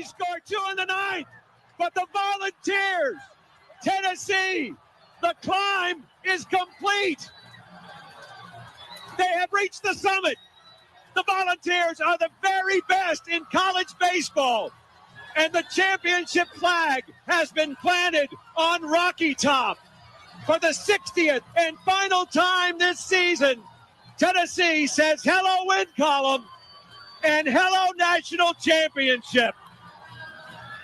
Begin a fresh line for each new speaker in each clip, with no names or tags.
He scored 2 in the ninth. But the Volunteers, Tennessee, the climb is complete. They have reached the summit. The Volunteers are the very best in college baseball. And the championship flag has been planted on Rocky Top. For the 60th and final time this season, Tennessee says hello win column and hello national championship.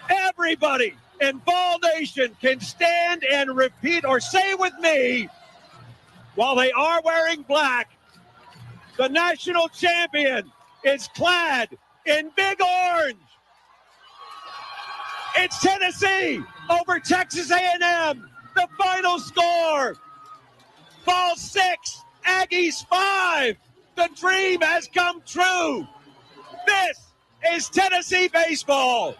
Everybody in Vol Nation can stand and repeat or say with me, while they are wearing black, the national champion is clad in big orange. It's Tennessee over Texas A&M. The final score, Vols 6, Aggies 5. The dream has come true. This is Tennessee baseball.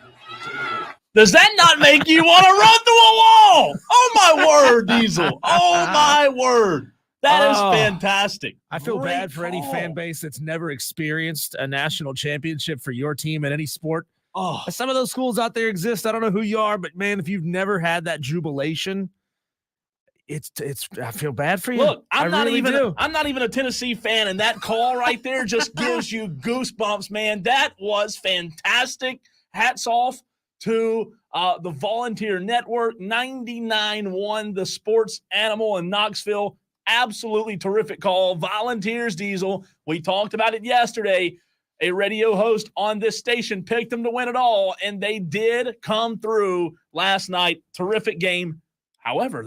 Does that not make you want to run through a wall? Oh, my word, Diesel. Oh, my word. That is fantastic.
I feel
Great
bad for any
call.
fan base that's never experienced a national championship for your team in any sport.
Oh,
Some of those schools out there exist. I don't know who you are, but, man, if you've never had that jubilation, it's. I feel bad for you.
look, I'm not
really
even
do.
I'm not even a Tennessee fan, and that call right there just gives you goosebumps, man. That was fantastic. Hats off to the Volunteer Network. 99 the sports animal in Knoxville. Absolutely terrific call. Volunteers, Diesel. We talked about it yesterday. A radio host on this station picked them to win it all, and they did come through last night. Terrific game. However,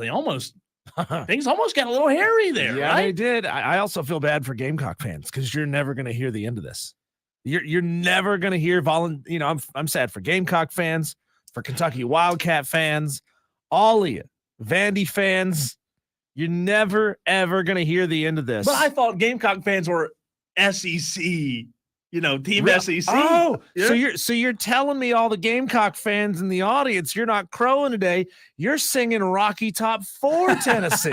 things almost got a little hairy there,
Yeah,
right?
they did. I also feel bad for Gamecock fans because you're never going to hear the end of this. You're never going to hear I'm sad for Gamecock fans, for Kentucky Wildcat fans, all of you, Vandy fans. You're never ever going to hear the end of this.
But I thought Gamecock fans were SEC, team SEC.
Oh,
Yeah.
so you're telling me all the Gamecock fans in the audience, you're not crowing today. You're singing Rocky Top for Tennessee.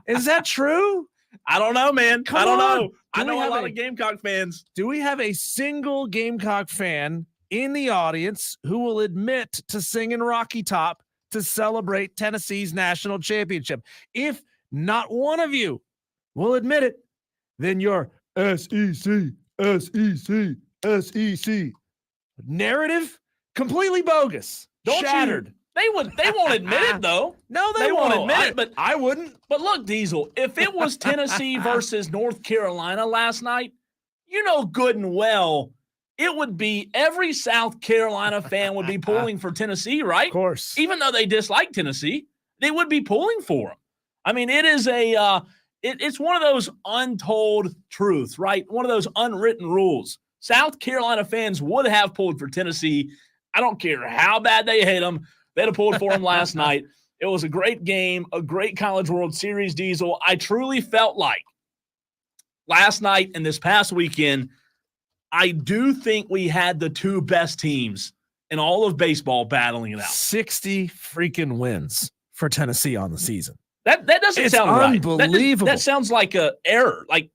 Is that true?
I don't know, man.
Come
I don't
on.
know. I
Do we
know a
have
lot
a-
of Gamecock fans.
Do we have a single Gamecock fan in the audience who will admit to singing Rocky Top to celebrate Tennessee's national championship? If not one of you will admit it, then you're SEC narrative completely bogus.
Don't
Shattered.
you? They won't admit it though.
No,
They won't admit it, but
I wouldn't.
But look, Diesel, if it was Tennessee versus North Carolina last night, good and well, it would be every South Carolina fan would be pulling for Tennessee, right?
Of course.
Even though they dislike Tennessee, they would be pulling for them. I mean, it is it's one of those untold truths, right? One of those unwritten rules. South Carolina fans would have pulled for Tennessee. I don't care how bad they hate them. They'd have pulled for them last night. It was a great game, a great College World Series, Diesel. I truly felt like last night and this past weekend, I do think we had the two best teams in all of baseball battling it out.
60 freaking wins for Tennessee on the season.
That doesn't
It's
sound right.
unbelievable.
That sounds like an error. Like,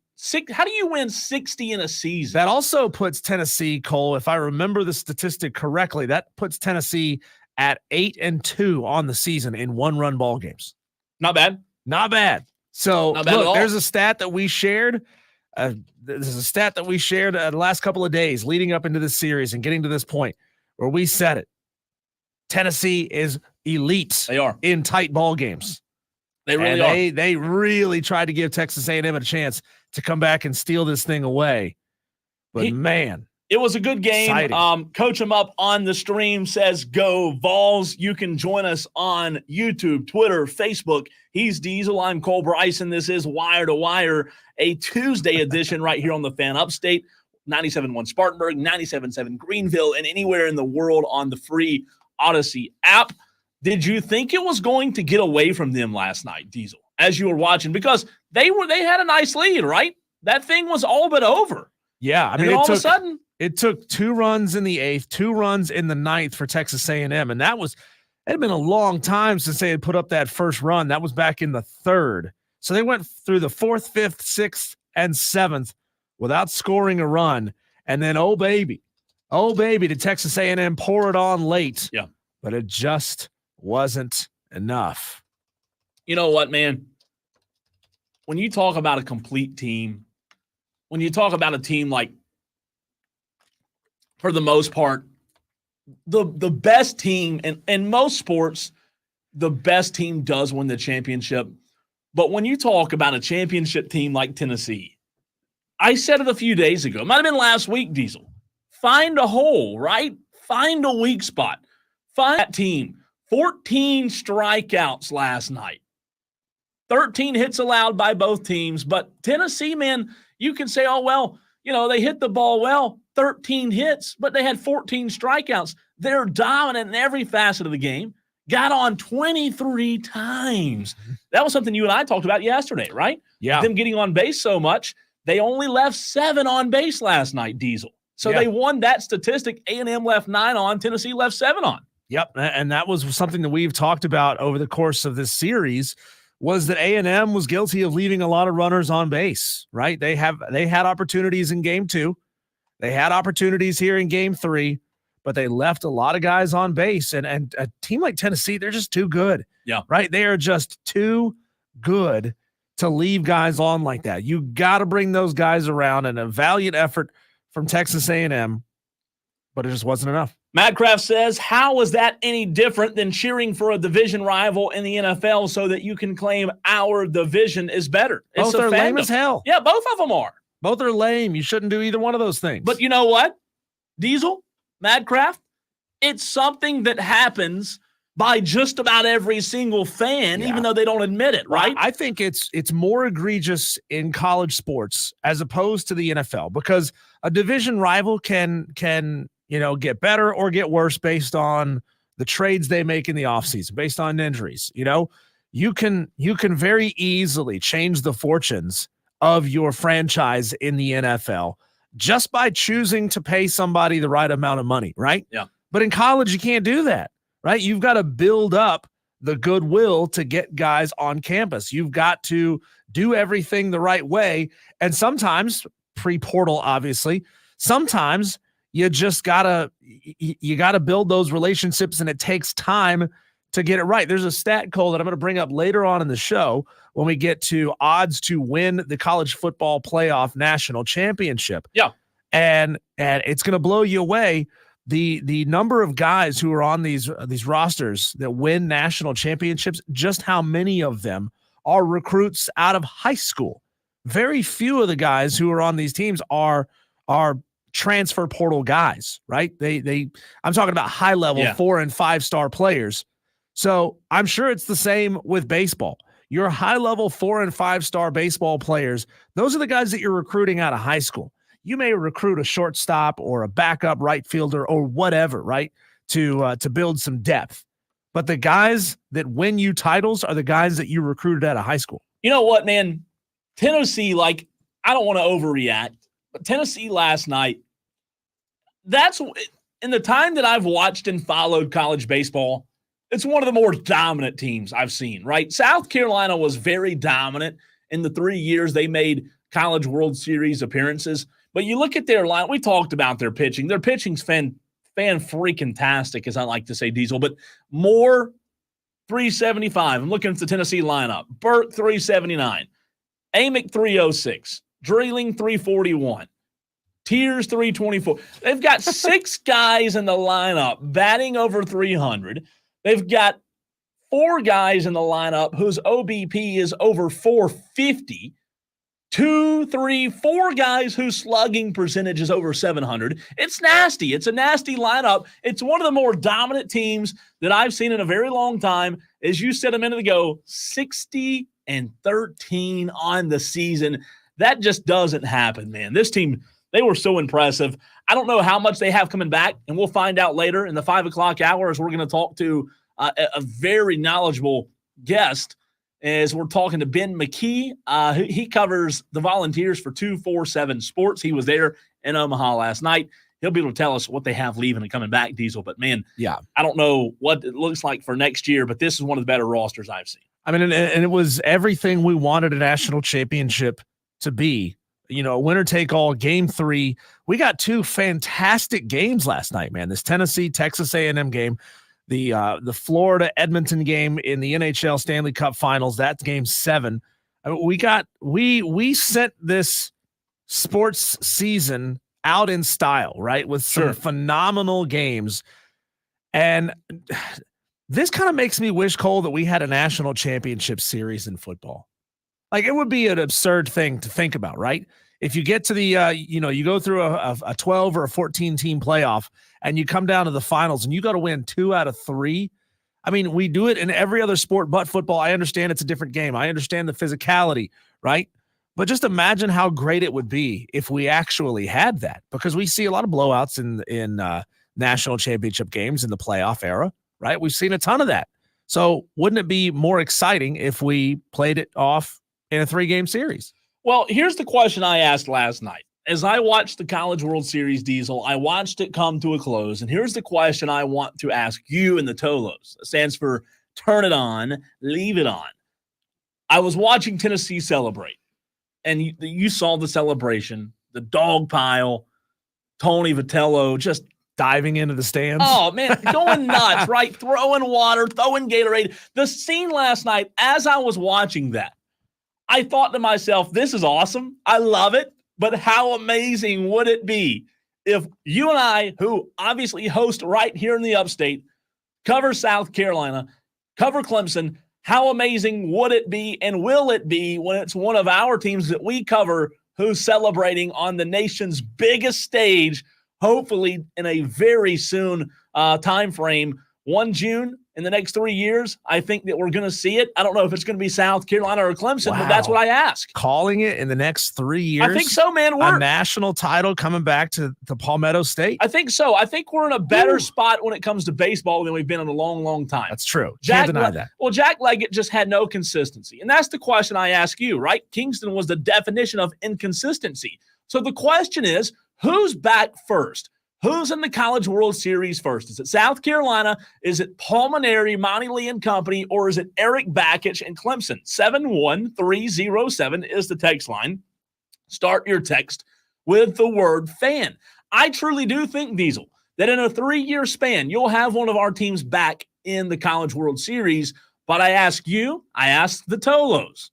how do you win 60 in a season?
That also puts Tennessee, Cole, if I remember the statistic correctly, that puts Tennessee at 8-2 on the season in one-run ball games.
Not bad.
Not bad. So,
Not bad at
look,
all.
there's a stat that we shared. There's a stat that we shared the last couple of days leading up into this series and getting to this point where we said it. Tennessee is elite.
They are.
In tight ball games.
They really
and
are.
They really tried to give Texas A&M a chance to come back and steal this thing away. But man,
it was a good game.
Exciting.
Coach him up on the stream says go Vols. You can join us on YouTube, Twitter, Facebook. He's Diesel. I'm Cole Bryson. This is Wire to Wire, a Tuesday edition right here on the Fan Upstate, 97.1 Spartanburg, 97.7 Greenville, and anywhere in the world on the free Odyssey app. Did you think it was going to get away from them last night, Diesel, as you were watching? Because they had a nice lead, right? That thing was all but over.
Yeah, I mean,
all of a sudden,
it took 2 runs in the 8th, 2 runs in the 9th for Texas A&M, and it had been a long time since they had put up that first run. That was back in the 3rd. So they went through the 4th, 5th, 6th, and 7th without scoring a run, and then oh baby, Oh, baby, did Texas A&M pour it on late.
Yeah.
But it just wasn't enough.
You know what, man? When you talk about a complete team, when you talk about a team like, for the most part, the best team, and in most sports, the best team does win the championship. But when you talk about a championship team like Tennessee, I said it a few days ago. It might have been last week, Diesel. Find a hole, right? Find a weak spot. Find that team. 14 strikeouts last night. 13 hits allowed by both teams. But Tennessee, man, you can say, oh, well, they hit the ball well, 13 hits, but they had 14 strikeouts. They're dominant in every facet of the game. Got on 23 times. That was something you and I talked about yesterday, right?
Yeah.
Them getting on base so much, they only left 7 on base last night, Diesel. So they won that statistic. A&M left 9 on, Tennessee left 7 on.
Yep, and that was something that we've talked about over the course of this series, was that A&M was guilty of leaving a lot of runners on base, right? They had opportunities in game 2. They had opportunities here in game 3, but they left a lot of guys on base. And a team like Tennessee, they're just too good.
Yeah.
Right? They are just too good to leave guys on like that. You got to bring those guys around, and a valiant effort from Texas A&M, but it just wasn't enough.
Madcraft says, how is that any different than cheering for a division rival in the NFL so that you can claim our division is better?
Both are lame as hell.
Yeah, both of them are.
Both are lame. You shouldn't do either one of those things.
But you know what, Diesel, Madcraft? It's something that happens by just about every single fan, even though they don't admit it, right?
I think it's more egregious in college sports as opposed to the NFL, because a division rival can get better or get worse based on the trades they make in the offseason, based on injuries. You can very easily change the fortunes of your franchise in the NFL just by choosing to pay somebody the right amount of money, right?
Yeah.
But in college, you can't do that, right? You've got to build up the goodwill to get guys on campus. You've got to do everything the right way. And sometimes, pre-portal, obviously, sometimes you just gotta build those relationships, and it takes time to get it right. There's a stat, Cole, that I'm going to bring up later on in the show when we get to odds to win the college football playoff national championship.
Yeah.
And it's going to blow you away. The number of guys who are on these rosters that win national championships, just how many of them are recruits out of high school. Very few of the guys who are on these teams are transfer portal guys, right? I'm talking about high level 4 and 5 star players. So I'm sure it's the same with baseball. Your high level 4 and 5 star baseball players, those are the guys that you're recruiting out of high school. You may recruit a shortstop or a backup right fielder or whatever, right? To build some depth. But the guys that win you titles are the guys that you recruited out of high school.
You know what, man? Tennessee, I don't want to overreact, but Tennessee last night, that's in the time that I've watched and followed college baseball, it's one of the more dominant teams I've seen, right? South Carolina was very dominant in the 3 years they made College World Series appearances. But you look at their line, we talked about their pitching. Their pitching's fan-freaking-tastic, as I like to say, Diesel. But Moore, 375. I'm looking at the Tennessee lineup. Burt, 379. Amick, 306. Dreeling, 341. Tears, 324. They've got 6 guys in the lineup batting over 300. They've got 4 guys in the lineup whose OBP is over 450. 2, 3, 4 guys whose slugging percentage is over 700. It's nasty. It's a nasty lineup. It's one of the more dominant teams that I've seen in a very long time. As you said a minute ago, 60-13 on the season. That just doesn't happen, man. This team, they were so impressive. I don't know how much they have coming back, and we'll find out later in the 5 o'clock hour as we're going to talk to a very knowledgeable guest as we're talking to Ben McKee. He covers the Volunteers for 247 Sports. He was there in Omaha last night. He'll be able to tell us what they have leaving and coming back, Diesel. But, man, I don't know what it looks like for next year, but this is one of the better rosters I've seen.
I mean, and it was everything we wanted a national championship to be winner take all game 3. We got 2 fantastic games last night, man. This Tennessee Texas A&M game, the Florida Edmonton game in the NHL Stanley Cup Finals. That's game 7. I mean, we sent this sports season out in style, right? With some phenomenal games. And this kind of makes me wish, Cole, that we had a national championship series in football. Like, it would be an absurd thing to think about, right? If you get to the, you go through a 12 or a 14 team playoff and you come down to the finals and you got to win 2 out of 3. I mean, we do it in every other sport but football. I understand it's a different game. I understand the physicality, right? But just imagine how great it would be if we actually had that, because we see a lot of blowouts in national championship games in the playoff era, right? We've seen a ton of that. So wouldn't it be more exciting if we played it off in a 3-game series?
Well, here's the question I asked last night. As I watched the College World Series, Diesel, I watched it come to a close, and here's the question I want to ask you in the Tolos. It stands for turn it on, leave it on. I was watching Tennessee celebrate, and you saw the celebration, the dog pile, Tony Vitello just
diving into the stands.
Oh, man, going nuts, right? Throwing water, throwing Gatorade. The scene last night, as I was watching that, I thought to myself, this is awesome. I love it. But how amazing would it be if you and I, who obviously host right here in the upstate, cover South Carolina, cover Clemson, how amazing would it be and will it be when it's one of our teams that we cover who's celebrating on the nation's biggest stage, hopefully in a very soon time frame, 1 June in the next 3 years? I think that we're going to see it. I don't know if it's going to be South Carolina or Clemson, but that's what I ask.
Calling it in the next 3 years?
I think so, man.
A national title coming back to Palmetto State?
I think so. I think we're in a better spot when it comes to baseball than we've been in a long, long time.
That's true. Can't deny that.
Well, Jack Leggett just had no consistency. And that's the question I ask you, right? Kingston was the definition of inconsistency. So the question is, who's back first? Who's in the College World Series first? Is it South Carolina? Is it Pulmonary, Monty Lee and Company? Or is it Eric Bakich and Clemson? 71307 is the text line. Start your text with the word fan. I truly do think, Diesel, that in a 3-year span, you'll have one of our teams back in the College World Series. But I ask the Tolos,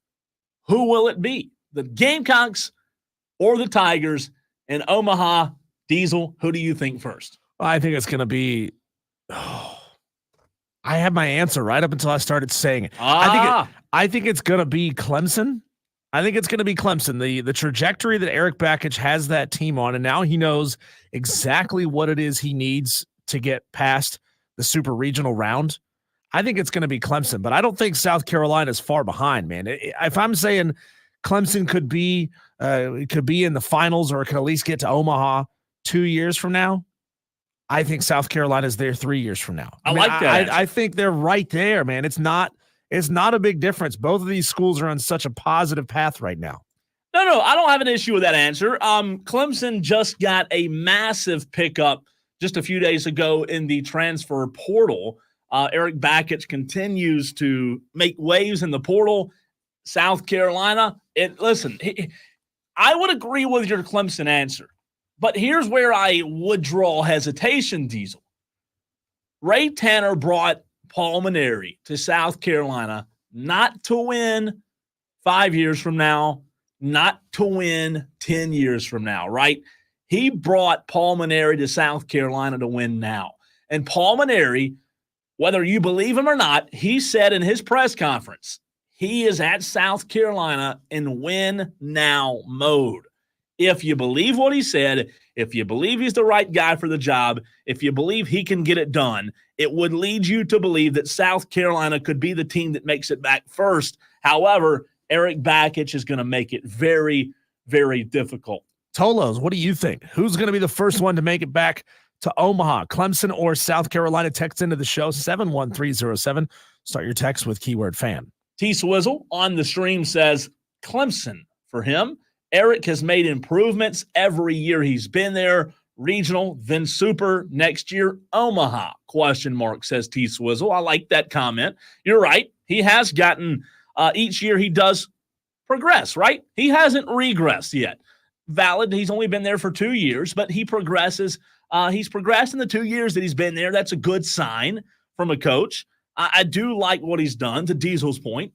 who will it be? The Gamecocks or the Tigers in Omaha? Diesel, who do you think first?
Well, I think it's going to be I had my answer right up until I started saying it. I think it's going to be Clemson. I think it's going to be Clemson. The trajectory that Eric Bakich has that team on, and now he knows exactly what it is he needs to get past the super regional round. I think it's going to be Clemson, but I don't think South Carolina is far behind, man. If I'm saying Clemson could be in the finals or could at least get to Omaha 2 years from now, I think South Carolina is there 3 years from now.
I like that.
I think they're right there, man. It's not a big difference. Both of these schools are on such a positive path right now.
No, I don't have an issue with that answer. Clemson just got a massive pickup just a few days ago in the transfer portal. Eric Bakich continues to make waves in the portal. South Carolina, I would agree with your Clemson answer. But here's where I would draw hesitation, Diesel. Ray Tanner brought Pulmonary to South Carolina not to win 5 years from now, not to win 10 years from now, right? He brought Pulmonary to South Carolina to win now. And Pulmonary, whether you believe him or not, he said in his press conference, he is at South Carolina in win now mode. If you believe what he said, if you believe he's the right guy for the job, if you believe he can get it done, it would lead you to believe that South Carolina could be the team that makes it back first. However, Eric Bakich is going to make it very, very difficult.
Tolos, what do you think? Who's going to be the first one to make it back to Omaha, Clemson or South Carolina? Text into the show, 71307. Start your text with keyword fan.
T-Swizzle on the stream says Clemson for him. Eric has made improvements every year he's been there. Regional, then super. Next year, Omaha, ? Says T-Swizzle. I like that comment. You're right. He has gotten, each year he does progress, right? He hasn't regressed yet. valid. He's only been there for 2 years, but he progresses. He's progressed in the 2 years that he's been there. That's a good sign from a coach. I do like what he's done, to Diesel's point.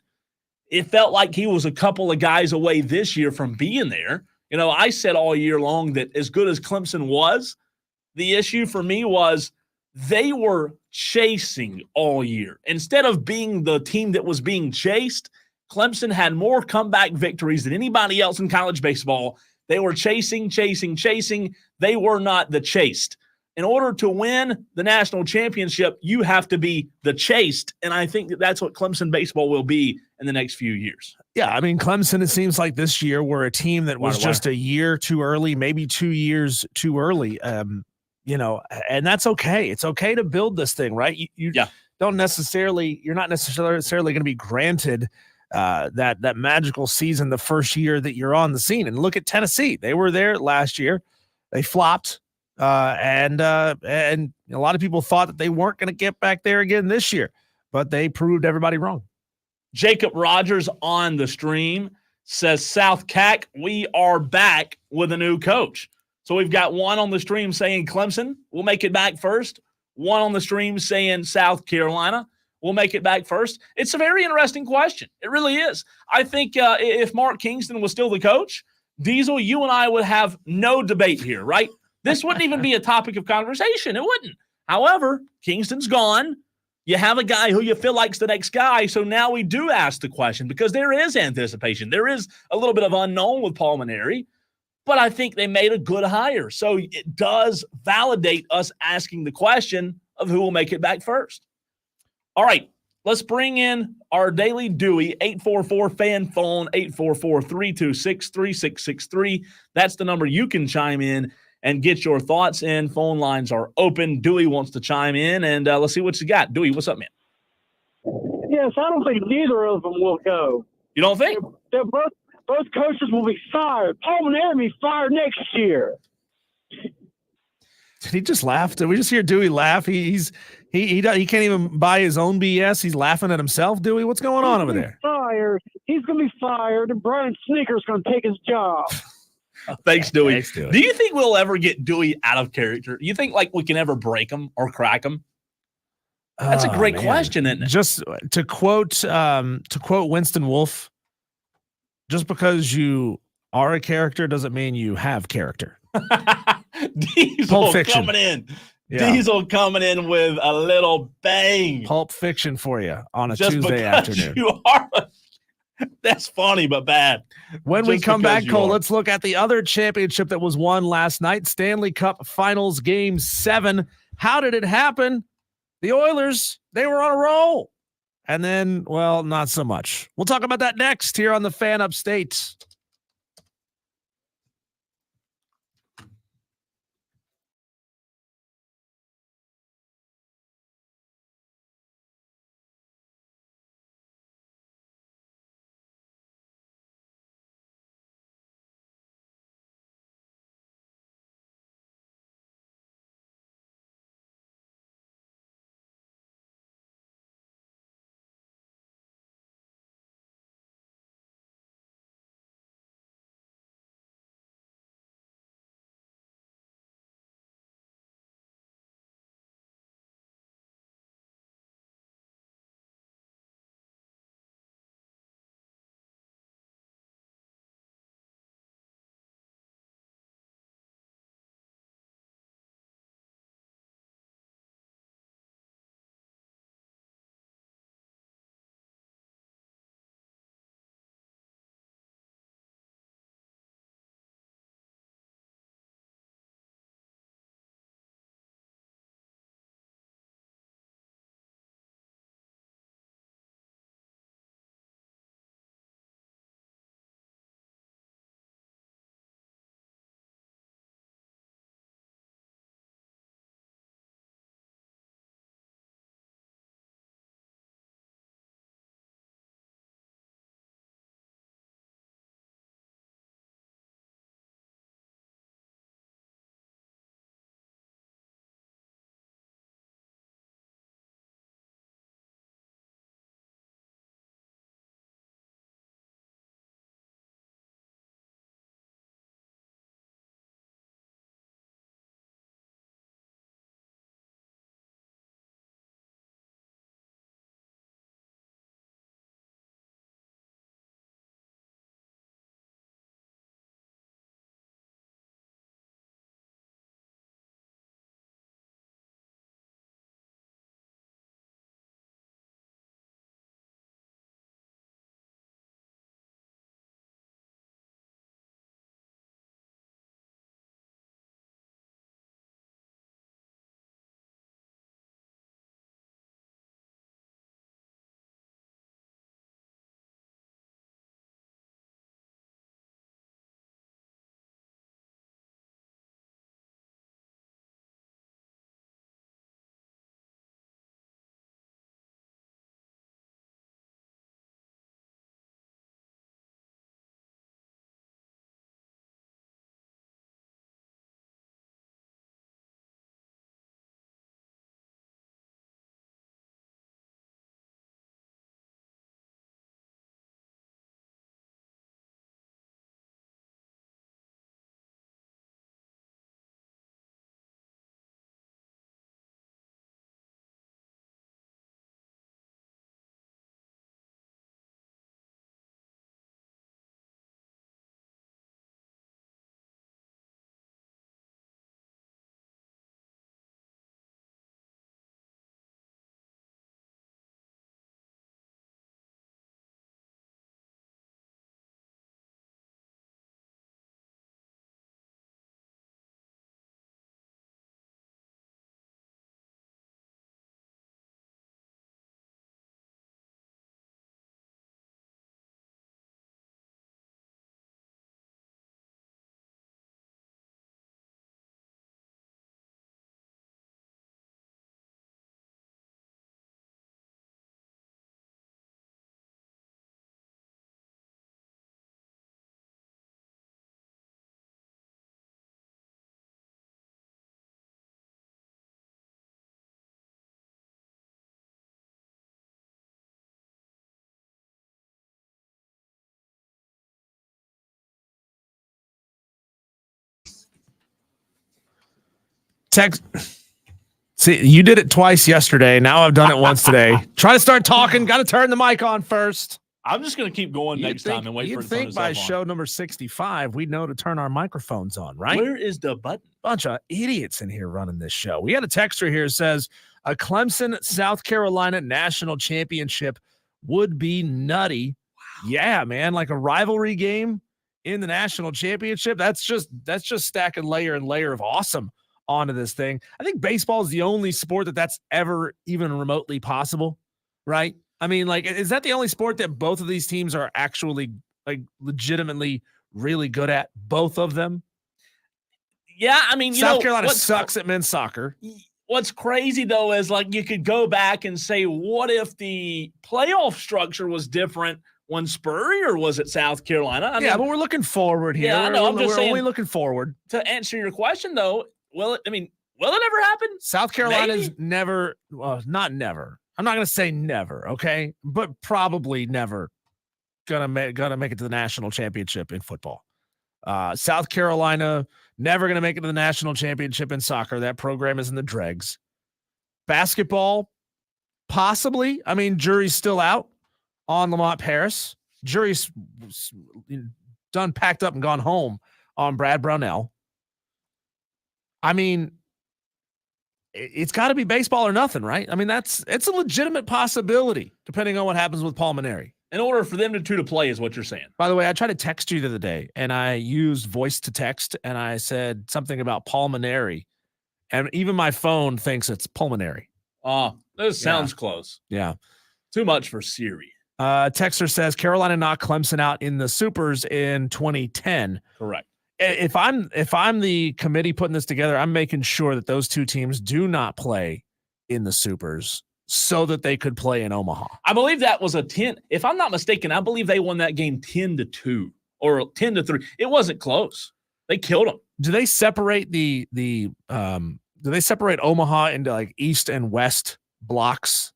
It felt like he was a couple of guys away this year from being there. You know, I said all year long that as good as Clemson was, the issue for me was they were chasing all year. Instead of being the team that was being chased, Clemson had more comeback victories than anybody else in college baseball. They were chasing. They were not the chased. In order to win the national championship, you have to be the chased. And I think that that's what Clemson baseball will be in the next few years.
Yeah, I mean, Clemson, it seems like this year were a team that was just a year too early, maybe 2 years too early. You know, and that's okay. It's okay to build this thing, right? You don't necessarily, you're not necessarily going to be granted that magical season the first year that you're on the scene. And look at Tennessee. They were there last year. They flopped. And a lot of people thought that they weren't going to get back there again this year, but they proved everybody wrong.
Jacob Rogers on the stream says, South CAC, we are back with a new coach. So we've got one on the stream saying Clemson will make it back first. One on the stream saying South Carolina will make it back first. It's a very interesting question. It really is. I think if Mark Kingston was still the coach, Diesel, you and I would have no debate here, right? This wouldn't even be a topic of conversation. It wouldn't. However, Kingston's gone. You have a guy who you feel like's the next guy. So now we do ask the question because there is anticipation. There is a little bit of unknown with Paul Mainieri, but I think they made a good hire. So it does validate us asking the question of who will make it back first. All right, let's bring in our daily Dewey, 844-FAN phone, 844-326-3663. That's the number you can chime in and get your thoughts in. Phone lines are open. Dewey wants to chime in, and let's see what you got. Dewey, what's up, man?
Yes, I don't think neither of them will go.
You don't think?
They're both coaches will be fired. Paul Mainieri will be fired next year.
Did he just laugh? Did we just hear Dewey laugh? He can't even buy his own BS. He's laughing at himself. Dewey, what's going on over there?
Fired. He's going to be fired, and Brian Sneaker's going to take his job.
Thanks, Dewey.
Thanks, Dewey.
Do you think we'll ever get Dewey out of character? Do you think like we can ever break him or crack him? That's a great question, isn't it?
Just to quote Winston Wolfe, just because you are a character doesn't mean you have character.
Diesel coming in. Yeah. Diesel coming in with a little bang.
Pulp Fiction for you on a
just
Tuesday afternoon.
You are. That's funny, but bad.
When we come back, Cole, let's look at the other championship that was won last night, Stanley Cup Finals Game 7. How did it happen? The Oilers, they were on a roll. And then, well, not so much. We'll talk about that next here on the Fan Upstate. text. See, you did it twice yesterday. Now I've done it once today. Try to start talking. Got to turn the mic on first.
I'm just going to keep going next time and wait for it to turn
You'd think by
itself on.
show number 65, we'd know to turn our microphones on, right?
Where is the button?
Bunch of idiots in here running this show. We had a texter here says a Clemson, South Carolina national championship would be nutty. Wow. Yeah, man, like a rivalry game in the national championship. That's just stacking layer and layer of awesome onto this thing. I think baseball is the only sport that's ever even remotely possible, right? I mean, like, is that the only sport that both of these teams are actually like legitimately really good at? Both of them?
Yeah, I mean,
South Carolina sucks at men's soccer.
What's crazy, though, is like you could go back and say, what if the playoff structure was different when Spurrier was at South Carolina? I mean,
but we're looking forward here.
Yeah, I know. I'm just saying,
only looking forward.
To answer your question, though, will it ever happen?
South Carolina's never, well, not never. I'm not going to say never, okay? But probably never gonna make it to the national championship in football. South Carolina never going to make it to the national championship in soccer. That program is in the dregs. Basketball, possibly. I mean, jury's still out on Lamont Paris. Jury's done, packed up, and gone home on Brad Brownell. I mean, it's got to be baseball or nothing, right? I mean, it's a legitimate possibility depending on what happens with Paul Maneri.
In order for them to play is what you're saying.
By the way, I tried to text you the other day, and I used voice to text, and I said something about Paul Maneri, and even my phone thinks it's pulmonary.
Oh, that sounds close.
Yeah.
Too much for Siri.
Texter says Carolina knocked Clemson out in the Supers in 2010.
Correct.
If I'm the committee putting this together, I'm making sure that those two teams do not play in the Supers so that they could play in Omaha.
I believe that was a 10. If I'm not mistaken, I believe they won that game 10-2 or 10-3. It wasn't close. They killed them.
Do they separate do they separate Omaha into like East and West blocks?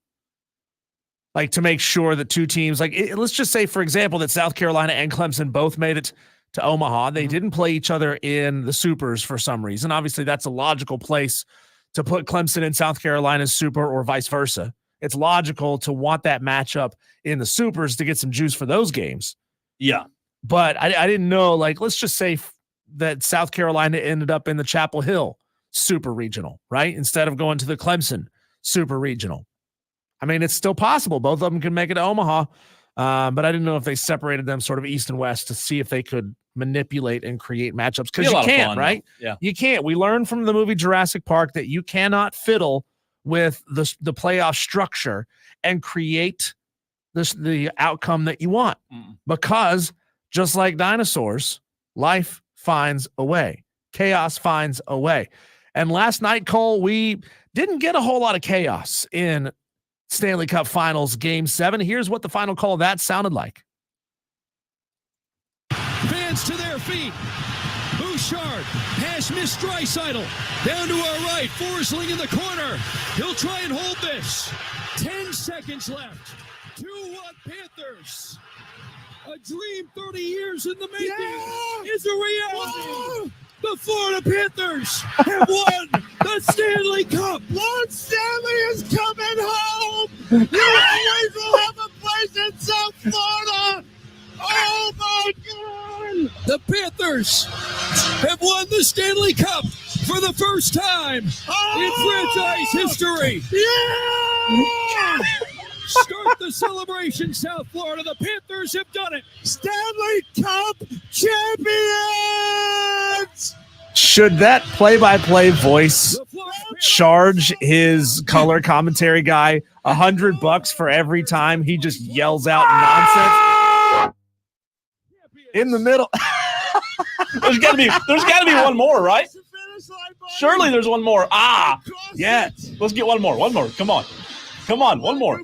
Like to make sure that two teams, let's just say, for example, that South Carolina and Clemson both made it to Omaha. They didn't play each other in the Supers for some reason. Obviously, that's a logical place to put Clemson in South Carolina's Super or vice versa. It's logical to want that matchup in the Supers to get some juice for those games.
Yeah.
But I didn't know, let's just say that South Carolina ended up in the Chapel Hill Super Regional, right? Instead of going to the Clemson Super Regional. I mean, it's still possible. Both of them can make it to Omaha. But I didn't know if they separated them sort of East and West to see if they could manipulate and create matchups, because you can't, right?
Yeah, you
can't. We learned from the movie Jurassic Park that you cannot fiddle with the playoff structure and create the outcome that you want, because just like dinosaurs, life finds a way. Chaos finds a way. And last night, Cole, we didn't get a whole lot of chaos in Stanley Cup Finals Game 7. Here's what the final call of that sounded like.
Fans to their feet. Bouchard has missed Draisaitl. Down to our right. Forsling in the corner. He'll try and hold this. 10 seconds left. 2-1 Panthers. A dream 30 years in the making is a reality. Whoa. The Florida Panthers have won the Stanley Cup. Lord Stanley is coming home. You always will have a place in South Florida. Oh, my God. The Panthers have won the Stanley Cup for the first time in franchise history. Yeah! Start the celebration, South Florida. The Panthers have done it. Stanley Cup champions!
Should that play-by-play voice charge his color commentary guy $100 for every time he just yells out nonsense in the middle?
There's got to be one more, right? Surely there's one more. Yeah. Let's get one more. Come on, one more.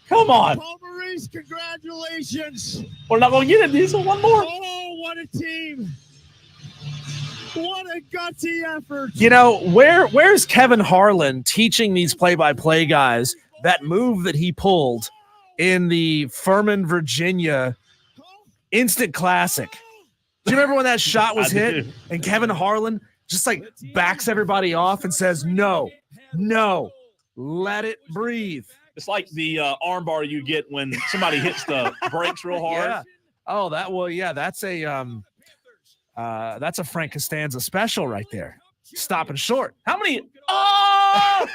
Come on.
Paul Maurice, congratulations.
We're not going to get it. These are one more.
Oh, what a team. What a gutsy effort.
You know, where's Kevin Harlan teaching these play-by-play guys that move that he pulled in the Furman, Virginia Instant Classic? Do you remember when that shot was hit and Kevin Harlan just like backs everybody off and says, no, let it breathe.
It's like the armbar you get when somebody hits the brakes real hard.
Yeah. Oh, that's a Frank Costanza special right there. Stopping short.
How many? Oh!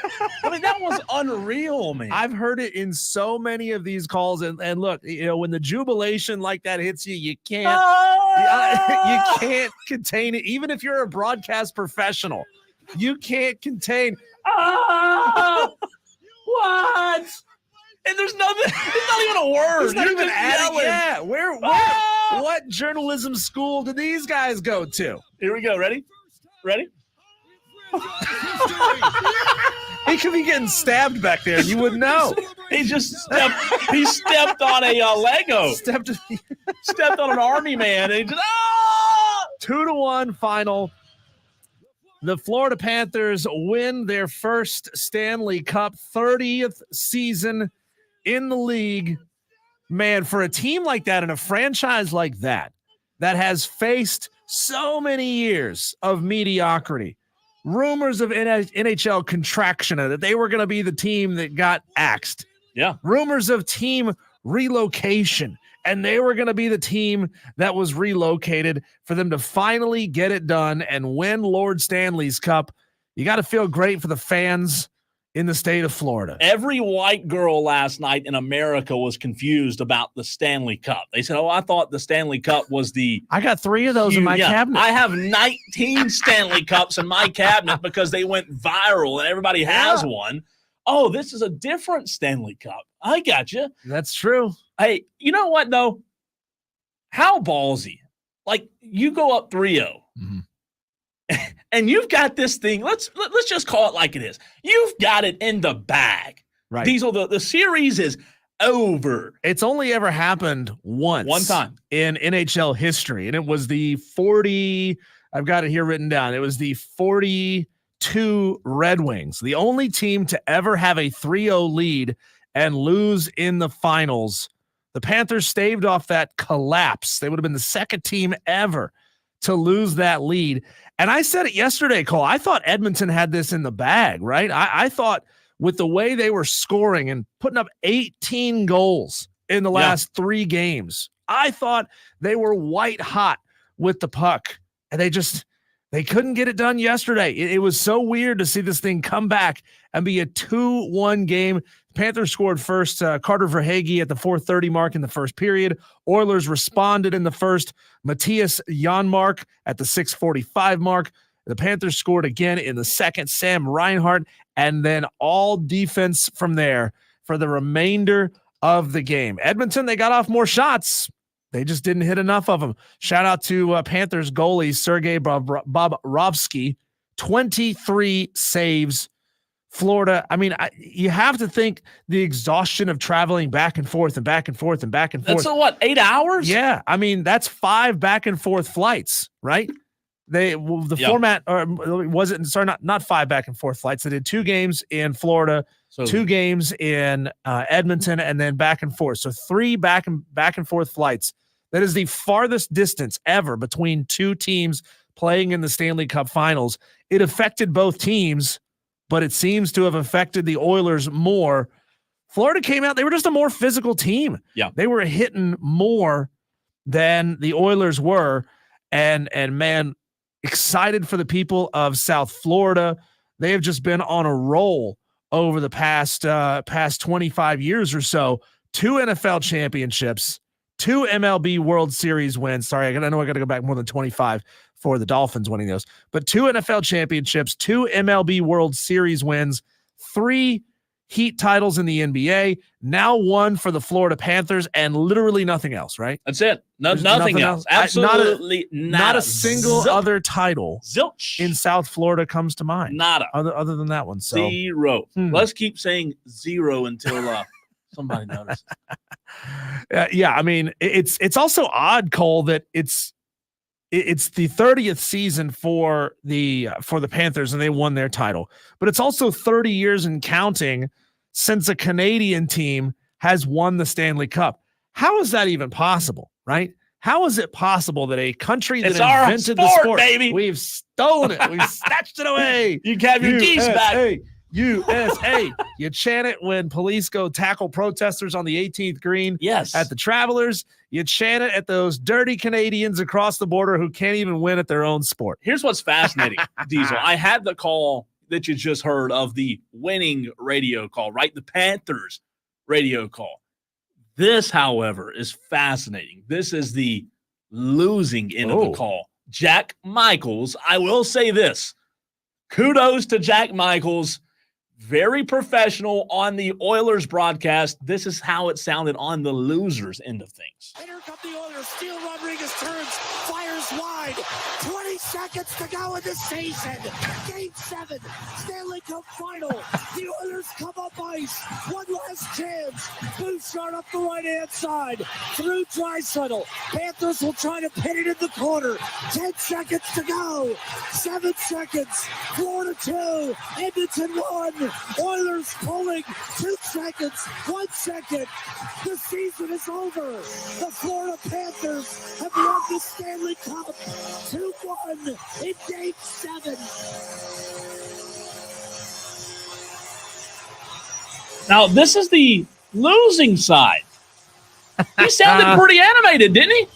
I mean, that was unreal, man.
I've heard it in so many of these calls. And look, when the jubilation like that hits you, you can't contain it. Even if you're a broadcast professional, you can't contain.
What? And there's nothing. It's not even a word.
It's not even
yelling.
Yeah. Where? What journalism school do these guys go to?
Here we go. Ready?
He could be getting stabbed back there. You wouldn't know.
He stepped on a Lego.
Stepped
on an army man. And he just
2-1 final. The Florida Panthers win their first Stanley Cup, 30th season in the league. Man, for a team like that and a franchise like that has faced so many years of mediocrity, rumors of NHL contraction, that they were going to be the team that got axed.
Yeah.
Rumors of team relocation, and they were going to be the team that was relocated. For them to finally get it done and win Lord Stanley's Cup, you got to feel great for the fans in the state of Florida.
Every white girl last night in America was confused about the Stanley Cup. They said, I thought the Stanley Cup was
I got 3 of those in my cabinet.
I have 19 Stanley Cups in my cabinet because they went viral and everybody has one. Oh, this is a different Stanley Cup. I got you.
That's true.
Hey, you know what, though? How ballsy. Like, you go up 3-0. Mm-hmm. And you've got this thing. Let's just call it like it is. You've got it in the bag.
Right.
Diesel, the series is over.
It's only ever happened once.
One time.
In NHL history. And it was the 40, I've got it here written down. It was the 42 Red Wings. The only team to ever have a 3-0 lead and lose in the finals. The Panthers staved off that collapse. They would have been the second team ever to lose that lead. And I said it yesterday, Cole. I thought Edmonton had this in the bag, right? I thought with the way they were scoring and putting up 18 goals in the last 3 games, I thought they were white hot with the puck. And they couldn't get it done yesterday. It was so weird to see this thing come back and be a 2-1 game. Panthers scored first. Carter Verhaeghe at the 4:30 mark in the first period. Oilers responded in the first. Matthias Janmark at the 6:45 mark. The Panthers scored again in the second. Sam Reinhart, and then all defense from there for the remainder of the game. Edmonton, they got off more shots. They just didn't hit enough of them. Shout out to Panthers goalie Sergei Bobrovsky, 23 saves. Florida, I mean, you have to think the exhaustion of traveling back and forth and back and forth and back and forth.
That's what, 8 hours?
Yeah, I mean, that's 5 back and forth flights, right? Format wasn't not 5 back and forth flights. They did 2 games in Florida, 2 games in Edmonton, and then back and forth. So 3 back and forth flights. That is the farthest distance ever between 2 teams playing in the Stanley Cup Finals. It affected both teams, but it seems to have affected the Oilers more. Florida came out, they were just a more physical team.
Yeah.
They were hitting more than the Oilers were. And man, excited for the people of South Florida. They have just been on a roll over the past 25 years or so. 2 NFL championships, 2 MLB World Series wins. Sorry, I know I got to go back more than 25 for the Dolphins winning those, but 2 NFL championships, 2 MLB World Series wins, 3 Heat titles in the NBA, now 1 for the Florida Panthers, and literally nothing else, right?
That's it. Nothing else. Absolutely
not a single other title
zilch
in South Florida comes to mind.
Nada.
Other than that one. So
0. Let's keep saying 0 until somebody notices.
Yeah, I mean, it's also odd, Cole, that it's the 30th season for the Panthers, and they won their title. But it's also 30 years and counting since a Canadian team has won the Stanley Cup. How is that even possible, right? How is it possible that a country that
It's our
invented the
sport,
sport,
baby.
we've stolen it, we've snatched it away?
You can have your geese back.
USA. You chant it when police go tackle protesters on the 18th green
Yes.
at the Travelers. You chant it at those dirty Canadians across the border who can't even win at their own sport.
Here's what's fascinating, Diesel. I had the call that you just heard of the winning radio call, right? The Panthers radio call. This, however, is fascinating. This is the losing end of the call. Jack Michaels, I will say this. Kudos to Jack Michaels. Very professional on the Oilers broadcast. This is how it sounded on the losers' end of things.
And here come the Oilers. Steele Rodriguez turns, fires wide. 20 seconds to go in the season. Game 7, Stanley Cup final. The Oilers come up ice. One last chance. Bouchard up the right-hand side. Through Draisaitl. Panthers will try to pin it in the corner. 10 seconds to go. 7 seconds. Florida 2. Edmonton 1. Oilers pulling 2 seconds, 1 second. The season is over. The Florida Panthers have won the Stanley Cup 2-1 in Game 7.
Now, this is the losing side. He sounded pretty animated, didn't he?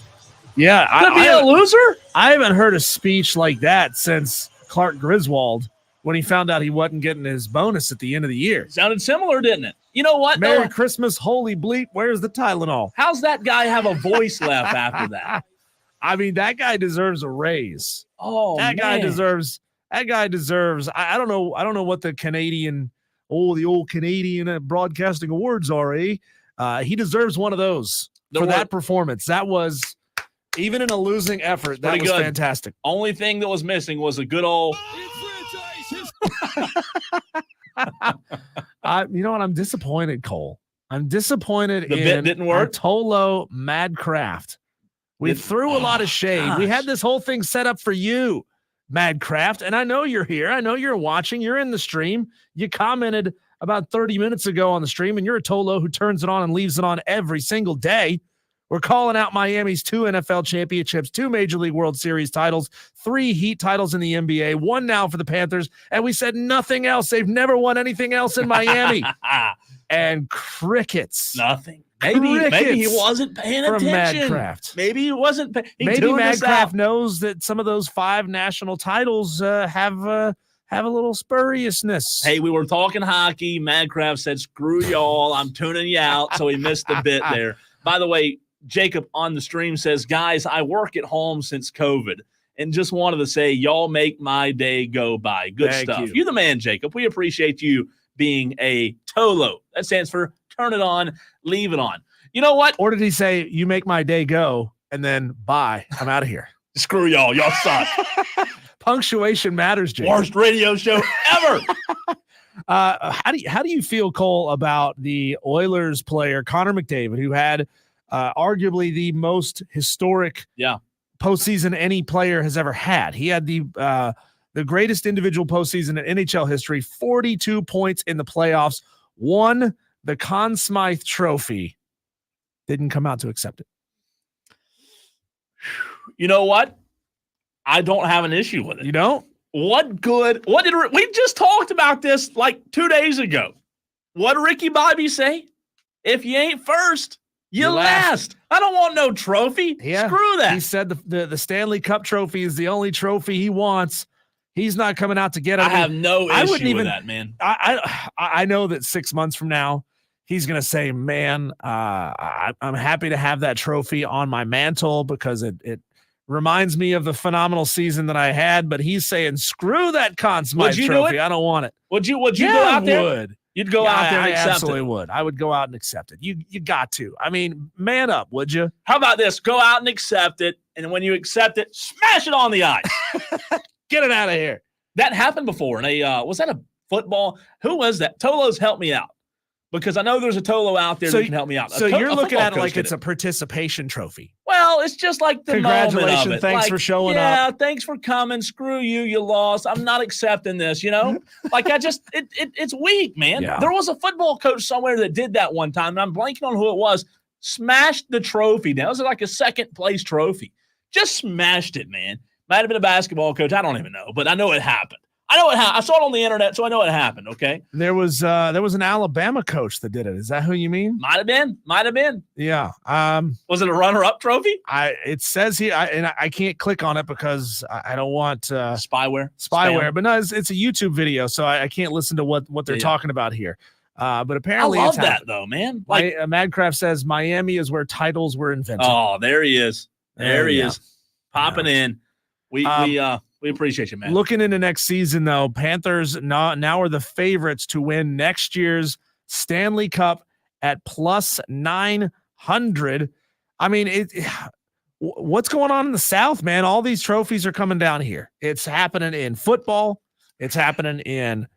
Yeah.
To be a loser?
I haven't heard a speech like that since Clark Griswold when he found out he wasn't getting his bonus at the end of the year.
Sounded similar, didn't it? You know what?
Merry
though?
Christmas, holy bleep, where's the Tylenol?
How's that guy have a voice left after that?
I mean, that guy deserves a raise.
Oh,
that guy deserves. I don't know what the Canadian, the old Canadian broadcasting awards are, eh? He deserves one of those for that performance. That was, even in a losing effort, that was fantastic.
Only thing that was missing was a good old.
You know what? I'm disappointed, Cole. I'm disappointed
the bit didn't work.
Tolo Madcraft. We threw a lot of shade.
Gosh.
We had this whole thing set up for you, Madcraft, and I know you're here. I know you're watching. You're in the stream. You commented about 30 minutes ago on the stream, and you're a Tolo who turns it on and leaves it on every single day. We're calling out Miami's 2 NFL championships, 2 Major League World Series titles, 3 Heat titles in the NBA, 1 now for the Panthers, and we said nothing else. They've never won anything else in Miami. And crickets.
Nothing. Maybe he wasn't paying attention.
Madcraft.
Maybe he wasn't.
Maybe Madcraft knows that some of those 5 national titles have a little spuriousness.
Hey, we were talking hockey. Madcraft said, "Screw y'all, I'm tuning you out." So he missed a bit there. By the way, Jacob on the stream says, "Guys, I work at home since COVID and just wanted to say y'all make my day go by." Good
Thank
stuff.
you.
You're the man, Jacob. We appreciate you being a Tolo. That stands for turn it on, leave it on. You know what?
Or did he say, "You make my day go," and then bye, I'm out of here?
Screw y'all. Y'all suck.
Punctuation matters, Jacob.
Worst radio show ever.
How do you feel, Cole, about the Oilers player Connor McDavid, who had arguably the most historic postseason any player has ever had? He had the greatest individual postseason in NHL history, 42 points in the playoffs, won the Conn Smythe Trophy, didn't come out to accept it.
You know what? I don't have an issue with it.
You don't?
We just talked about this like 2 days ago. What did Ricky Bobby say? If you ain't first, you last. I don't want no trophy.
Yeah.
Screw that.
He said the Stanley Cup trophy is the only trophy he wants. He's not coming out to get it.
I have no issue with that, man.
I know that 6 months from now, he's going to say, "Man, I'm happy to have that trophy on my mantle because it reminds me of the phenomenal season that I had." But he's saying, "Screw that Conn Smythe trophy. I don't want it."
Would you go out there?
Would.
You'd go out there and accept it.
I absolutely would. I would go out and accept it. You got to. I mean, man up, would you?
How about this? Go out and accept it, and when you accept it, smash it on the ice.
Get it out of here.
That happened before. And was that a football? Who was that? Tolos, help me out. Because I know there's a Tolo out there that can help me out.
So you're looking at it like it's a participation trophy.
Well, it's just like the
congratulations,
moment of it.
thanks for showing up.
Yeah, thanks for coming. Screw you, you lost. I'm not accepting this, Like it's weak, man.
Yeah.
There was a football coach somewhere that did that one time, and I'm blanking on who it was. Smashed the trophy. Now, it was like a second-place trophy. Just smashed it, man. Might have been a basketball coach. I don't even know, but I know it happened. I saw it on the internet, so I know it happened, okay?
There was an Alabama coach that did it. Is that who you mean?
Might have been.
Yeah.
Was it a runner-up trophy?
It says here, I can't click on it because I don't want
spyware.
Spam. But no, it's a YouTube video, so I can't listen to what they're talking about here. But apparently,
I love that though, man. Like
Madcraft says, Miami is where titles were invented.
Oh, there he is. There he is, popping in. We appreciate you, man.
Looking into next season, though, Panthers now are the favorites to win next year's Stanley Cup at plus 900. I mean, what's going on in the South, man? All these trophies are coming down here. It's happening in football. It's happening in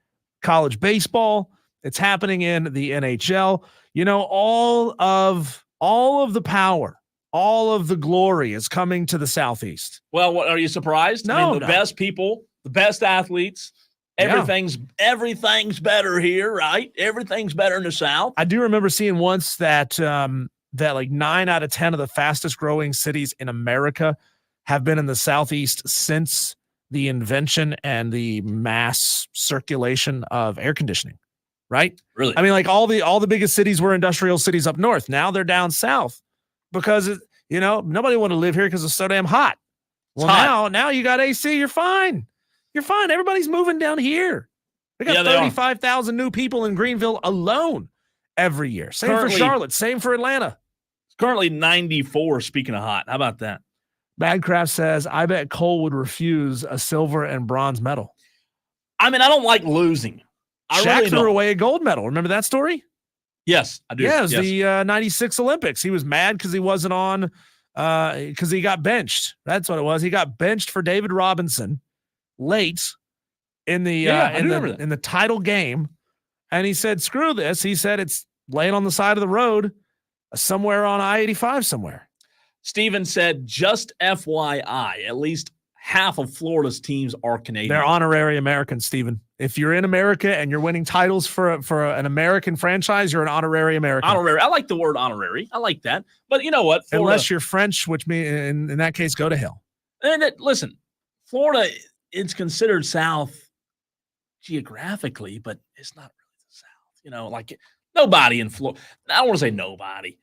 college baseball. It's happening in the NHL. You know, all of the power, all of the glory is coming to the Southeast.
Well, what, are you surprised?
No,
I mean, the best people, the best athletes, everything's better here, right? Everything's better in the South.
I do remember seeing once that like 9 out of 10 of the fastest growing cities in America have been in the Southeast since the invention and the mass circulation of air conditioning. Right?
Really?
I mean, like all the biggest cities were industrial cities up north. Now they're down south because nobody want to live here because it's so damn hot. Well, now you got AC. You're fine. You're fine. Everybody's moving down here. We got 35,000 new people in Greenville alone every year. Same for Charlotte. Same for Atlanta.
It's currently 94. Speaking of hot, how about that?
Badcraft says, I bet Cole would refuse a silver and bronze medal.
I mean, I don't like losing.
Shaq threw away a gold medal. Remember that story?
Yes, I do.
Yeah, it was the 96 Olympics. He was mad because he wasn't on because he got benched. That's what it was. He got benched for David Robinson late in the in the title game. And he said, screw this. He said it's laying on the side of the road somewhere on I-85 somewhere.
Steven said, just FYI, at least half of Florida's teams are Canadian.
They're honorary Americans, Steven. If you're in America and you're winning titles for an American franchise, you're an honorary American.
Honorary. I like the word honorary. I like that. But you know what?
Florida, unless you're French, which means in that case, go to hell.
And listen, Florida, it's considered South geographically, but it's not really the South. You know, like nobody in Florida. I don't want to say nobody.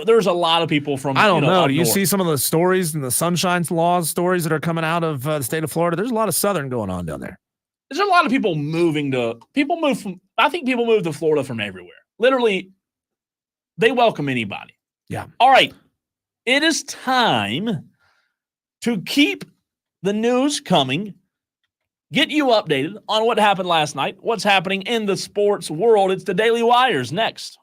There's a lot of people from.
I don't know. Do you
north.
See some of the stories and the Sunshine Laws stories that are coming out of the state of Florida? There's a lot of Southern going on down there.
There's a lot of people I think people move to Florida from everywhere. Literally, they welcome anybody.
Yeah.
All right. It is time to keep the news coming, get you updated on what happened last night, what's happening in the sports world. It's the Daily Wires next.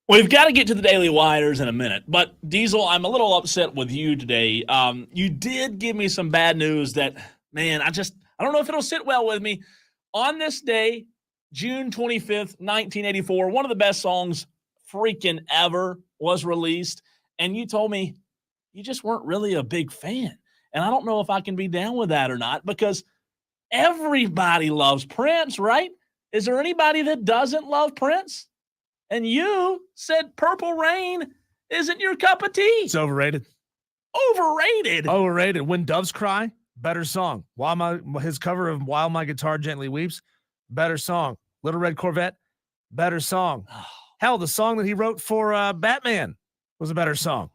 We've got to get to the Daily Wires in a minute, but Diesel, I'm a little upset with you today. You did give me some bad news that, man, I don't know if it'll sit well with me. On this day, June 25th, 1984, one of the best songs freaking ever was released, and you told me you just weren't really a big fan. And I don't know if I can be down with that or not, because everybody loves Prince, right? Is there anybody that doesn't love Prince? And you said Purple Rain isn't your cup of tea.
It's overrated.
Overrated?
Overrated. When Doves Cry, better song. His cover of While My Guitar Gently Weeps, better song. Little Red Corvette, better song. Hell, the song that he wrote for Batman was a better song.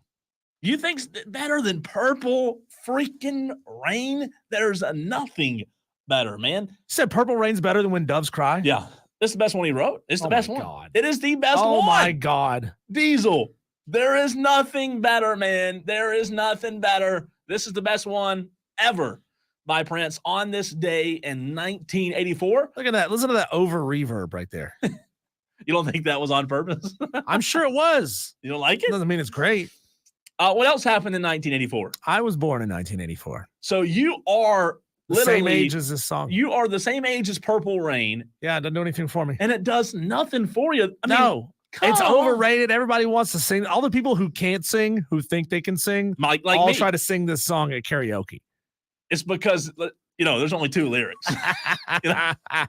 You think's better than Purple freaking Rain? There's nothing better, man.
You said Purple Rain's better than When Doves Cry?
Yeah. This is the best one he wrote. It's the best one.
God.
It is the best one.
Oh, my God.
Diesel, there is nothing better, man. There is nothing better. This is the best one ever by Prince on this day in 1984.
Look at that. Listen to that over reverb right there.
You don't think that was on purpose?
I'm sure it was.
You don't like it?
Doesn't mean it's great.
What else happened in 1984?
I was born in 1984.
So you are
The
literally
same age as this song.
You are the same age as Purple Rain.
Yeah, it doesn't do anything for me.
And it does nothing for you. I mean,
No, it's
come on.
overrated. Everybody wants to sing. All the people who can't sing, who think they can sing,
Like
all
me.
try to sing this song at karaoke.
It's because, there's only 2 lyrics.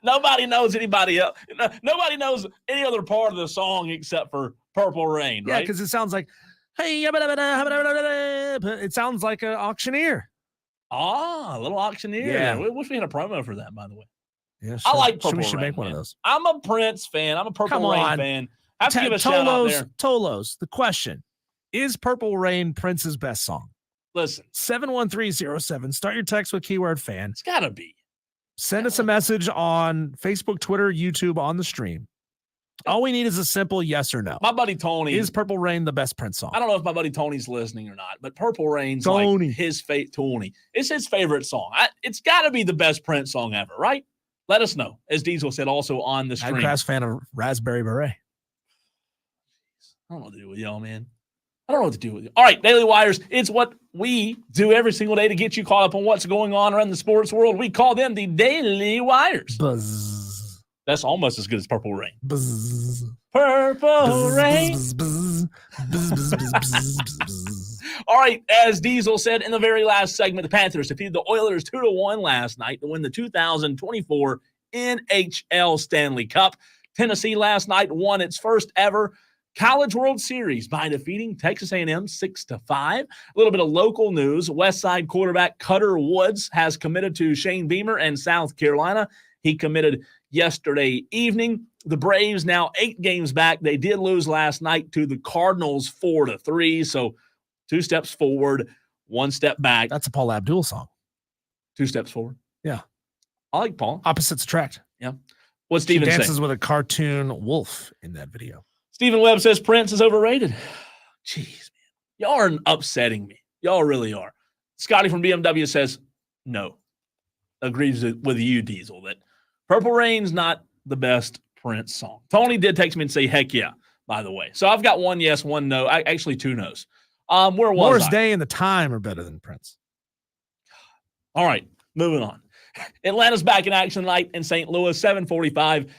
Nobody knows anybody else. Nobody knows any other part of the song except for Purple Rain,
Yeah,
right?
because it sounds like, hey, it sounds like an auctioneer.
A little auctioneer.
Yeah.
We wish we had a promo for that, by the way.
Yeah,
I like Purple
We should
Rain,
make one of
man.
those.
I'm a Prince fan. I'm a Purple
Come
Rain
on.
fan. I have to give a shout out there.
Tolos, the question, is Purple Rain Prince's best song?
Listen,
71307. Start your text with keyword fan.
it's got to be.
Send us a message on Facebook, Twitter, YouTube, on the stream. All we need is a simple yes or no.
My buddy Tony.
Is Purple Rain the best Prince song?
I don't know if my buddy Tony's listening or not, but Purple Rain's
Tony.
like his Tony. It's his favorite song. It's got to be the best Prince song ever, right? Let us know. As Diesel said also on the stream.
I'm a crass fan of Raspberry Beret.
I don't know what to do with y'all, man. I don't know what to do with you. All right, Daily Wires. It's what we do every single day to get you caught up on what's going on around the sports world. We call them the Daily Wires.
Buzz.
That's almost as good as Purple Rain.
Buzz.
Purple
Buzz,
Rain.
buzz, buzz, buzz, buzz, buzz, buzz, buzz.
All right, as Diesel said in the very last segment, the Panthers defeated the Oilers 2-1 last night to win the 2024 NHL Stanley Cup. Tennessee last night won its first ever College World Series by defeating Texas A&M 6-5. A little bit of local news. Westside quarterback Cutter Woods has committed to Shane Beamer and South Carolina. He committed yesterday evening. The Braves now 8 games back. They did lose last night to the Cardinals 4-3. So 2 steps forward, 1 step back.
That's a Paul Abdul song.
2 steps forward.
Yeah.
I like Paul.
Opposites attract.
Yeah. What's
He
Steven say?
dances with a cartoon wolf in that video.
Stephen Webb says Prince is overrated. Jeez, man. Y'all are upsetting me. Y'all really are. Scotty from BMW says no. Agrees with you, Diesel, that Purple Rain's not the best Prince song. Tony did text me and say, heck yeah, by the way. So I've got 1 yes, 1 no. Actually 2 no's. Where was
Morris
I?
Day and the Time are better than Prince.
All right, moving on. Atlanta's back in action tonight in St. Louis, 7:45.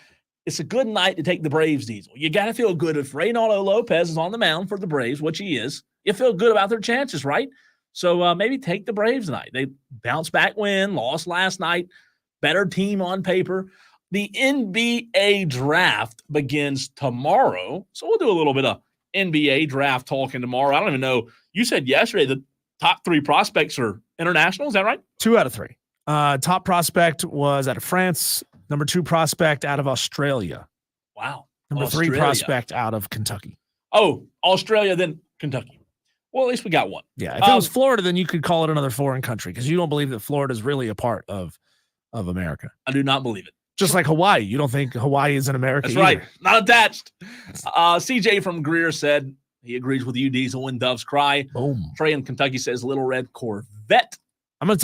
It's a good night to take the Braves, Diesel. You got to feel good if Reynaldo Lopez is on the mound for the Braves, which he is. You feel good about their chances, right? So maybe take the Braves tonight. They bounce back win, lost last night, better team on paper. The NBA draft begins tomorrow, so we'll do a little bit of NBA draft talking tomorrow. I don't even know. You said yesterday the top 3 prospects are international. Is that right?
2 out of 3. Top prospect was out of France. Number 2 prospect out of Australia.
Wow.
Number 3 prospect out of Kentucky.
Oh, Australia, then Kentucky. Well, at least we got 1.
Yeah, if it was Florida, then you could call it another foreign country because you don't believe that Florida is really a part of America.
I do not believe it.
Just like Hawaii. You don't think Hawaii is in America
That's
either.
right. Not attached. CJ from Greer said he agrees with you, Diesel, when doves cry.
Boom.
Trey in Kentucky says Little Red Corvette.
I'm gonna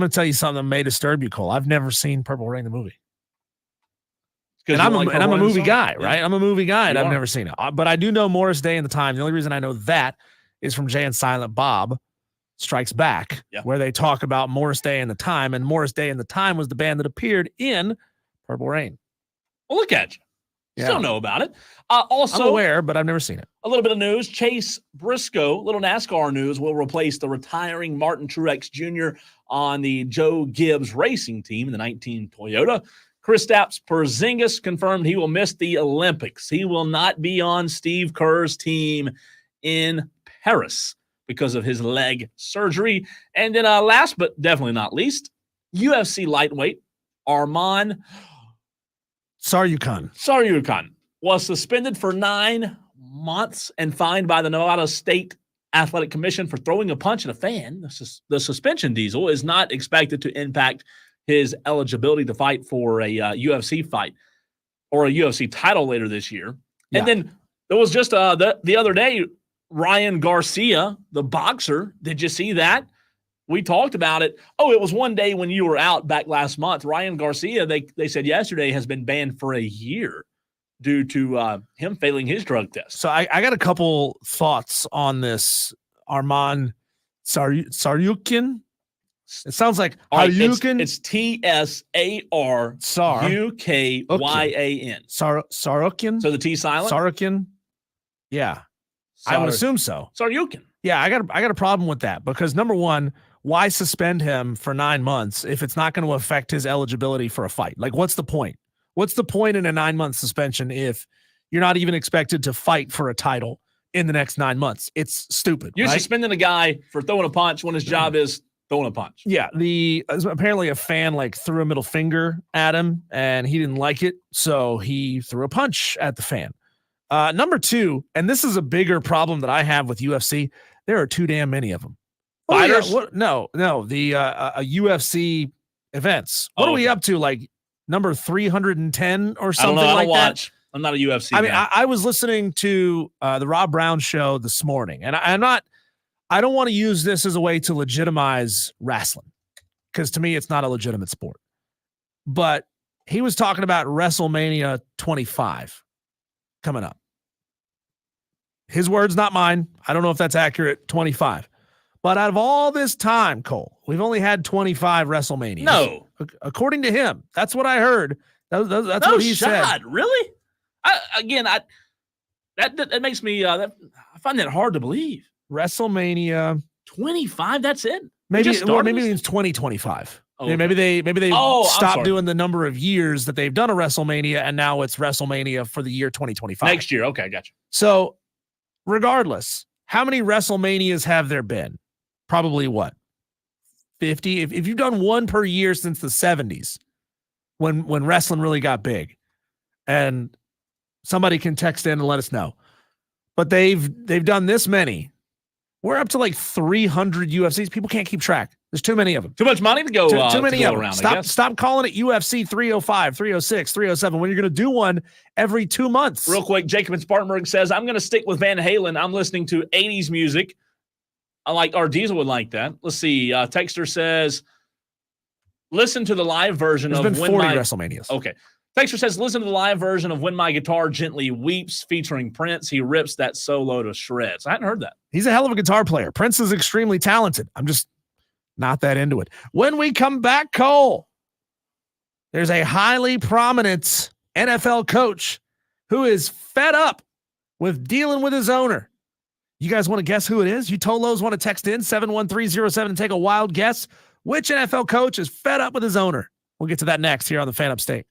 tell you something that may disturb you, Cole. I've never seen Purple Rain the movie. And I'm a movie guy, right? I'm a movie guy, and
You
I've
are.
never seen it. But I do know Morris Day and the Time. The only reason I know that is from Jay and Silent Bob Strikes Back, where they talk about Morris Day and the Time, and Morris Day and the Time was the band that appeared in Purple Rain.
Well, look at you. Still know about it. Also,
I'm aware, but I've never seen it.
A little bit of news. Chase Briscoe, little NASCAR news, will replace the retiring Martin Truex Jr. on the Joe Gibbs Racing Team in the 19 Toyota. Kristaps Porzingis confirmed he will miss the Olympics. He will not be on Steve Kerr's team in Paris because of his leg surgery. And then last but definitely not least, UFC lightweight Arman Saryukan was suspended for 9 months and fined by the Nevada State Athletic Commission for throwing a punch at a fan. The suspension, Diesel, is not expected to impact his eligibility to fight for a UFC fight or a UFC title later this year. Yeah. And then there was just the other day, Ryan Garcia, the boxer. Did you see that? We talked about it. Oh, it was one day when you were out back last month. Ryan Garcia, they said yesterday, has been banned for a year due to him failing his drug test.
So I got a couple thoughts on this Arman Saryukin. It sounds like Saryukin.
It's Tsarukyan.
Saryukin.
So the T silent?
Saryukin. Yeah. I would assume so.
Saryukin.
Yeah, I got a problem with that because number one, why suspend him for 9 months if it's not going to affect his eligibility for a fight? Like, what's the point? What's the point in a 9-month suspension if you're not even expected to fight for a title in the next 9 months? It's stupid.
You're
right?
suspending a guy for throwing a punch when his job is throwing a punch.
Yeah, apparently a fan threw a middle finger at him and he didn't like it, so he threw a punch at the fan. Number two, and this is a bigger problem that I have with UFC. There are too damn many of them.
Fighters?
No. The UFC events. What are we up to? Like number 310 or something like that?
I'm not a UFC
guy. I mean,
guy.
I was listening to the Rob Brown show this morning, and I don't want to use this as a way to legitimize wrestling because to me, it's not a legitimate sport. But he was talking about WrestleMania 25 coming up. His words, not mine. I don't know if that's accurate. 25. But out of all this time, Cole, we've only had 25 WrestleManias.
No.
According to him. That's what I heard. That's what he said.
Really? That makes me, I find that hard to believe.
WrestleMania
25, that's it?
Maybe it means 2025. Okay. Maybe they stopped doing the number of years that they've done a WrestleMania, and now it's WrestleMania for the year 2025.
Next year, okay, gotcha.
So, regardless, how many WrestleManias have there been? Probably what? 50? If you've done one per year since the 70s, when wrestling really got big, and somebody can text in and let us know. But they've done this many. We're up to like 300 UFCs. People can't keep track. There's too many of them.
Too much money to go,
too many
to go
of
around.
Stop calling it UFC 305, 306, 307 when you're going to do one every 2 months.
Real quick, Jacob in Spartanburg says, I'm going to stick with Van Halen. I'm listening to 80s music. Our Diesel would like that. Let's see. Texter says, listen to the live version of
There's been 40 WrestleManias.
Okay. Texter says, listen to the live version of When My Guitar Gently Weeps featuring Prince. He rips that solo to shreds. I hadn't heard that.
He's a hell of a guitar player. Prince is extremely talented. I'm just not that into it. When we come back, Cole, there's a highly prominent NFL coach who is fed up with dealing with his owner. You guys want to guess who it is? You Tolos want to text in 71307 and take a wild guess. Which NFL coach is fed up with his owner? We'll get to that next here on the Fan Upstate.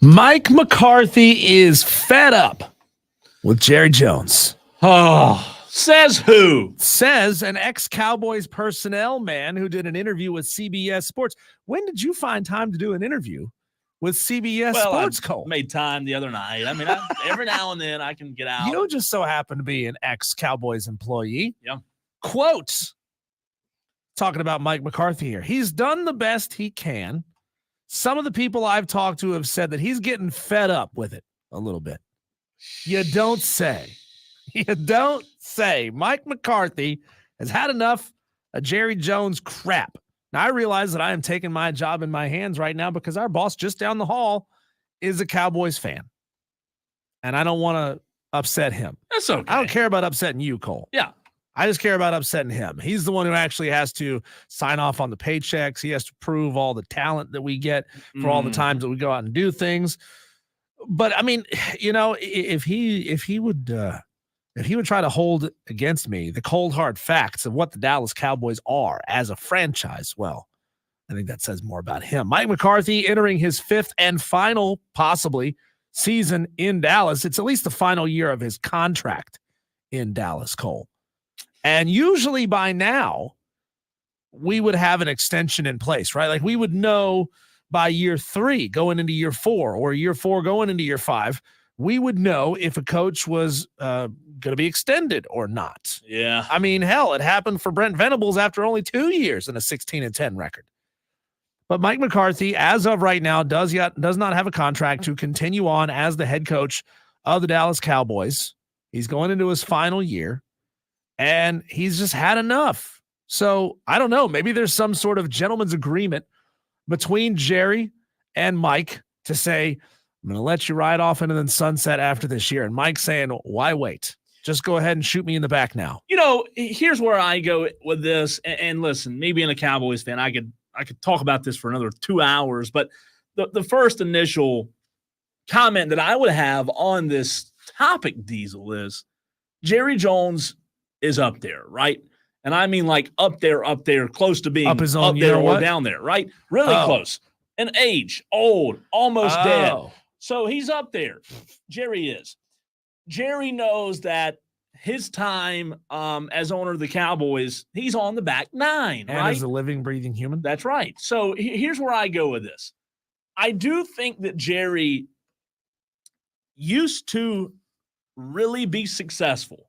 Mike McCarthy is fed up with Jerry Jones.
Oh, says who?
Says an ex-Cowboys personnel man who did an interview with CBS Sports. When did you find time to do an interview with CBS Sports, Cole?
Made time the other night. I mean, every now and then I can get out.
You just so happen to be an ex-Cowboys employee.
Yeah.
Quote, talking about Mike McCarthy here. He's done the best he can. Some of the people I've talked to have said that he's getting fed up with it a little bit. You don't say. You don't say. Mike McCarthy has had enough of Jerry Jones crap. Now, I realize that I am taking my job in my hands right now because our boss just down the hall is a Cowboys fan. And I don't want to upset him.
That's okay.
I don't care about upsetting you, Cole.
Yeah.
I just care about upsetting him. He's the one who actually has to sign off on the paychecks. He has to prove all the talent that we get for all the times that we go out and do things. But I mean, you know, if he would try to hold against me the cold hard facts of what the Dallas Cowboys are as a franchise, well, I think that says more about him. Mike McCarthy entering his 5th and final, possibly, season in Dallas. It's at least the final year of his contract in Dallas, Cole. And usually by now, we would have an extension in place, right? Like we would know by year 3 going into year 4 or year 4 going into year 5, we would know if a coach was going to be extended or not.
Yeah.
I mean, hell, it happened for Brent Venables after only 2 years and a 16-10 record. But Mike McCarthy, as of right now, does not have a contract to continue on as the head coach of the Dallas Cowboys. He's going into his final year. And he's just had enough. So I don't know. Maybe there's some sort of gentleman's agreement between Jerry and Mike to say, I'm going to let you ride off into the sunset after this year. And Mike saying, why wait? Just go ahead and shoot me in the back now.
You know, here's where I go with this. And listen, me being a Cowboys fan, I could talk about this for another 2 hours. But the first initial comment that I would have on this topic, Diesel, is Jerry Jones is up there, right? And I mean like up there, close to being
up his own,
up there or down there, right? Really close. An age, old, almost dead. So he's up there. Jerry is. Jerry knows that his time as owner of the Cowboys, he's on the back 9,
and
right?
as a living, breathing human.
That's right. So here's where I go with this. I do think that Jerry used to really be successful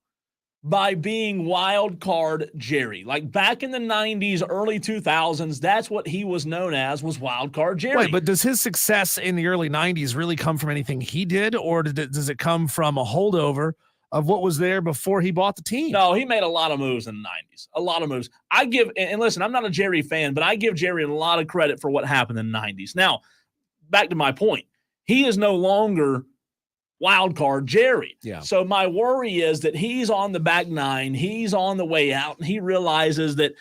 by being wild card Jerry. Like back in the 90s, early 2000s, that's what he was known as, was wild card Jerry.
Wait, but does his success in the early 90s really come from anything he did, or does it come from a holdover of what was there before he bought the team?
No, he made a lot of moves in the 90s. A lot of moves. And listen, I'm not a Jerry fan, but I give Jerry a lot of credit for what happened in the 90s. Now, back to my point. He is no longer wild card Jerry.
Yeah.
So my worry is that he's on the back 9. He's on the way out, and he realizes that,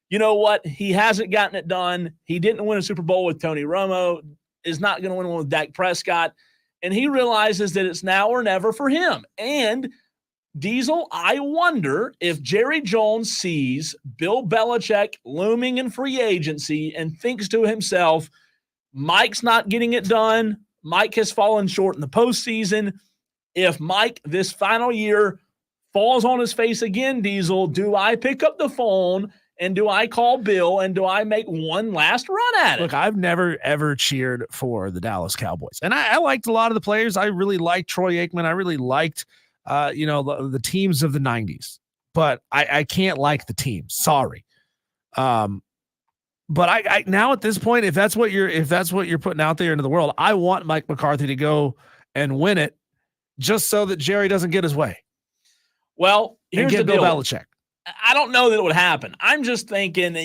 you know what? He hasn't gotten it done. He didn't win a Super Bowl with Tony Romo, is not going to win one with Dak Prescott. And he realizes that it's now or never for him. And Diesel, I wonder if Jerry Jones sees Bill Belichick looming in free agency and thinks to himself, Mike's not getting it done. Mike has fallen short in the postseason. If Mike, this final year, falls on his face again, Diesel, do I pick up the phone and do I call Bill and do I make one last run at it?
Look, I've never, ever cheered for the Dallas Cowboys. And I liked a lot of the players. I really liked Troy Aikman. I really liked, the teams of the 90s. But I can't like the team. Sorry. But I now at this point, if that's what you're putting out there into the world, I want Mike McCarthy to go and win it, just so that Jerry doesn't get his way.
Well, here's
and get
the
Bill
deal.
Belichick.
I don't know that it would happen. I'm just thinking,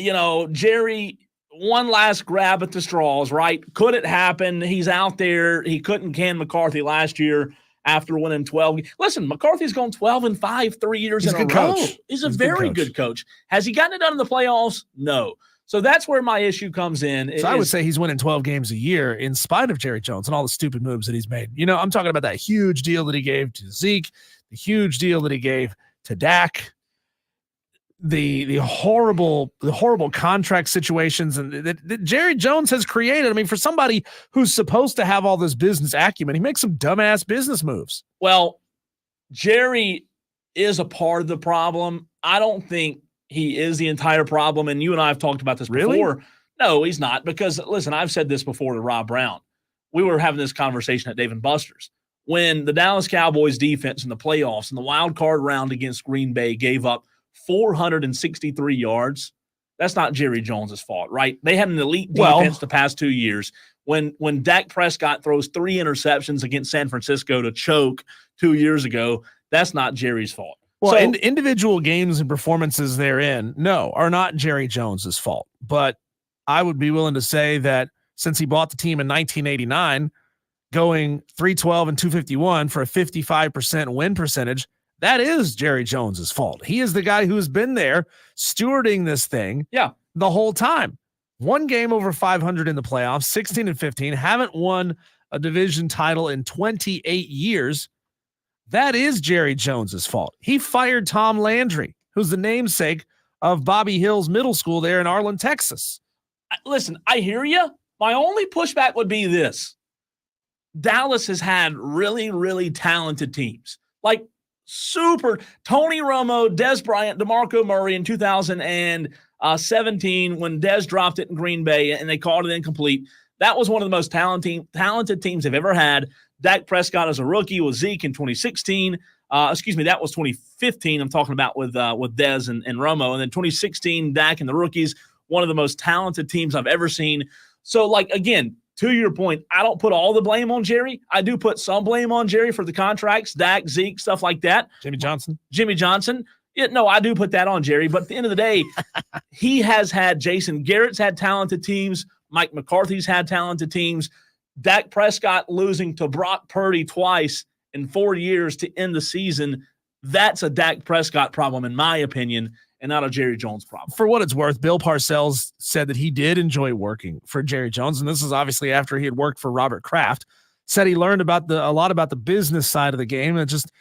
Jerry, one last grab at the straws, right? Could it happen? He's out there. He couldn't can McCarthy last year after winning 12. Listen, McCarthy's gone 12-5 3 years in a row.
Coach.
He's a very good coach. Has he gotten it done in the playoffs? No. So that's where my issue comes in.
So I would say he's winning 12 games a year in spite of Jerry Jones and all the stupid moves that he's made. I'm talking about that huge deal that he gave to Zeke, the huge deal that he gave to Dak. the horrible contract situations and that Jerry Jones has created. I mean, for somebody who's supposed to have all this business acumen, he makes some dumbass business moves.
Well, Jerry is a part of the problem. I don't think he is the entire problem. And you and I have talked about this before. No, he's not. Because, listen, I've said this before to Rob Brown. We were having this conversation at Dave & Buster's. When the Dallas Cowboys defense in the playoffs in the wild card round against Green Bay gave up 463 yards, that's not Jerry Jones' fault, right? They had an elite defense the past 2 years. When Dak Prescott throws 3 interceptions against San Francisco to choke 2 years ago, that's not Jerry's fault.
Well,
so,
individual games and performances therein, are not Jerry Jones' fault. But I would be willing to say that since he bought the team in 1989, going 312 and 251 for a 55% win percentage, that is Jerry Jones' fault. He is the guy who's been there stewarding this thing the whole time. One game over 500 in the playoffs, 16 and 15, haven't won a division title in 28 years. That is Jerry Jones' fault. He fired Tom Landry, who's the namesake of Bobby Hill's middle school there in Arlen, Texas.
Listen, I hear you. My only pushback would be this. Dallas has had really, really talented teams. Like super Tony Romo, Dez Bryant, DeMarco Murray in 2017 when Dez dropped it in Green Bay and they called it incomplete. That was one of the most talented teams they've ever had. Dak Prescott as a rookie with Zeke in 2016. That was 2015. I'm talking about with Dez and Romo. And then 2016, Dak and the rookies, one of the most talented teams I've ever seen. So, again, to your point, I don't put all the blame on Jerry. I do put some blame on Jerry for the contracts, Dak, Zeke, stuff like that.
Jimmy Johnson.
Yeah, no, I do put that on Jerry. But at the end of the day, he has had Jason Garrett's had talented teams. Mike McCarthy's had talented teams. Dak Prescott losing to Brock Purdy twice in 4 years to end the season, that's a Dak Prescott problem, in my opinion, and not a Jerry Jones problem.
For what it's worth, Bill Parcells said that he did enjoy working for Jerry Jones, and this is obviously after he had worked for Robert Kraft. Said he learned a lot about the business side of the game, and it just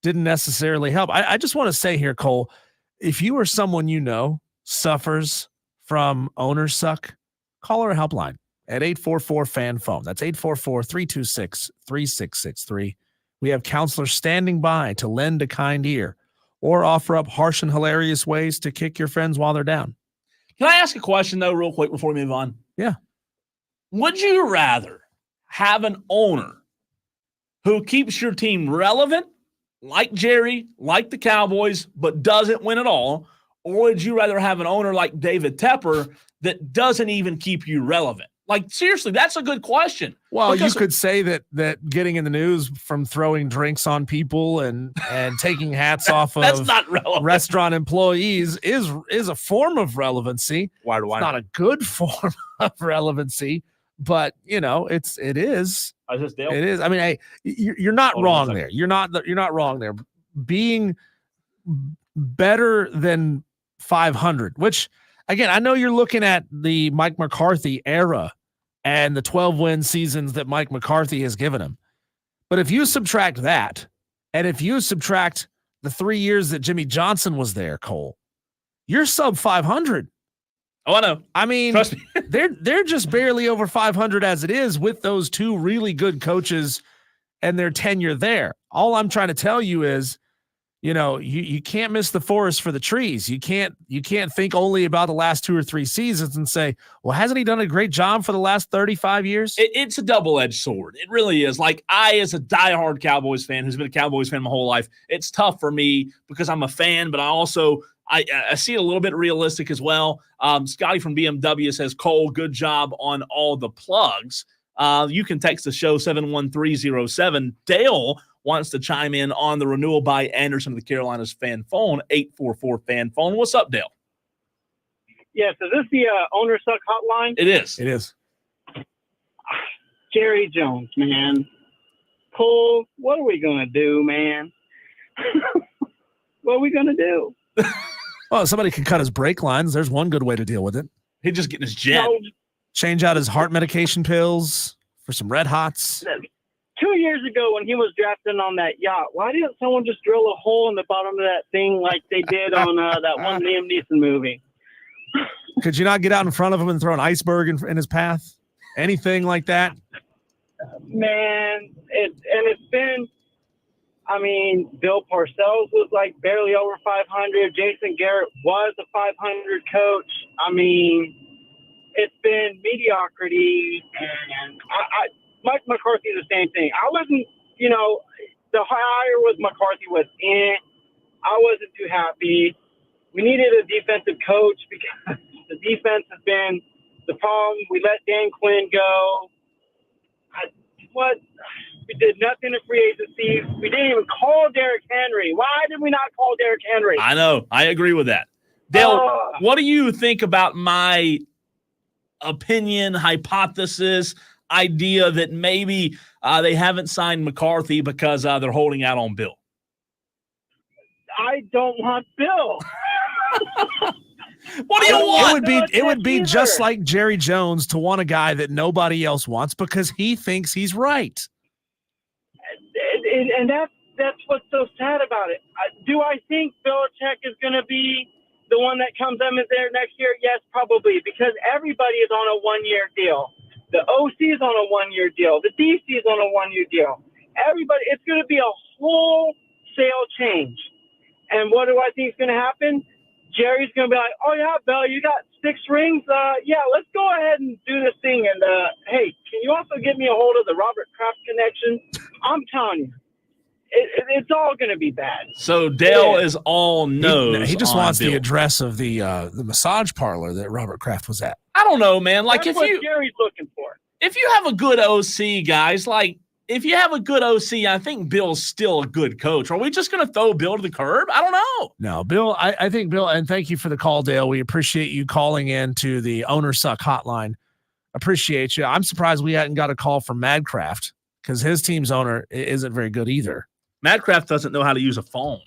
didn't necessarily help. I just want to say here, Cole, if you or someone you know suffers from owner suck, call our helpline at 844-FAN-PHONE. That's 844-326-3663. We have counselors standing by to lend a kind ear or offer up harsh and hilarious ways to kick your friends while they're down.
Can I ask a question, though, real quick before we move on?
Yeah.
Would you rather have an owner who keeps your team relevant, like Jerry, like the Cowboys, but doesn't win at all, or would you rather have an owner like David Tepper that doesn't even keep you relevant? Seriously, that's a good question.
Well, you could say that getting in the news from throwing drinks on people and taking hats off
that's
of
not relevant.
Restaurant employees is a form of relevancy.
Why do I?
It's not a good form of relevancy, but it is. It is. I mean, hey, you're not wrong there. You're not wrong there. Being better than 500, which again, I know you're looking at the Mike McCarthy era and the 12-win seasons that Mike McCarthy has given him. But if you subtract that, and if you subtract the 3 years that Jimmy Johnson was there, Cole, you're sub 500.
Oh, I know.
I mean,
trust me.
they're just barely over 500 as it is with those two really good coaches and their tenure there. All I'm trying to tell you is, you can't miss the forest for the trees. You can't think only about the last 2 or 3 seasons and say, well, hasn't he done a great job for the last 35 years?
It's a double-edged sword. It really is. As a diehard Cowboys fan who's been a Cowboys fan my whole life, it's tough for me because I'm a fan, but I also I see it a little bit realistic as well. Scotty from BMW says, Cole, good job on all the plugs. You can text the show 71307. Dale wants to chime in on the renewal by Anderson of the Carolinas fan phone, 844-FAN-PHONE. What's up, Dale?
Yes, is this the owner suck hotline?
It is.
It is.
Jerry Jones, man. Cole, what are we going to do, man? What are we going to do?
Well, somebody can cut his brake lines. There's one good way to deal with it.
He's just getting his jet.
No,
Change out his heart medication pills for some Red Hots.
2 years ago when he was drafted on that yacht, why didn't someone just drill a hole in the bottom of that thing like they did on that one Liam Neeson movie?
Could you not get out in front of him and throw an iceberg in his path? Anything like that?
Man, it's been, I mean, Bill Parcells was like barely over 500. Jason Garrett was a 500 coach. I mean, it's been mediocrity. And Mike McCarthy, the same thing. I wasn't, the hire with McCarthy was I wasn't too happy. We needed a defensive coach because the defense has been the problem. We let Dan Quinn go. We did nothing in free agency. We didn't even call Derrick Henry. Why did we not call Derrick Henry?
I know. I agree with that. Dale, what do you think about my opinion, hypothesis, idea that maybe they haven't signed McCarthy because they're holding out on Bill?
I don't want Bill.
What do you want?
It would be just like Jerry Jones to want a guy that nobody else wants because he thinks he's right.
And that's what's so sad about it. Do I think Belichick is going to be the one that comes in there next year? Yes, probably, because everybody is on a one-year deal. The OC is on a one-year deal. The DC is on a one-year deal. Everybody, it's going to be a wholesale change. And what do I think is going to happen? Jerry's going to be like, oh, yeah, Bill, you got 6 rings? Yeah, let's go ahead and do this thing. And, hey, can you also give me a hold of the Robert Kraft connection? I'm telling you, it's all going to be bad.
So Dale is all nose.
He just wants
Bill.
the address of the massage parlor that Robert Kraft was at.
I don't know, man. Like,
That's what Jerry's looking for.
If you have a good OC, guys, if you have a good OC, I think Bill's still a good coach. Are we just going to throw Bill to the curb? I don't know.
No, Bill, I think Bill, and thank you for the call, Dale. We appreciate you calling in to the Owner Suck hotline. Appreciate you. I'm surprised we hadn't got a call from Madcraft because his team's owner isn't very good either.
Madcraft doesn't know how to use a phone.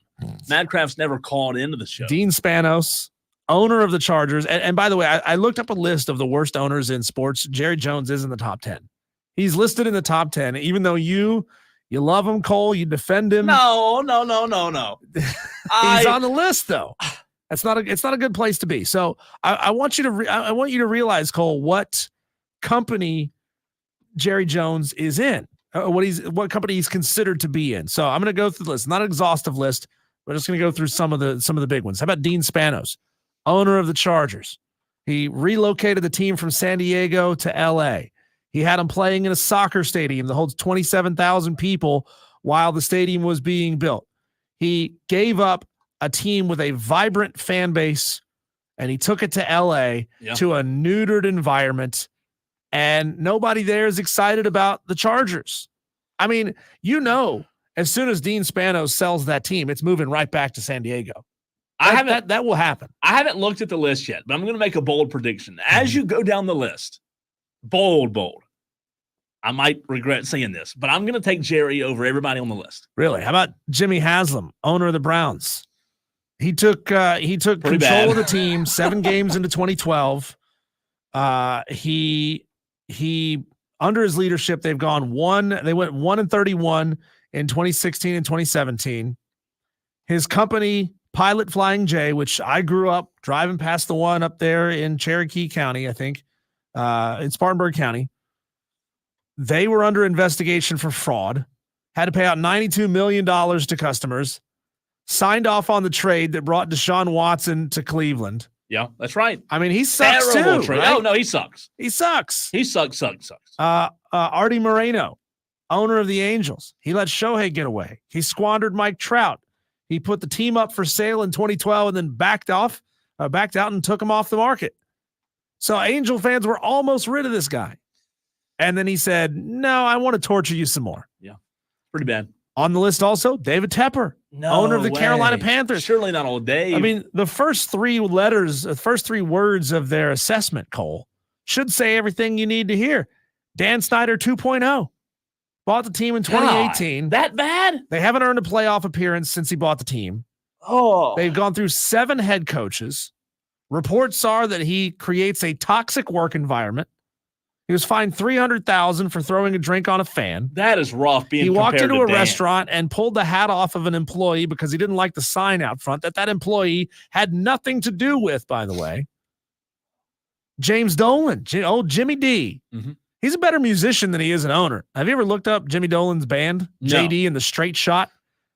Madcraft's never called into the show.
Dean Spanos, owner of the Chargers. And by the way, I looked up a list of the worst owners in sports. Jerry Jones is in the top 10. He's listed in the top 10, even though you love him, Cole. You defend him.
No.
He's on the list, though. It's not a good place to be. So I want you to realize, Cole, what company Jerry Jones is in, what company he's considered to be in. So I'm going to go through the list, not an exhaustive list. We're just going to go through some of the big ones. How about Dean Spanos, owner of the Chargers? He relocated the team from San Diego to L.A. He had him playing in a soccer stadium that holds 27,000 people while the stadium was being built. He gave up a team with a vibrant fan base, and he took it to L.A. to a neutered environment, and nobody there is excited about the Chargers. I mean, as soon as Dean Spanos sells that team, it's moving right back to San Diego. That will happen.
I haven't looked at the list yet, but I'm going to make a bold prediction. As you go down the list, bold. I might regret saying this, but I'm going to take Jerry over everybody on the list.
Really? How about Jimmy Haslam, owner of the Browns? He took control of the team 7 games into 2012. He under his leadership, they went 1-31 in 2016 and 2017. His company, Pilot Flying J, which I grew up driving past the one up there in Cherokee County, I think, in Spartanburg County. They were under investigation for fraud, had to pay out $92 million to customers, signed off on the trade that brought Deshaun Watson to Cleveland.
Yeah, that's right.
I mean, he sucks
Terrible
too.
trade.
Right?
Oh, no, he sucks.
He sucks.
He sucks.
Artie Moreno, owner of the Angels. He let Shohei get away. He squandered Mike Trout. He put the team up for sale in 2012 and then backed out and took him off the market. So Angel fans were almost rid of this guy. And then he said, no, I want to torture you some more.
Yeah, pretty bad.
On the list also, David Tepper, owner of the Carolina Panthers.
Surely not old Dave.
I mean, the first 3 words of their assessment, Cole, should say everything you need to hear. Dan Snyder 2.0. Bought the team in 2018.
God, that bad?
They haven't earned a playoff appearance since he bought the team.
Oh.
They've gone through 7 head coaches. Reports are that he creates a toxic work environment. He was fined $300,000 for throwing a drink on a fan.
That is rough.
He walked into a restaurant and pulled the hat off of an employee because he didn't like the sign out front that employee had nothing to do with, by the way. James Dolan, old Jimmy D.
Mm-hmm.
He's a better musician than he is an owner. Have you ever looked up Jimmy Dolan's band,
No.
JD and the Straight Shot?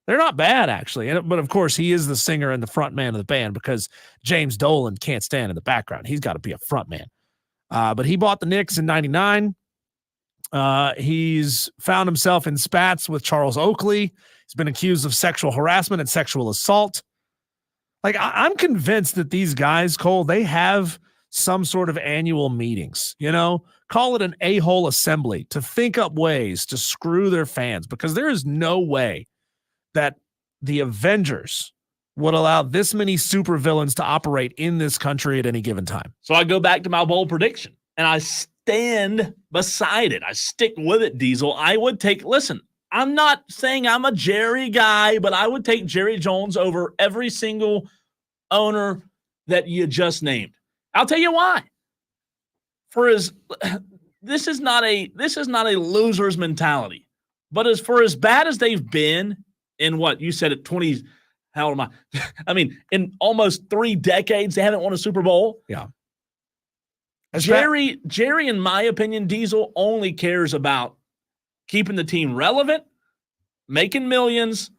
They're not bad, actually. But, of course, he is the singer and the front man of the band because James Dolan can't stand in the background. He's got to be a front man. But he bought the Knicks in 99. He's found himself in spats with Charles Oakley. He's been accused of sexual harassment and sexual assault. Like, I'm convinced that these guys, Cole, they have some sort of annual meetings, call it an a-hole assembly to think up ways to screw their fans, because there is no way that the Avengers would allow this many supervillains to operate in this country at any given time.
So I go back to my bold prediction, and I stand beside it. I stick with it, Diesel. I would listen, I'm not saying I'm a Jerry guy, but I would take Jerry Jones over every single owner that you just named. I'll tell you why. This is not a loser's mentality, but as bad as they've been in what you said at 20, how old am I? I mean, in almost 3 decades, they haven't won a Super Bowl.
Yeah.
Jerry, in my opinion, Diesel only cares about keeping the team relevant, making millions,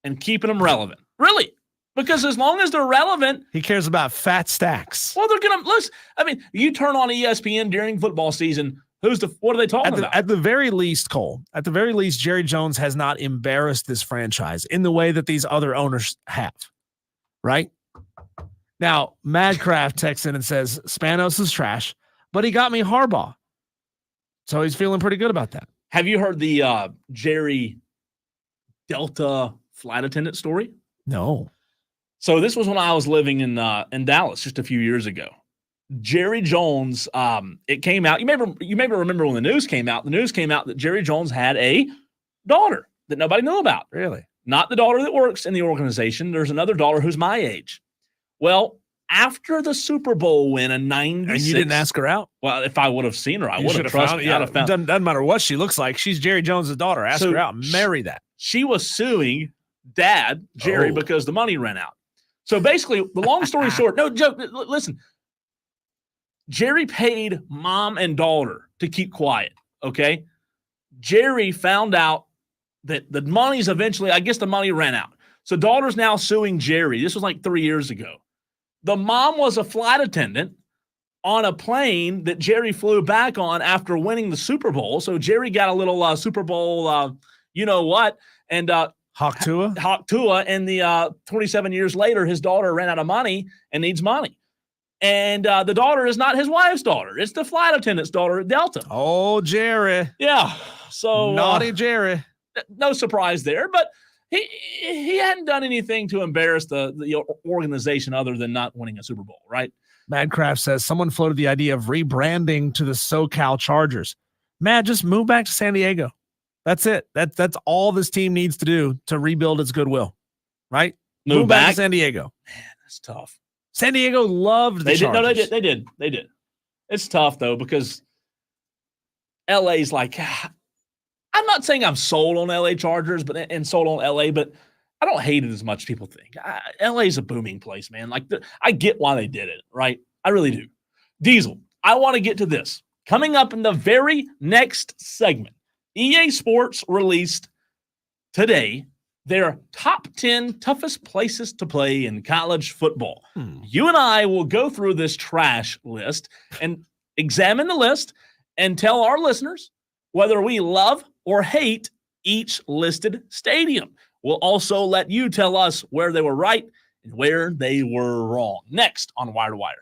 and keeping them relevant. Really. Because as long as they're relevant,
he cares about fat stacks.
Well, they're going to listen. I mean, you turn on ESPN during football season. What are they talking about?
At the very least, Cole, Jerry Jones has not embarrassed this franchise in the way that these other owners have. Right? Now, Madcraft texts in and says, Spanos is trash, but he got me Harbaugh. So he's feeling pretty good about that.
Have you heard the Jerry Delta flight attendant story?
No.
So this was when I was living in Dallas just a few years ago. Jerry Jones, it came out. You may remember when the news came out. The news came out that Jerry Jones had a daughter that nobody knew about.
Really?
Not the daughter that works in the organization. There's another daughter who's my age. Well, after the Super Bowl win in 96.
And you didn't ask her out?
Well, if I would have seen her, I would have trusted.
Yeah, doesn't matter what she looks like. She's Jerry Jones' daughter. Ask her out. Marry that.
She was suing Dad, Jerry, because the money ran out. So basically, the long story short, no joke. Listen, Jerry paid mom and daughter to keep quiet. Okay. Jerry found out that the money's eventually, I guess the money ran out. So daughter's now suing Jerry. This was like 3 years ago. The mom was a flight attendant on a plane that Jerry flew back on after winning the Super Bowl. So Jerry got a little Super Bowl, you know what, and
Hawk
Tua, and the 27 years later, his daughter ran out of money and needs money. And the daughter is not his wife's daughter. It's the flight attendant's daughter at Delta.
Oh, Jerry.
Yeah. So
naughty Jerry.
No surprise there, but he hadn't done anything to embarrass the organization other than not winning a Super Bowl, right?
Madcraft says someone floated the idea of rebranding to the SoCal Chargers. Mad, just move back to San Diego. That's it. That's all this team needs to do to rebuild its goodwill, right? Move back to San Diego.
Man, that's tough.
San Diego loved the Chargers.
No, they did. It's tough, though, because LA's like, I'm not saying I'm sold on LA Chargers and sold on LA, but I don't hate it as much as people think. LA's a booming place, man. Like, I get why they did it, right? I really do. Diesel, I want to get to this. Coming up in the very next segment, EA Sports released today their top 10 toughest places to play in college football. You and I will go through this trash list and examine the list and tell our listeners whether we love or hate each listed stadium. We'll also let you tell us where they were right and where they were wrong. Next on Wire to Wire.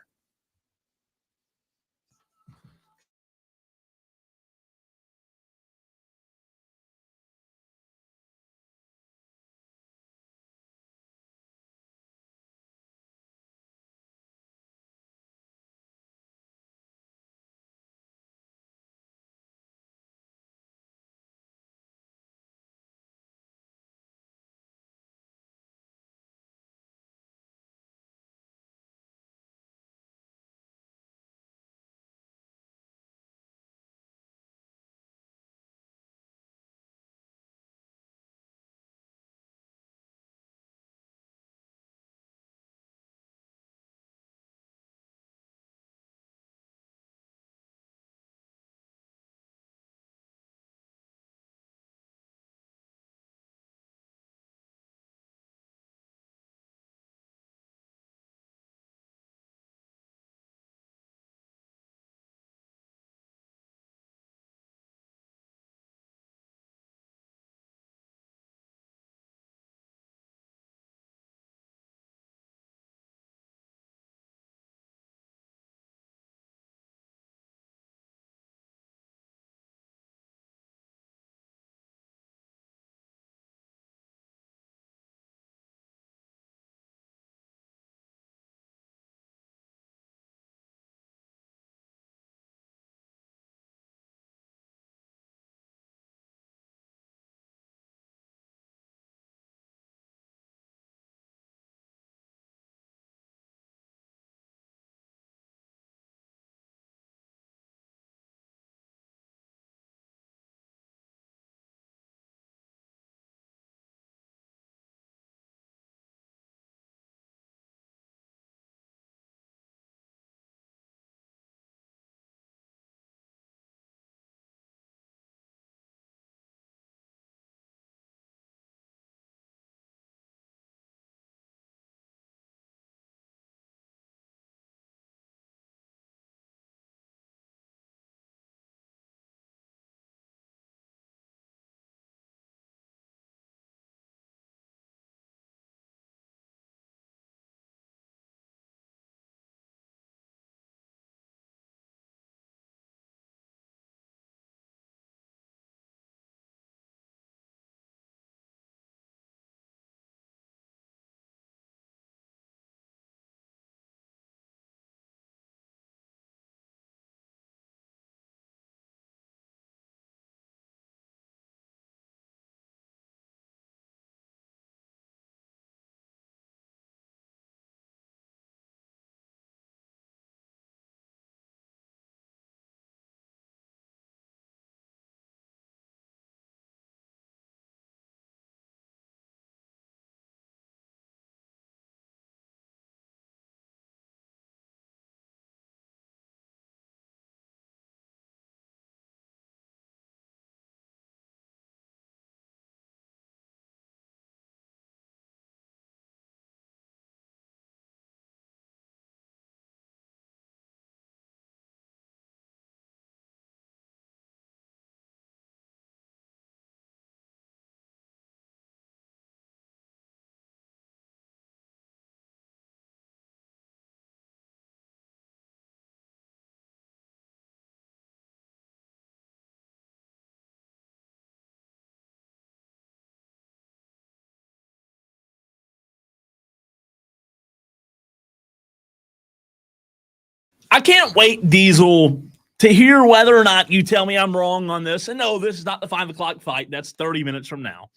I can't wait, Diesel, to hear whether or not you tell me I'm wrong on this. And no, this is not the 5 o'clock fight. That's 30 minutes from now.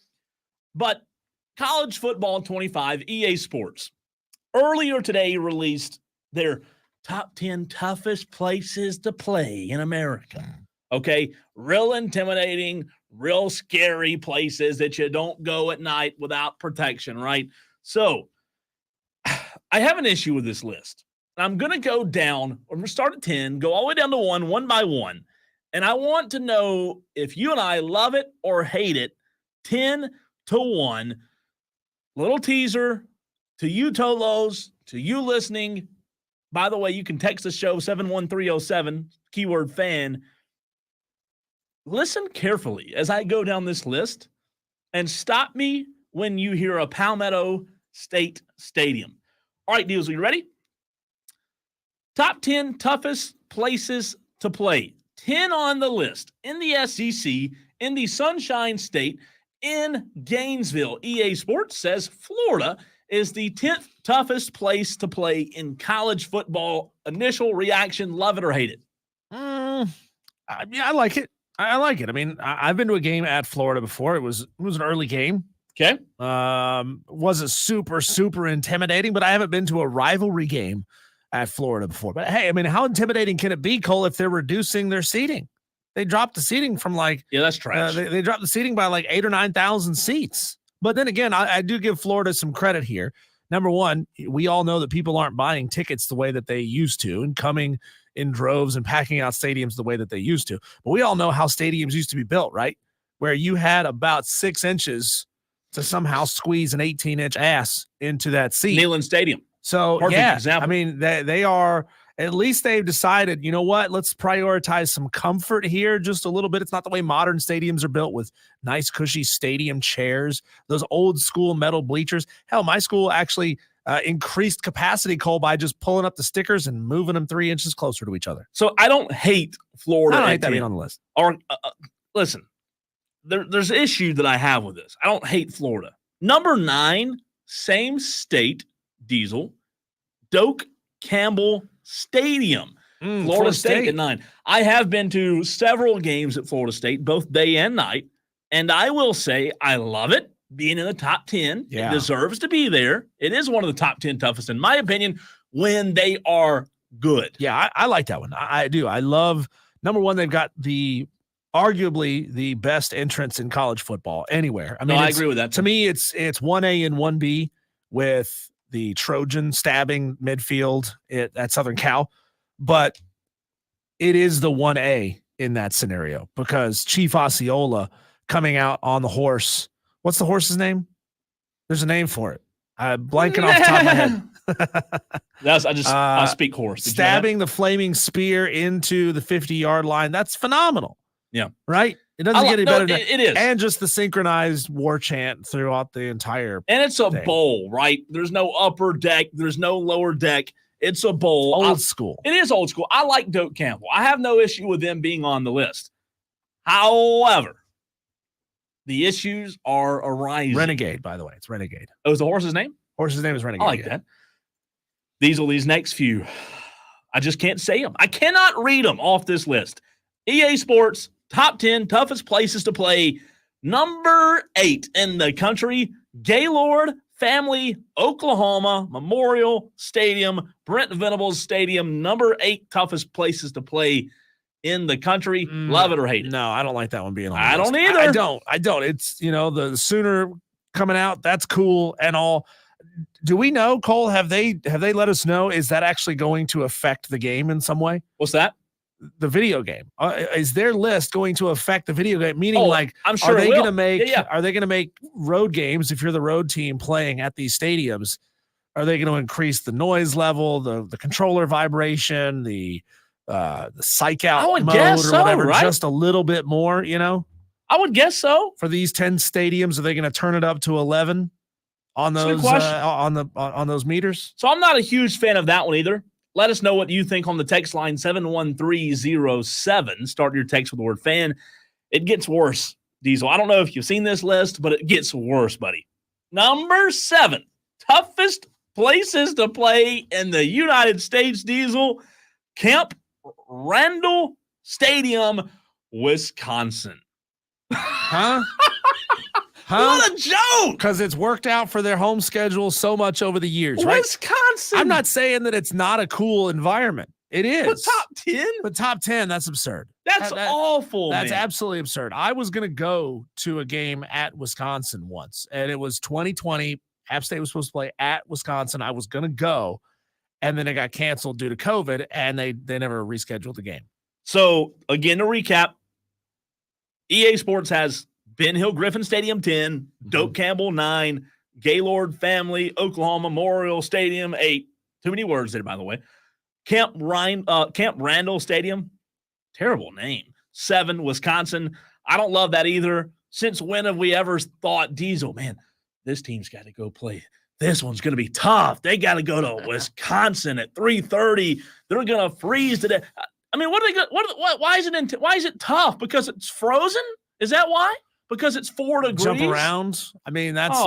But College Football 25, EA Sports, earlier today released their top 10 toughest places to play in America. Okay? Real intimidating, real scary places that you don't go at night without protection, right? So I have an issue with this list. I'm going to go down. I'm going to start at 10, go all the way down to 1 by 1. And I want to know if you and I love it or hate it, 10 to 1. Little teaser to you, Tolos, to you listening. By the way, you can text the show 71307, keyword fan. Listen carefully as I go down this list and stop me when you hear a Palmetto State Stadium. All right, Deals, are you ready? Top 10 toughest places to play. 10 on the list in the SEC, in the Sunshine State, in Gainesville. EA Sports says Florida is the 10th toughest place to play in college football. Initial reaction, love it or hate it?
Yeah, I like it. I like it. I mean, I've been to a game at Florida before. It was an early game.
Okay.
Wasn't super intimidating, but I haven't been to a rivalry game at Florida before. But hey, I mean, how intimidating can it be, Cole, if they're reducing their seating? They dropped the seating from
that's trash.
They dropped the seating by 8,000 or 9,000 seats. But then again, I do give Florida some credit here. Number one, we all know that people aren't buying tickets the way that they used to and coming in droves and packing out stadiums the way that they used to. But we all know how stadiums used to be built, right? Where you had about 6 inches to somehow squeeze an 18-inch ass into that seat.
Neyland Stadium.
So,
perfect example.
I mean, they are, at least they've decided, you know what, let's prioritize some comfort here just a little bit. It's not the way modern stadiums are built with nice, cushy stadium chairs, those old school metal bleachers. Hell, my school actually increased capacity, Cole, by just pulling up the stickers and moving them 3 inches closer to each other.
So I don't hate Florida.
I don't hate that being on the list.
Or, listen, there's an issue that I have with this. I don't hate Florida. Number 9, same state, Diesel, Doak Campbell Stadium. Florida State at 9. I have been to several games at Florida State, both day and night, and I will say I love it being in the top 10.
Yeah.
It deserves to be there. It is one of the top 10 toughest, in my opinion, when they are good.
Yeah, I like that one. I do. I love, number one, they've got arguably the best entrance in college football anywhere. I mean,
I agree with that.
To me, it's 1A and 1B with the Trojan stabbing midfield at Southern Cal, but it is the 1A in that scenario because Chief Osceola coming out on the horse. What's the horse's name? There's a name for it. Blanking off the top of my head.
I speak horse.
Stabbing the flaming spear into the 50-yard line. That's phenomenal.
Yeah.
Right? It doesn't get any better than
it is.
And just the synchronized war chant throughout the entire
And it's a
thing.
bowl, right? There's no upper deck. There's no lower deck. It's a bowl.
Old school.
It is old school. I like Doak Campbell. I have no issue with them being on the list. However, the issues are arising.
Renegade, by the way. It's Renegade.
Oh, is the horse's name?
Horse's name is Renegade.
I like that. These next few, I just can't say them. I cannot read them off this list. EA Sports, top 10 toughest places to play. Number 8 in the country, Gaylord Family, Oklahoma, Memorial Stadium, Brent Venables Stadium. Number 8 toughest places to play in the country. Love it or hate it.
No, I don't like that one being on the
I
list.
don't either.
I don't. It's, the Sooner coming out, that's cool and all. Do we know, Cole, have they let us know, is that actually going to affect the game in some way?
What's that?
The video game. Is their list going to affect the video game? Meaning,
I'm sure
are they
going
to make are they going to make road games, if you're the road team playing at these stadiums, are they going to increase the noise level, the controller vibration, the psych out mode or whatever,
right?
Just a little bit more,
I would guess so.
For these 10 stadiums, are they going to turn it up to 11 on those on those meters?
So I'm not a huge fan of that one either. Let us know what you think on the text line 71307. Start your text with the word fan. It gets worse, Diesel. I don't know if you've seen this list, but it gets worse, buddy. Number 7, toughest places to play in the United States, Diesel. Camp Randall Stadium, Wisconsin.
Huh?
What a joke!
Because it's worked out for their home schedule so much over the years, right?
Wisconsin.
I'm not saying that it's not a cool environment. It is.
But top 10?
But top 10, that's absurd.
That's awful,
That's
man.
absolutely absurd. I was going to go to a game at Wisconsin once, and it was 2020. App State was supposed to play at Wisconsin. I was going to go, and then it got canceled due to COVID, and they never rescheduled the game.
So, again, to recap, EA Sports has Ben Hill Griffin Stadium 10, Doak Campbell 9, Gaylord Family Oklahoma Memorial Stadium 8. Too many words there, by the way. Camp Randall Stadium, terrible name, 7, Wisconsin. I don't love that either. Since when have we ever thought, Diesel, man, this team's got to go play. This one's going to be tough. They got to go to Wisconsin at 3:30. They're going to freeze to death. I mean, what are they going? Why is it tough? Because it's frozen? Is that why? Because it's 4 degrees.
Jump around. I mean, that's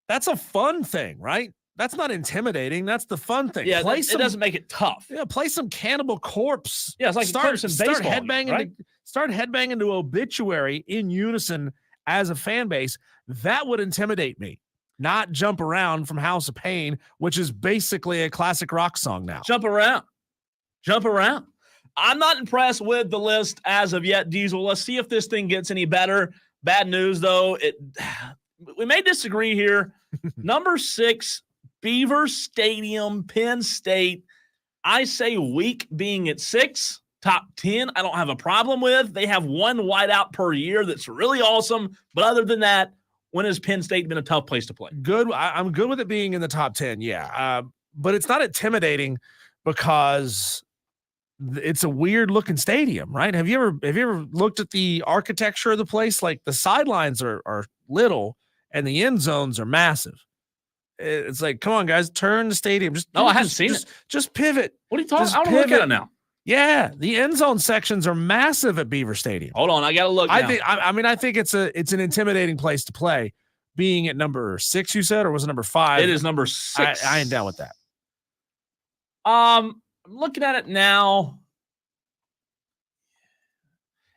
that's a fun thing, right? That's not intimidating. That's the fun thing.
Yeah, it doesn't make it tough.
Yeah, play some Cannibal Corpse.
Yeah, it's like
start
baseball,
headbanging.
right?
Start headbanging to Obituary in unison as a fan base. That would intimidate me. Not Jump Around from House of Pain, which is basically a classic rock song now.
Jump around. I'm not impressed with the list as of yet, Diesel. Let's see if this thing gets any better. Bad news, though. We may disagree here. Number 6, Beaver Stadium, Penn State. I say weak being at 6. Top 10, I don't have a problem with. They have one whiteout per year that's really awesome. But other than that, when has Penn State been a tough place to play?
Good. I'm good with it being in the top 10, yeah. But it's not intimidating because it's a weird looking stadium, right? Have you ever looked at the architecture of the place? Like the sidelines are little and the end zones are massive. It's like, come on, guys, turn the stadium.
I hadn't seen it.
Just pivot.
What are you talking? I want to look at it now.
Yeah, the end zone sections are massive at Beaver Stadium.
Hold on, I got to look.
I think it's an intimidating place to play. Being at number 6, you said, or was it number 5?
It is number 6.
I ain't down with that.
I'm looking at it now.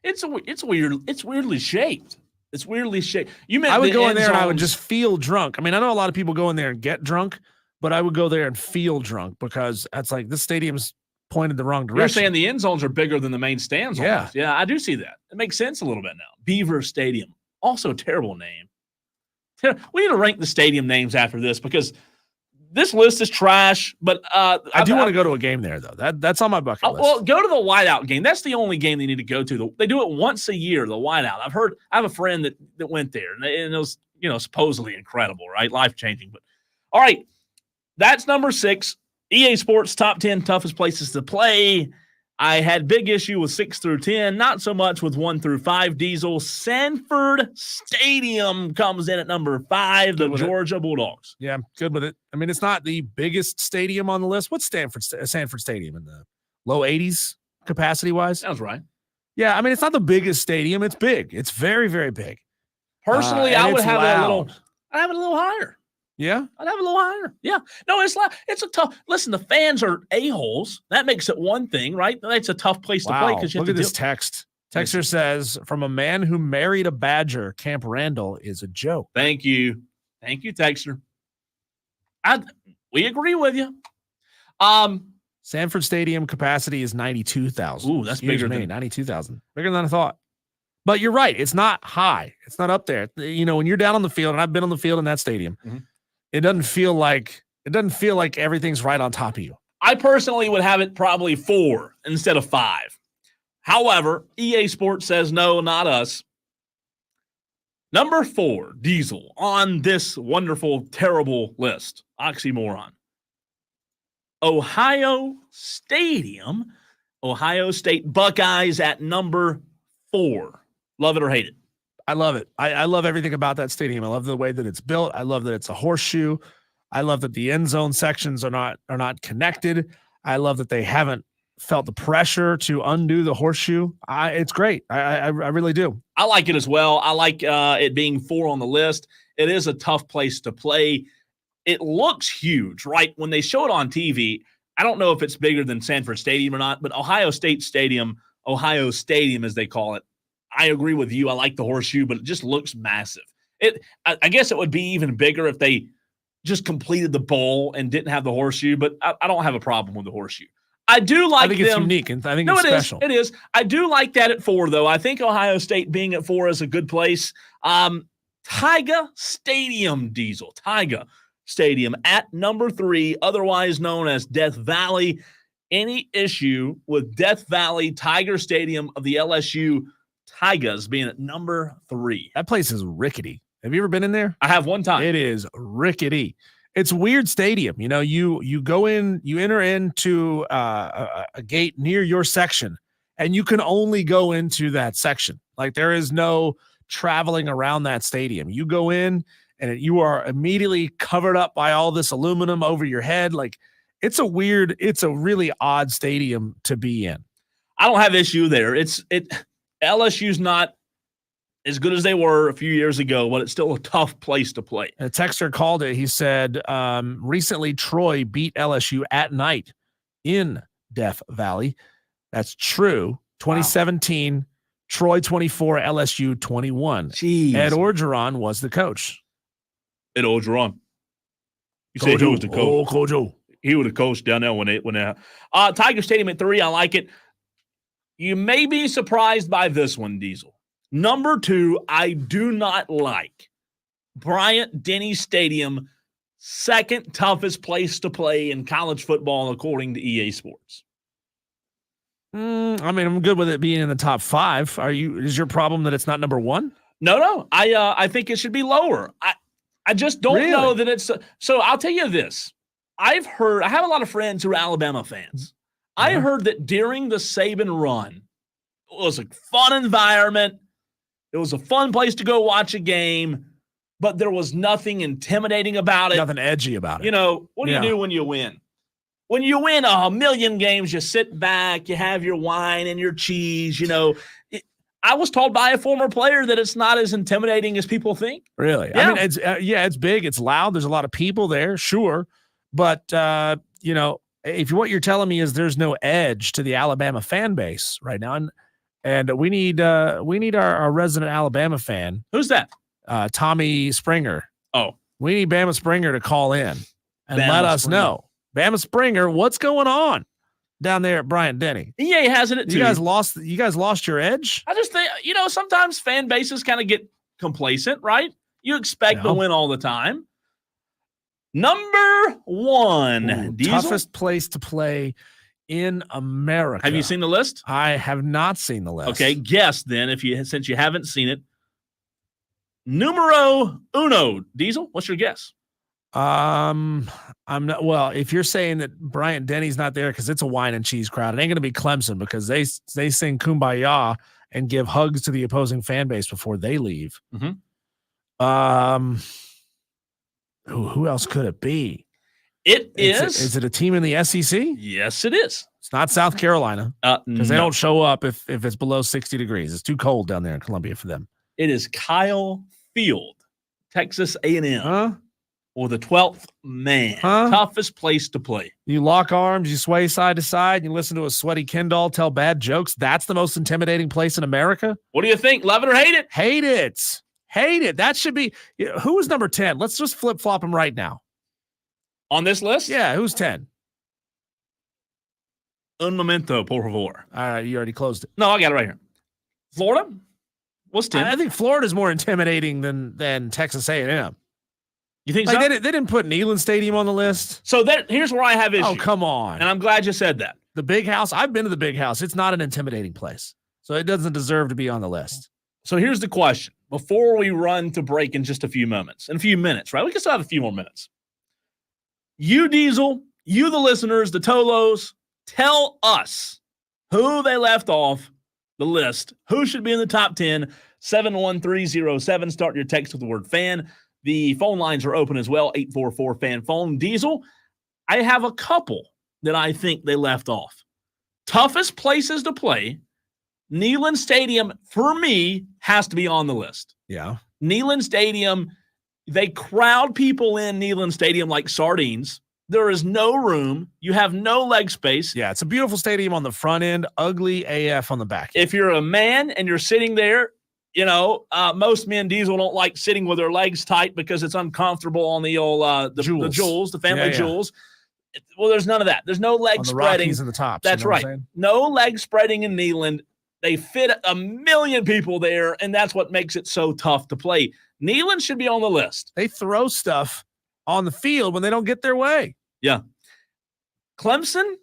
It's weird. It's weirdly shaped. You meant
I would go in there
zones.
and I would just feel drunk. I mean, I know a lot of people go in there and get drunk, but I would go there and feel drunk because that's like this stadium's pointed the wrong direction.
You're saying the end zones are bigger than the main stands.
Yeah.
Almost. Yeah, I do see that. It makes sense a little bit now. Beaver Stadium, also a terrible name. We need to rank the stadium names after this because this list is trash. But
I do want to go to a game there though. That's on my bucket list.
Well, go to the whiteout game. That's the only game they need to go to. They do it once a year. The whiteout. I have a friend that went there, and it was supposedly incredible, right? Life changing. But all right, that's number 6. EA Sports top 10 toughest places to play. I had big issue with 6 through 10, not so much with 1 through 5. Diesel. Sanford Stadium comes in at number 5, the Georgia Bulldogs.
Yeah, I'm good with it. I mean, it's not the biggest stadium on the list. What's Sanford Stadium in the low 80s capacity wise?
Sounds right.
Yeah, I mean, it's not the biggest stadium. It's big. It's very, very big.
Personally, I would have I'd have it a little higher.
Yeah,
I'd have a little higher. Yeah. No, it's a tough. Listen, the fans are a-holes. That makes it one thing, right? That's a tough place to play because you have
look
to
at this text. Texter says, from a man who married a badger, Camp Randall is a joke.
Thank you, Texter. We agree with you.
Sanford Stadium capacity is 92,000.
Ooh, that's bigger than
92,000. Bigger than I thought. But you're right. It's not high. It's not up there. When you're down on the field, and I've been on the field in that stadium, it doesn't feel like everything's right on top of you.
I personally would have it probably 4 instead of 5. However, EA Sports says no, not us. Number 4, Diesel, on this wonderful, terrible list. Oxymoron. Ohio Stadium. Ohio State Buckeyes at number 4. Love it or hate it?
I love it. I love everything about that stadium. I love the way that it's built. I love that it's a horseshoe. I love that the end zone sections are not connected. I love that they haven't felt the pressure to undo the horseshoe. It's great. I really do.
I like it as well. I like it being 4 on the list. It is a tough place to play. It looks huge, right? When they show it on TV, I don't know if it's bigger than Sanford Stadium or not, but Ohio Stadium as they call it, I agree with you. I like the horseshoe, but it just looks massive. I guess it would be even bigger if they just completed the bowl and didn't have the horseshoe, but I don't have a problem with the horseshoe. I do like them.
I think it's unique, and I think it's special.
It is. I do like that at 4, though. I think Ohio State being at 4 is a good place. Tiger Stadium, Diesel. Tiger Stadium at number 3, otherwise known as Death Valley. Any issue with Death Valley, Tiger Stadium of the LSU Tigers being at number 3?
That place is rickety. Have you ever been in there?
I have one time.
It is rickety. It's a weird stadium. You know, you go in, you enter into a gate near your section, and you can only go into that section. Like, there is no traveling around that stadium. You go in, and you are immediately covered up by all this aluminum over your head. Like, it's a really odd stadium to be in.
I don't have issue there. LSU's not as good as they were a few years ago, but it's still a tough place to play.
A texter called it. He said, recently Troy beat LSU at night in Death Valley. That's true. 2017, wow. Troy 24, LSU 21.
Jeez.
Ed Orgeron was the coach.
Ed Orgeron. You said he was the coach.
Oh, Kojo.
He would have coached down there when they Tiger Stadium at 3. I like it. You may be surprised by this one, Diesel. Number 2, I do not like. Bryant-Denny Stadium, second toughest place to play in college football, according to EA Sports.
I mean, I'm good with it being in the top 5. Is your problem that it's not number 1?
No. I think it should be lower. I just don't know that it's so. I'll tell you this. I have a lot of friends who are Alabama fans. I heard that during the Saban run, it was a fun environment. It was a fun place to go watch a game, but there was nothing intimidating about it.
Nothing edgy about it.
You know, what do you do when you win? When you win 1,000,000 games, you sit back, you have your wine and your cheese, you know. I was told by a former player that it's not as intimidating as people think.
Really?
Yeah.
I mean, it's big, it's loud, there's a lot of people there, sure. But, you know, if what you're telling me is there's no edge to the Alabama fan base right now, and we need our resident Alabama fan.
Who's that?
Tommy Springer.
Oh.
We need Bama Springer to call in and let us know. Bama Springer, what's going on down there at Bryant-Denny?
EA has it too.
You guys lost your edge?
I just think, you know, sometimes fan bases kind of get complacent, right? You expect to win all the time. Number 1, Diesel.
Toughest place to play in America.
Have you seen the list?
I have not seen the list.
Okay, guess then since you haven't seen it. Numero 1, Diesel. What's your guess?
I'm not. Well, if you're saying that Bryant-Denny's not there because it's a wine and cheese crowd, it ain't going to be Clemson because they sing Kumbaya and give hugs to the opposing fan base before they leave.
Mm-hmm.
Who else could it be?
Is
it a team in the SEC?
Yes, it is.
It's not South Carolina because they don't show up if it's below 60 degrees. It's too cold down there in Columbia for them.
It is Kyle Field, Texas A&M, or the 12th man. Toughest place to play.
You lock arms, you sway side to side, you listen to a sweaty Kendall tell bad jokes. That's the most intimidating place in America.
What do you think? Love it or hate it?
Hate it. Hate it. That should be. Who was number 10? Let's just flip flop them right now.
On this list?
Yeah, who's 10?
Un momento, por favor.
All right, you already closed it.
No, I got it right here. Florida? What's 10?
I think Florida's more intimidating than Texas A&M.
You think
so?
They
didn't put Neyland Stadium on the list.
So here's where I have issues.
Oh, come on.
And I'm glad you said that.
The Big House, I've been to the Big House. It's not an intimidating place. So it doesn't deserve to be on the list.
So here's the question. Before we run to break in just a few minutes, right? We can still have a few more minutes. You, Diesel, you, the listeners, the Tolos, tell us who they left off the list. Who should be in the top 10? 71307. Start your text with the word fan. The phone lines are open as well. 844-FAN-PHONE. Diesel, I have a couple that I think they left off. Toughest places to play. Neyland Stadium, for me, has to be on the list.
Yeah.
Neyland Stadium, they crowd people in Neyland Stadium like sardines. There is no room. You have no leg space.
Yeah, it's a beautiful stadium on the front end, ugly AF on the back end.
If you're a man and you're sitting there, most men Diesel don't like sitting with their legs tight because it's uncomfortable on the old the jewels, the family jewels. Well, there's none of that. There's no leg
on the
spreading.
Rockies and the tops.
That's right. No leg spreading in Neyland. They fit 1 million people there, and that's what makes it so tough to play. Neyland should be on the list.
They throw stuff on the field when they don't get their way.
Yeah. Clemson,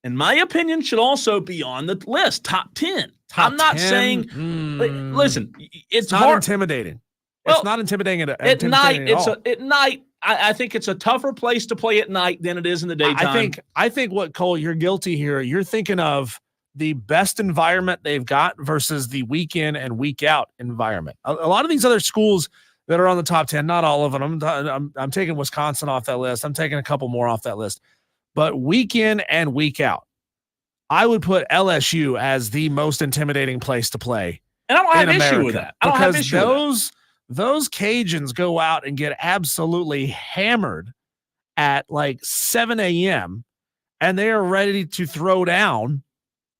in my opinion, should also be on the list, top 10. I'm not
10?
saying listen, it's
not
hard.
Intimidating.
Well,
it's not intimidating at
night.
all.
At night. I think it's a tougher place to play at night than it is in the daytime.
I think what, Cole, you're guilty here. You're thinking of the best environment they've got versus the week in and week out environment. A lot of these other schools that are on the top 10, not all of them. I'm taking Wisconsin off that list. I'm taking a couple more off that list. But week in and week out, I would put LSU as the most intimidating place to play.
And I don't have an issue with that. I don't have an issue with that.
Those Cajuns go out and get absolutely hammered at like 7 a.m. and they are ready to throw down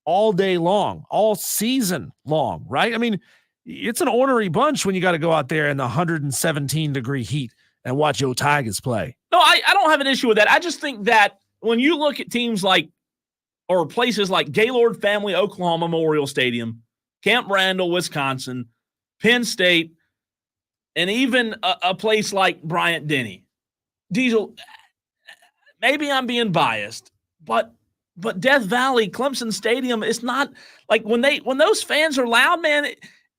all day long, all season long, right? I mean, it's an ornery bunch when you got to go out there in the 117-degree heat and watch your Tigers play.
No, I don't have an issue with that. I just think that when you look at teams or places like Gaylord Family Oklahoma Memorial Stadium, Camp Randall, Wisconsin, Penn State, and even a place like Bryant-Denny. Diesel, maybe I'm being biased, but Death Valley, Clemson Stadium, it's not like when those fans are loud, man,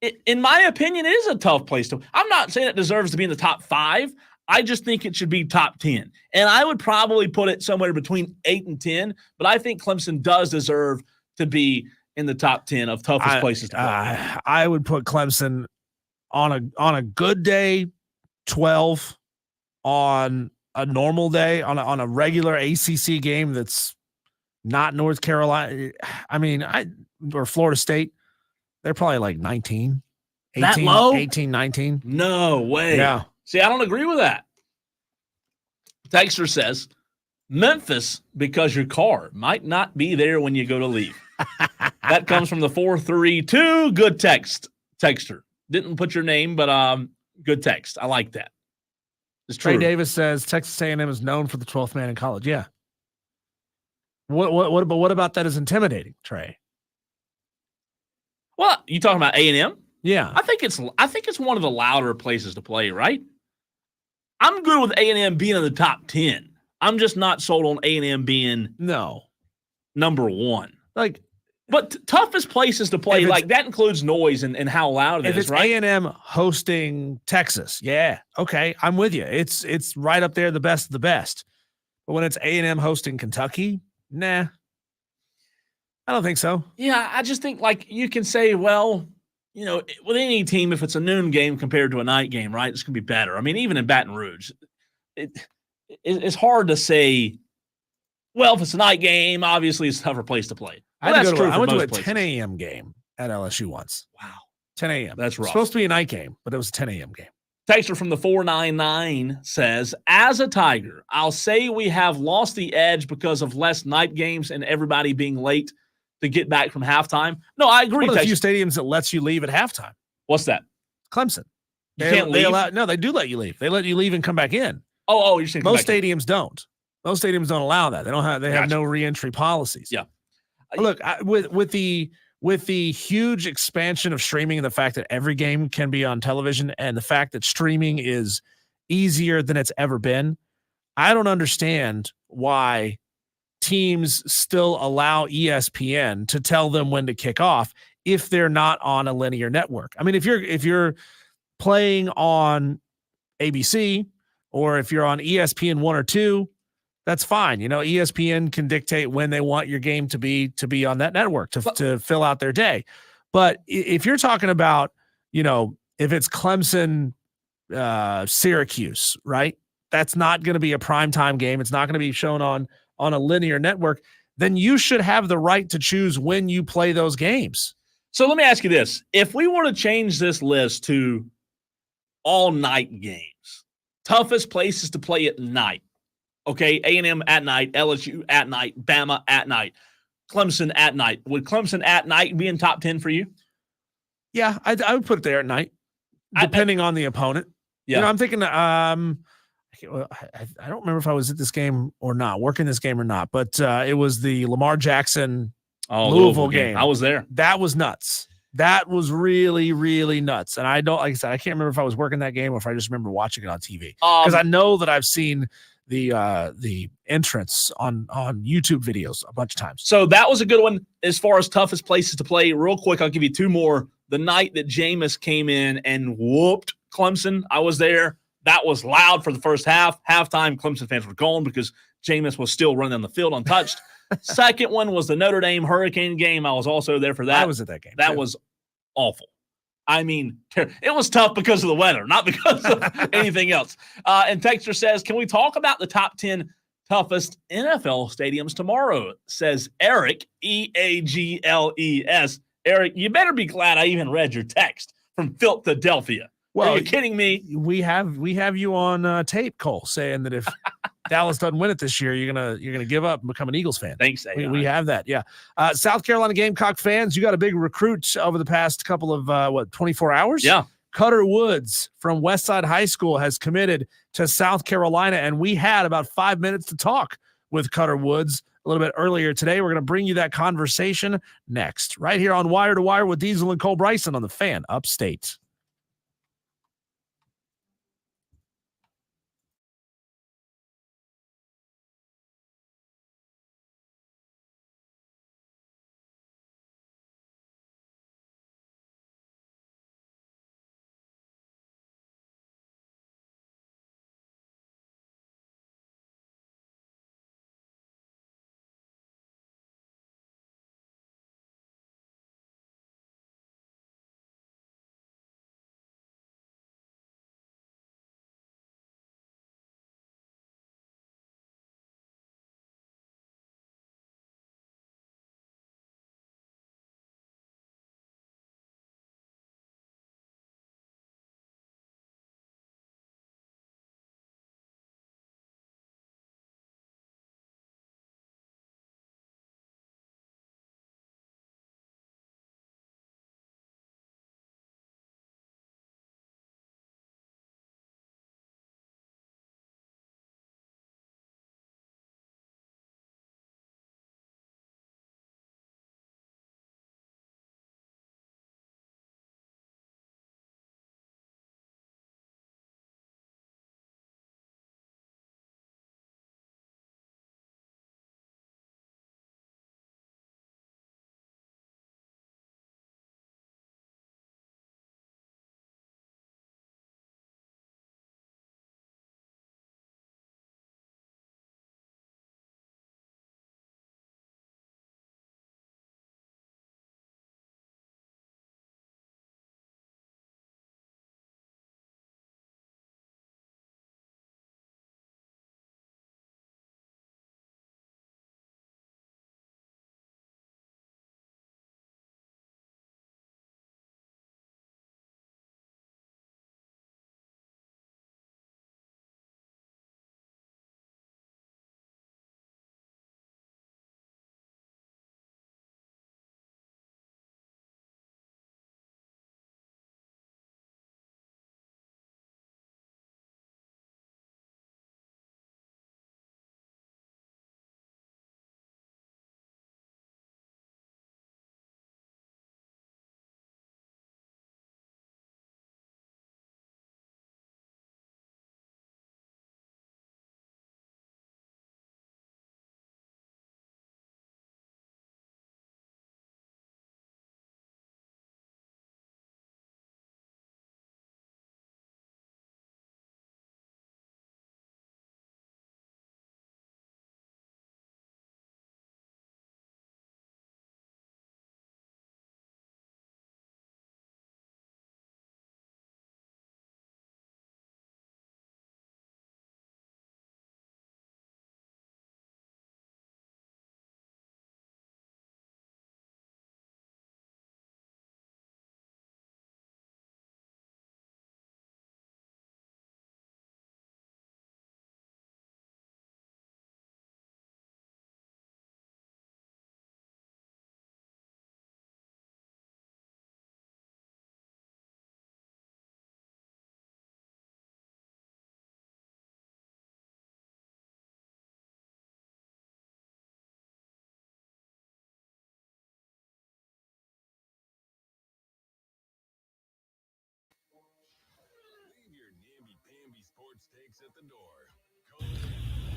it, in my opinion, it is a tough place to. I'm not saying it deserves to be in the top 5. I just think it should be top 10. And I would probably put it somewhere between 8 and 10, but I think Clemson does deserve to be in the top 10 of toughest places to play.
I would put Clemson on a good day, 12, on a normal day, on a regular ACC game that's not North Carolina. I mean, or Florida State, they're probably like 19, 18,
that low?
18, 19.
No way.
Yeah.
See, I don't agree with that. Texter says, Memphis, because your car might not be there when you go to leave. That comes from the 432. Good texter. Didn't put your name, but good text. I like that. It's true.
Trey Davis says Texas A&M is known for the 12th man in college. Yeah. What about that is intimidating, Trey?
Well, you talking about A&M?
Yeah.
I think it's one of the louder places to play, right? I'm good with A&M being in the top 10. I'm just not sold on A&M being number 1. But toughest places to play, like that includes noise and how loud it is, right?
If it's A&M hosting Texas, yeah, okay, I'm with you. It's right up there, the best of the best. But when it's A&M hosting Kentucky, nah, I don't think so.
Yeah, I just think you can say, well, with any team, if it's a noon game compared to a night game, right, it's going to be better. I mean, even in Baton Rouge, it's hard to say, well, if it's a night game, obviously it's a tougher place to play. Well,
I went to a 10 a.m. game at LSU once.
Wow.
10 a.m.
That's rough.
It's supposed to be a night game, but it was a 10 a.m. game.
Texter from the 499 says, as a Tiger, I'll say we have lost the edge because of less night games and everybody being late to get back from halftime. No, I agree.
One of the few stadiums that lets you leave at halftime.
What's that?
Clemson.
You can't leave?
They do let you leave. They let you leave and come back in.
Oh, you're saying
most stadiums don't. Most stadiums don't allow that. They have no reentry policies.
Yeah.
Look, with the huge expansion of streaming and the fact that every game can be on television and the fact that streaming is easier than it's ever been, I don't understand why teams still allow ESPN to tell them when to kick off if they're not on a linear network. I mean, if you're playing on ABC or if you're on ESPN 1 or 2, that's fine. ESPN can dictate when they want your game to be on that network to fill out their day. But if you're talking about, if it's Clemson, Syracuse, right? That's not going to be a primetime game. It's not going to be shown on a linear network. Then you should have the right to choose when you play those games.
So let me ask you this. If we were to change this list to all night games, toughest places to play at night, Okay, A&M at night, LSU at night, Bama at night, Clemson at night. Would Clemson at night be in top 10 for you?
Yeah, I would put it there at night, depending on the opponent.
Yeah.
You know, I'm thinking, I don't remember if I was at this game or not, working this game or not, but it was the Lamar Jackson Louisville game.
I was there.
That was nuts. That was really, really nuts. And like I said, I can't remember if I was working that game or if I just remember watching it on TV. Because I know that I've seen the entrance on YouTube videos a bunch of times.
So that was a good one as far as toughest places to play. Real quick, I'll give you two more. The night that Jameis came in and whooped Clemson, I was there. That was loud for the first half. Halftime, Clemson fans were gone because Jameis was still running on the field untouched. Second one was the Notre Dame Hurricane game. I was also there for that.
I was at that game.
That was awful. I mean, it was tough because of the weather, not because of anything else. And Texter says, can we talk about the top 10 toughest NFL stadiums tomorrow? Says Eric, Eagles. Eric, you better be glad I even read your text from Philadelphia.
Well,
are you kidding me?
We have you on tape, Cole, saying that if Dallas doesn't win it this year, you're gonna give up and become an Eagles fan.
Thanks,
we have that. Yeah. South Carolina Gamecock fans, you got a big recruit over the past couple of 24 hours.
Yeah.
Cutter Woods from Westside High School has committed to South Carolina, and we had about 5 minutes to talk with Cutter Woods a little bit earlier today. We're going to bring you that conversation next, right here on Wire to Wire with Diesel and Cole Bryson on the Fan Upstate.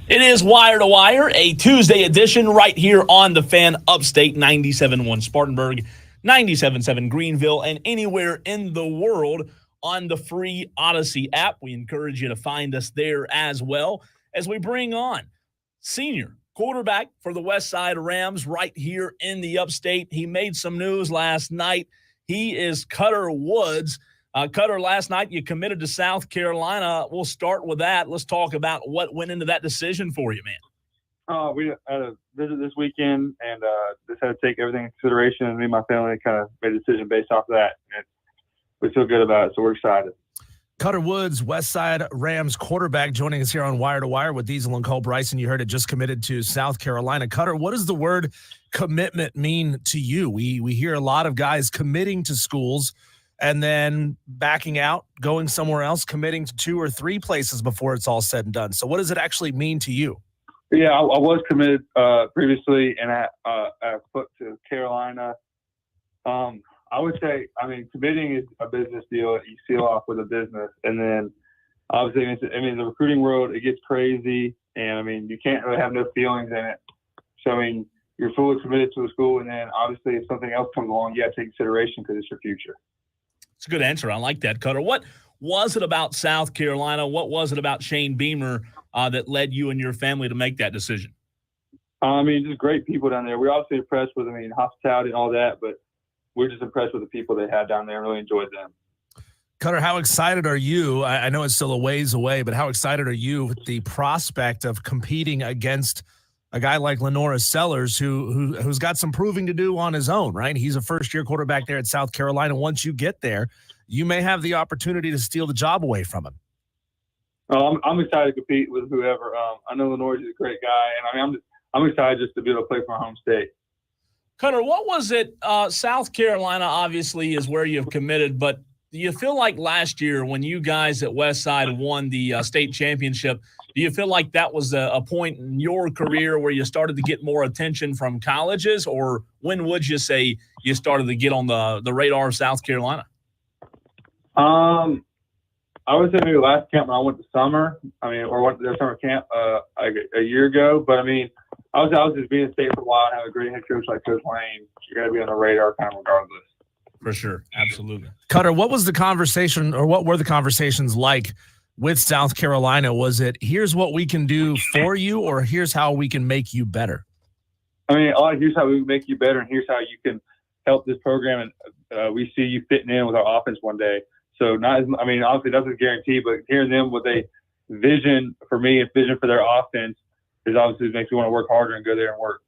It is Wire to Wire, a Tuesday edition right here on the Fan Upstate 97.1 Spartanburg, 97.7 Greenville, and anywhere in the world on the free Odyssey app. We encourage you to find us there as well as we bring on senior quarterback for the West Side Rams right here in the Upstate. He made some news last night. He is Cutter Woods. Cutter, last night you committed to South Carolina. We'll start with that. Let's talk about what went into that decision for you, man.
We had a visit this weekend and just had to take everything into consideration. And me and my family kind of made a decision based off of that. And we feel good about it, so we're excited.
Cutter Woods, West Side Rams quarterback, joining us here on Wire to Wire with Diesel and Cole Bryson. You heard it, just committed to South Carolina. Cutter, what does the word commitment mean to you? We hear a lot of guys committing to schools and then backing out, going somewhere else, committing to 2 or 3 places before it's all said and done. So what does it actually mean to you?
Yeah, I was committed previously, and I put to Carolina. I would say, committing is a business deal that you seal off with a business. And then obviously, the recruiting world, it gets crazy, and you can't really have no feelings in it. So, you're fully committed to a school, and then obviously if something else comes along, you have to take consideration because it's your future.
It's a good answer. I like that, Cutter. What was it about South Carolina? What was it about Shane Beamer that led you and your family to make that decision?
Just great people down there. We're obviously impressed with, hospitality and all that, but we're just impressed with the people they had down there and really enjoyed them.
Cutter, how excited are you? I know it's still a ways away, but how excited are you with the prospect of competing against a guy like Lenora Sellers, who's got some proving to do on his own, right? He's a first-year quarterback there at South Carolina. Once you get there, you may have the opportunity to steal the job away from him.
I'm excited to compete with whoever. I know Lenore's a great guy, and I'm excited just to be able to play for my home state.
Cutter, what was it? South Carolina obviously is where you've committed, but do you feel like last year when you guys at Westside won the state championship, do you feel like that was a point in your career where you started to get more attention from colleges, or when would you say you started to get on the radar of South Carolina?
I would say maybe last camp when I went to summer, or went to their summer camp like a year ago. But I was just being in state for a while and have a great head coach like Coach Lane. You got to be on the radar kind of regardless.
For sure. Absolutely.
Cutter, what was the conversation, or what were the conversations like with South Carolina? Was it, here's what we can do for you, or here's how we can make you better?
Here's how we can make you better, and here's how you can help this program, and we see you fitting in with our offense one day. So obviously that's a guarantee, but hearing them with a vision for me and vision for their offense is obviously makes me want to work harder and go there and work.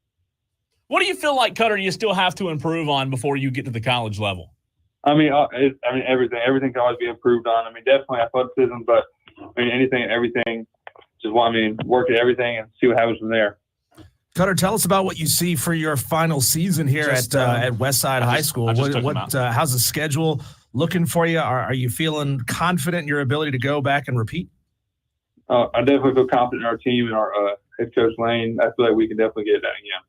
What do you feel like, Cutter, you still have to improve on before you get to the college level?
Everything can always be improved on. Definitely athleticism, but anything and everything. Just work at everything and see what happens from there.
Cutter, tell us about what you see for your final season here at Westside High School. How's the schedule looking for you? Are you feeling confident in your ability to go back and repeat?
I definitely feel confident in our team and our head coach Lane. I feel like we can definitely get it done again.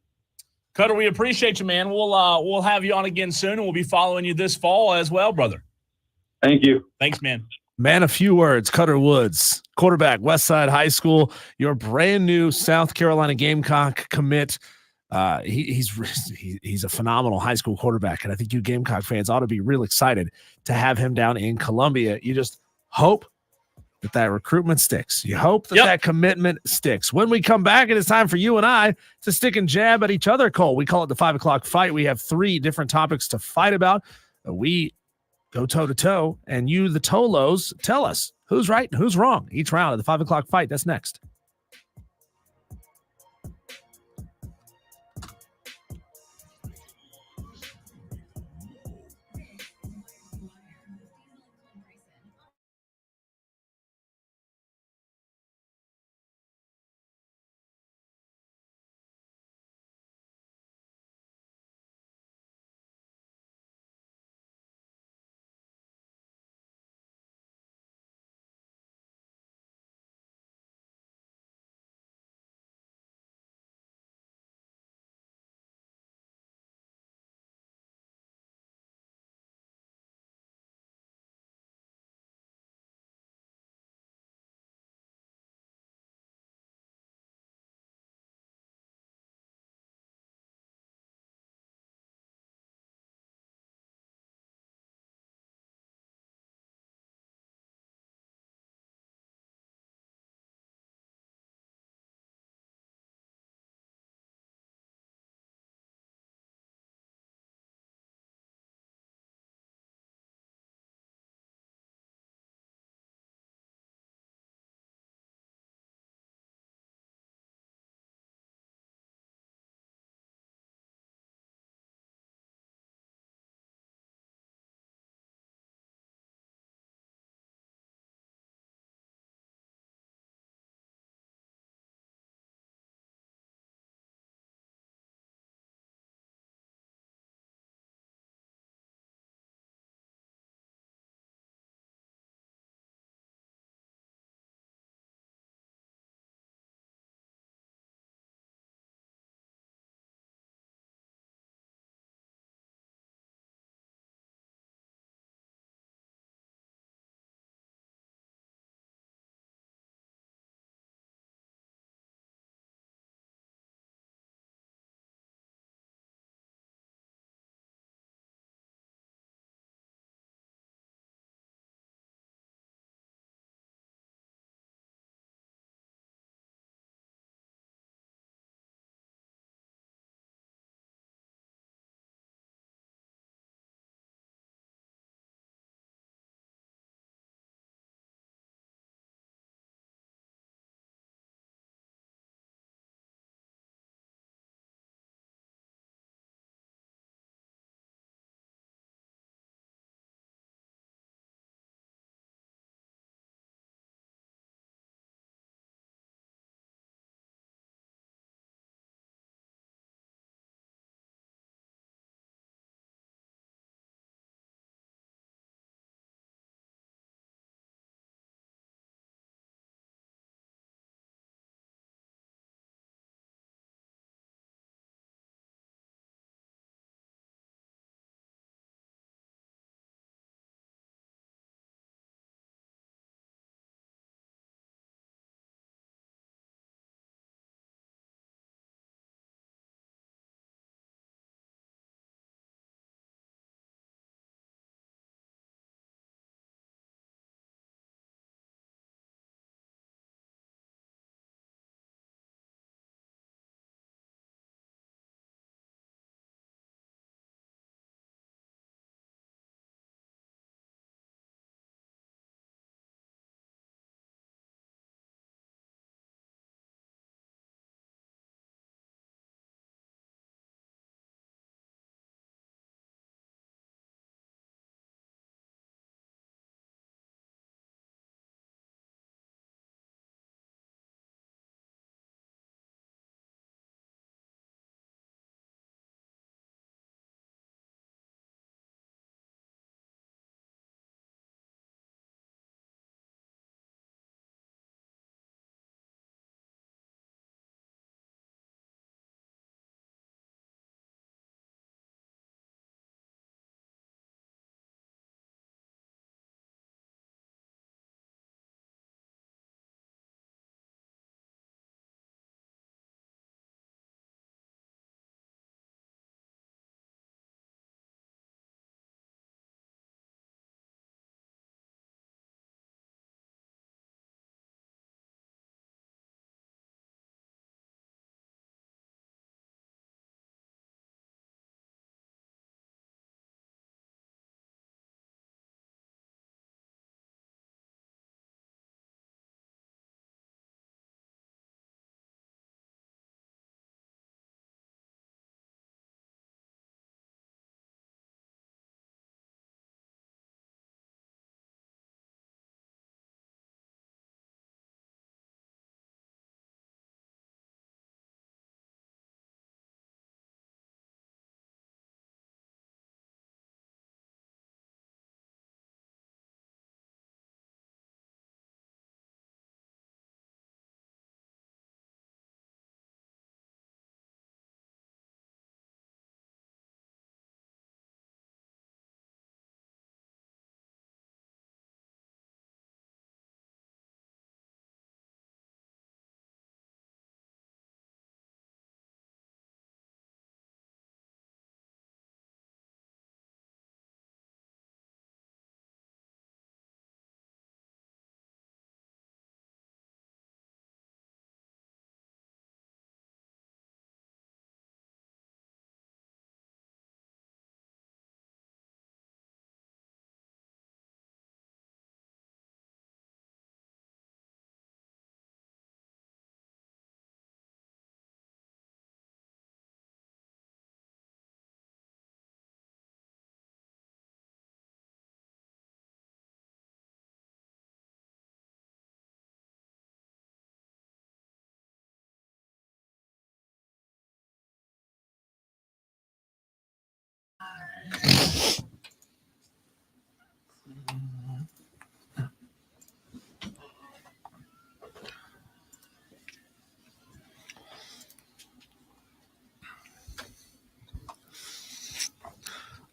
Cutter, we appreciate you, man. We'll have you on again soon, and we'll be following you this fall as well, brother.
Thank you.
Thanks, man.
Man, a few words. Cutter Woods, quarterback, Westside High School, your brand new South Carolina Gamecock commit. He's a phenomenal high school quarterback, and I think you Gamecock fans ought to be real excited to have him down in Columbia. You just hope that recruitment sticks. You hope that commitment sticks. When we come back, it is time for you and I to stick and jab at each other, Cole. We call it the 5 o'clock fight. We have 3 different topics to fight about. We go toe-to-toe, and you, the Tolos, tell us who's right and who's wrong each round of the 5 o'clock fight. That's next.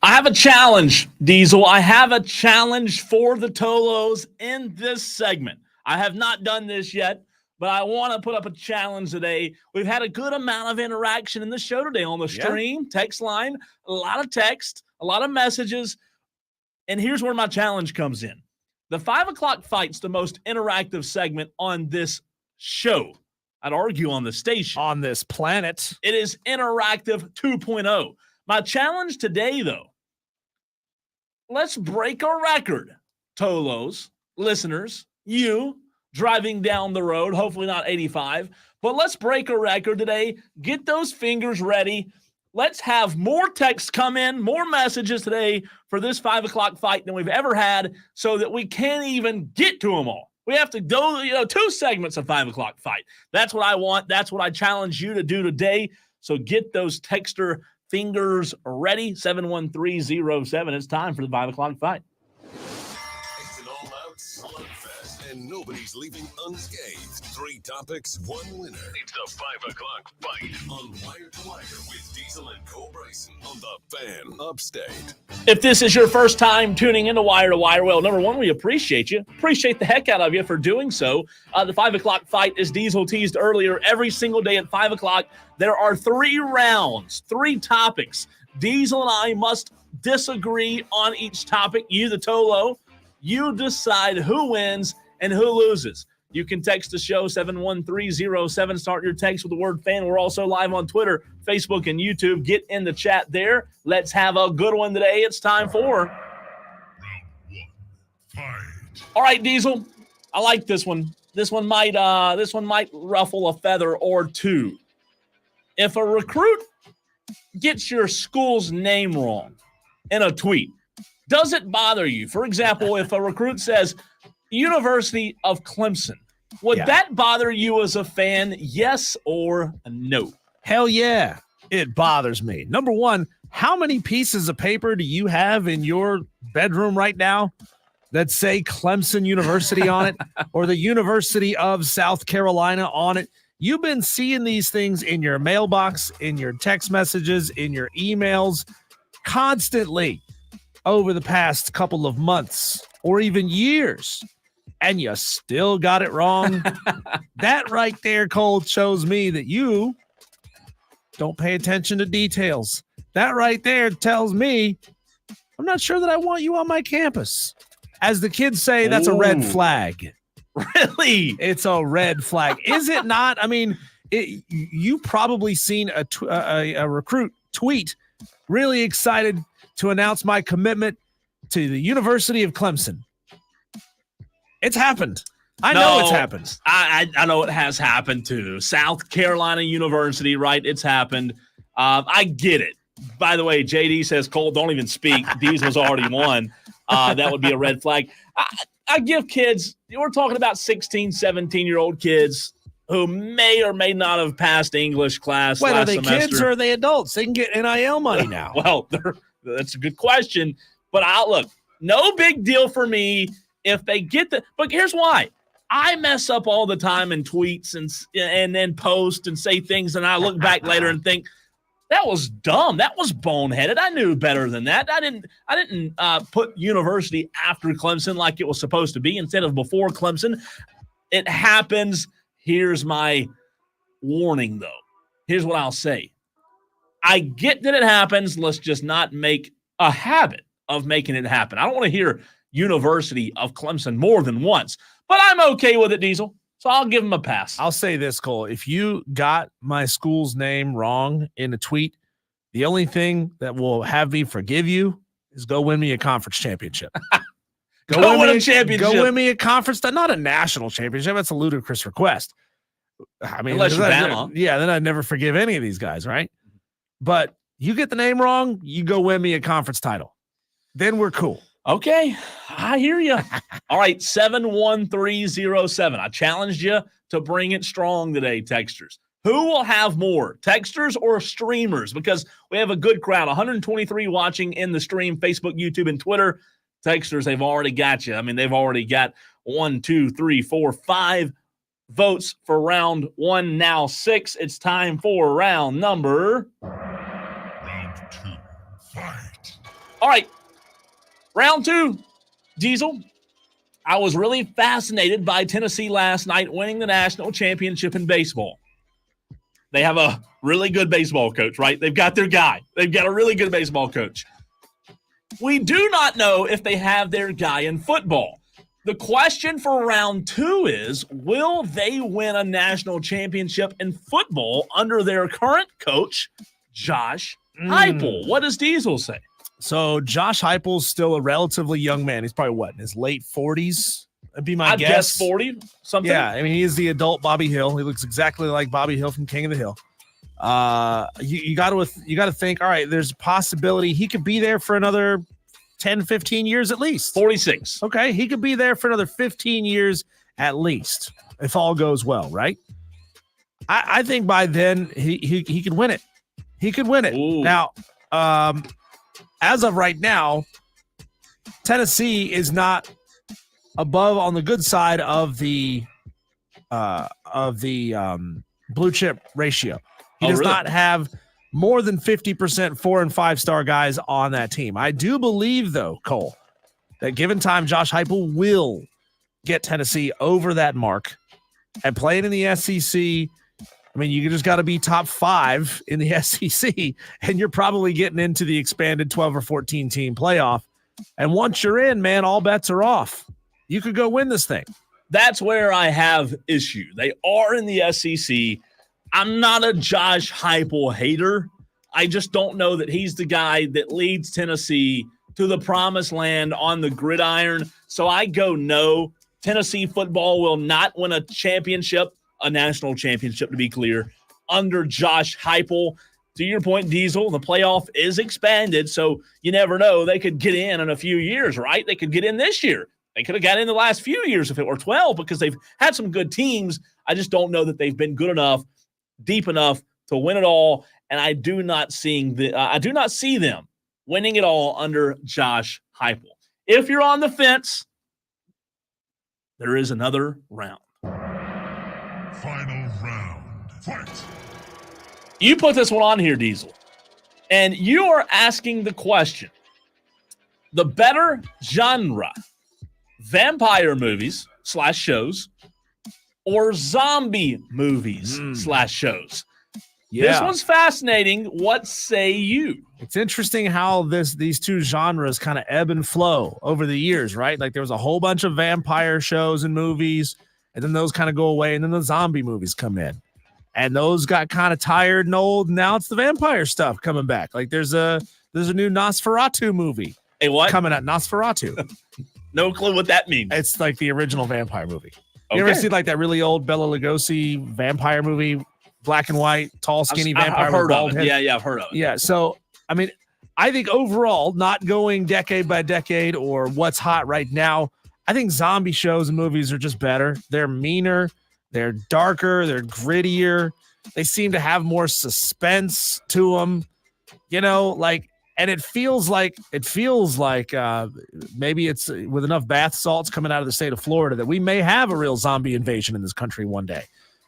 I have a challenge, Diesel. I have a challenge for the Tolos in this segment. I have not done this yet, but I want to put up a challenge today. We've had a good amount of interaction in the show today on the stream, text line, a lot of text, a lot of messages. And here's where my challenge comes in. The 5 o'clock fight's the most interactive segment on this show. I'd argue on the station.
On this planet.
It is interactive 2.0. My challenge today, though, let's break a record. Tolos, listeners, you driving down the road, hopefully not 85, but let's break a record today. Get those fingers ready. Let's have more texts come in, more messages today for this 5 o'clock fight than we've ever had so that we can't even get to them all. We have to go, 2 segments of 5 o'clock fight. That's what I want. That's what I challenge you to do today. So get those texter fingers ready. 71307. It's time for the 5 o'clock fight.
It's an all-out slugfest, and nobody's leaving unscathed. 3 topics, 1 winner. It's the 5 o'clock fight on Wire to Wire with Diesel and Cole Bryson on the Fan Upstate.
If this is your first time tuning into Wire to Wire, well, number one, we appreciate you. Appreciate the heck out of you for doing so. The 5 o'clock fight, as Diesel teased earlier, every single day at 5 o'clock, there are 3 rounds, 3 topics. Diesel and I must disagree on each topic. You, the Tolo, you decide who wins and who loses. You can text the show 71307. Start your text with the word fan. We're also live on Twitter, Facebook, and YouTube. Get in the chat there. Let's have a good one today. It's time for Round 1 Fight. All right, Diesel. I like this one. This one might ruffle a feather or 2. If a recruit gets your school's name wrong in a tweet, does it bother you? For example, if a recruit says University of Clemson, would that bother you as a fan, yes or no?
Hell yeah, it bothers me. Number one, how many pieces of paper do you have in your bedroom right now that say Clemson University on it or the University of South Carolina on it? You've been seeing these things in your mailbox, in your text messages, in your emails constantly over the past couple of months or even years. And you still got it wrong. That right there, Cole, shows me that you don't pay attention to details. That right there tells me I'm not sure that I want you on my campus. As the kids say, that's a red flag.
Really?
It's a red flag. Is it not? I mean, you probably seen a recruit tweet really excited to announce my commitment to the University of Clemson. It's happened. I know it's happened.
I know it has happened too. South Carolina University, right? It's happened. I get it. By the way, JD says, Cole, don't even speak. Diesel's already won. That would be a red flag. I give kids, we're talking about 16, 17-year-old kids who may or may not have passed English class last semester.
Are they kids or are they adults? They can get NIL money now.
Well, that's a good question. But look, no big deal for me if they get but here's why. I mess up all the time in tweets and then post and say things, and I look back later and think, that was dumb. That was boneheaded. I knew better than that. I didn't put university after Clemson like it was supposed to be instead of before Clemson. It happens. Here's my warning, though. Here's what I'll say. I get that it happens. Let's just not make a habit of making it happen. I don't want to hear University of Clemson more than once, but I'm okay with it, Diesel. So I'll give him a pass.
I'll say this, Cole. If you got my school's name wrong in a tweet, the only thing that will have me forgive you is go win me a conference championship.
Go win a championship.
Go win me a conference, not a national championship. That's a ludicrous request. I mean,
unless you're Bama.
Yeah, then I'd never forgive any of these guys, right? But you get the name wrong, you go win me a conference title. Then we're cool.
Okay, I hear you. All right, 71307. I challenged you to bring it strong today, texters. Who will have more, texters or streamers? Because we have a good crowd, 123 watching in the stream, Facebook, YouTube, and Twitter. Texters, they've already got you. I mean, they've already got 1, 2, 3, 4, 5 votes for round 1, now 6. It's time for round number...
Round 2, fight.
All right, round 2, Diesel. I was really fascinated by Tennessee last night winning the national championship in baseball. They have a really good baseball coach, right? They've got their guy. They've got a really good baseball coach. We do not know if they have their guy in football. The question for round 2 is, will they win a national championship in football under their current coach, Josh Heupel? What does Diesel say?
So Josh Heupel's still a relatively young man. He's probably what, in his late 40s? That'd be my
I'd guess 40 something.
Yeah, I mean, he is the adult Bobby Hill. He looks exactly like Bobby Hill from King of the Hill. You got to think, all right, there's a possibility he could be there for another 10, 15 years at least.
46.
Okay, he could be there for another 15 years at least, if all goes well, right? I think by then he could win it. He could win it.
Ooh.
Now, as of right now, Tennessee is not above on the good side of the blue chip ratio. He does not have more than 50% 4- and 5-star guys on that team. I do believe, though, Cole, that given time, Josh Heupel will get Tennessee over that mark and playing in the SEC. I mean, you just got to be top 5 in the SEC, and you're probably getting into the expanded 12 or 14 team playoff. And once you're in, man, all bets are off. You could go win this thing.
That's where I have issue. They are in the SEC. I'm not a Josh Heupel hater. I just don't know that he's the guy that leads Tennessee to the promised land on the gridiron. So I go no. Tennessee football will not win a championship, a national championship to be clear, under Josh Heupel. To your point, Diesel, the playoff is expanded, so you never know. They could get in a few years, right? They could get in this year. They could have got in the last few years if it were 12 because they've had some good teams. I just don't know that they've been good enough, deep enough to win it all, and I do not see them winning it all under Josh Heupel. If you're on the fence, there is another round.
Final round. Fight.
You put this one on here, Diesel, and you are asking the question, the better genre, vampire movies / shows or zombie movies / shows?
Yeah.
This one's fascinating. What say you?
It's interesting how these two genres kind of ebb and flow over the years, right? Like there was a whole bunch of vampire shows and movies, and then those kind of go away, and then the zombie movies come in. And those got kind of tired and old. And now it's the vampire stuff coming back. Like there's a new Nosferatu movie.
Hey, what?
Coming out, Nosferatu.
No clue what that means.
It's like the original vampire movie.
Okay.
You ever see like that really old Bela Lugosi vampire movie, black and white, tall, skinny vampire?
I've heard
with bald
of it.
head?
Yeah, I've heard of it.
Yeah. So, I mean, I think overall, not going decade by decade or what's hot right now, I think zombie shows and movies are just better. They're meaner. They're darker. They're grittier. They seem to have more suspense to them, you know, like, and it feels like maybe it's with enough bath salts coming out of the state of Florida that we may have a real zombie invasion in this country one day.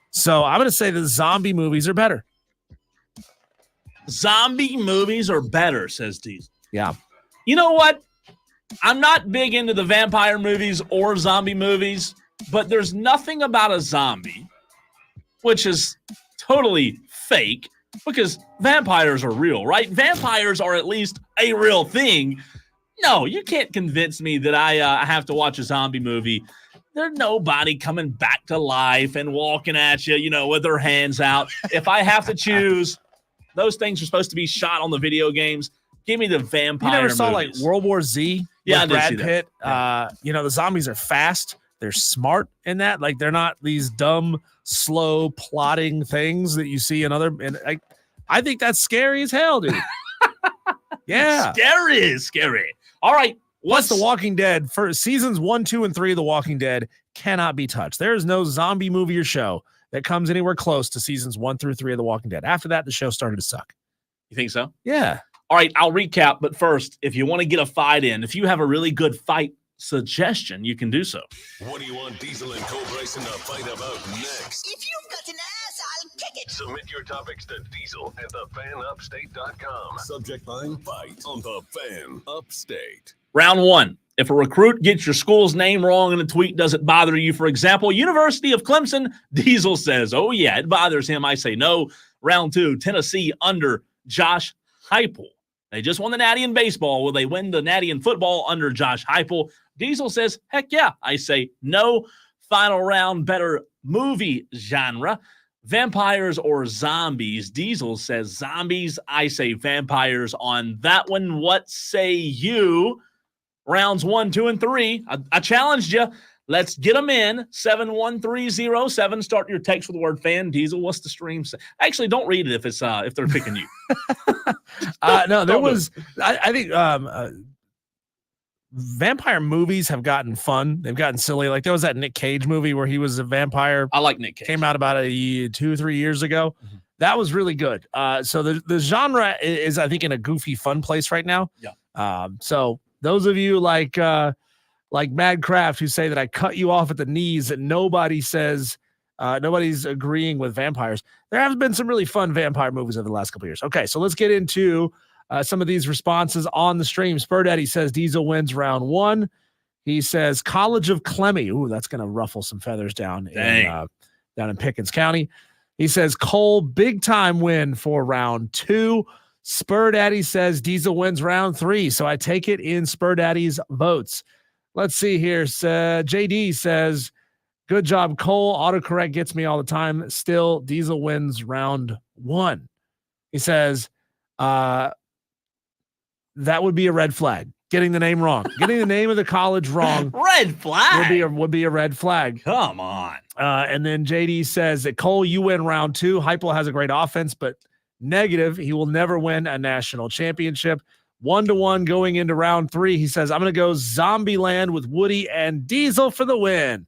So I'm going to say the zombie movies are better.
Zombie movies are better, says Diesel.
Yeah.
You know what? I'm not big into the vampire movies or zombie movies, but there's nothing about a zombie, which is totally fake, because vampires are real, right? Vampires are at least a real thing. No, you can't convince me that I have to watch a zombie movie. There's nobody coming back to life and walking at you, you know, with their hands out. If I have to choose, those things are supposed to be shot on the video games. Give me the vampire
You never saw
movies.
like World War Z with
Yeah, I did
Brad
see that.
Pitt?
Yeah.
You know, the zombies are fast. They're smart in that. Like they're not these dumb, slow, plotting things that you see in other. And I think that's scary as hell, dude. Yeah,
Scary. All right.
Plus, The Walking Dead for seasons 1, 2, and 3 of The Walking Dead cannot be touched. There is no zombie movie or show that comes anywhere close to seasons 1 through 3 of The Walking Dead. After that, the show started to suck.
You think so?
Yeah.
All right, I'll recap. But first, if you want to get a fight in, if you have a really good fight suggestion, you can do so.
What do you want Diesel and Cole Bryson to fight about next?
If you've got an ass, I'll kick it.
Submit your topics to Diesel at thefanupstate.com. Subject line, fight on The Fan Upstate.
Round 1. If a recruit gets your school's name wrong in a tweet, does it bother you? For example, University of Clemson, Diesel says, oh, yeah, it bothers him. I say no. Round 2, Tennessee under Josh Heupel. They just won the Natty in baseball. Will they win the Natty in football under Josh Heupel? Diesel says, heck yeah. I say no. Final round, better movie genre. Vampires or zombies? Diesel says zombies. I say vampires on that one. What say you? Rounds 1, 2, and 3. I challenged you. Let's get them in. 71307. Start your text with the word fan. Diesel, what's the stream say? Actually, don't read it if they're picking you.
No, there was. I think vampire movies have gotten fun. They've gotten silly. Like there was that Nick Cage movie where he was a vampire.
I like Nick Cage.
Came out about 2-3 years ago. Mm-hmm. That was really good. So the genre is, I think, in a goofy, fun place right now.
Yeah.
So those of you like Mad Craft who say that I cut you off at the knees, that nobody says, nobody's agreeing with vampires. There have been some really fun vampire movies over the last couple of years. Okay, so let's get into some of these responses on the stream. Spur Daddy says Diesel wins round 1. He says College of Clemmy. Ooh, that's going to ruffle some feathers down in Pickens County. He says Cole, big time win for round 2. Spur Daddy says Diesel wins round 3. So I take it in Spur Daddy's votes. Let's see here. JD says, good job, Cole. Autocorrect gets me all the time. Still, Diesel wins round 1. He says, that would be a red flag. Getting the name wrong. Getting the name of the college wrong.
Red flag.
Would be a red flag.
Come on.
And then JD says that Cole, you win round 2. Heupel has a great offense, but negative. He will never win a national championship. 1-1 going into round 3. He says, I'm going to go Zombieland with Woody and Diesel for the win.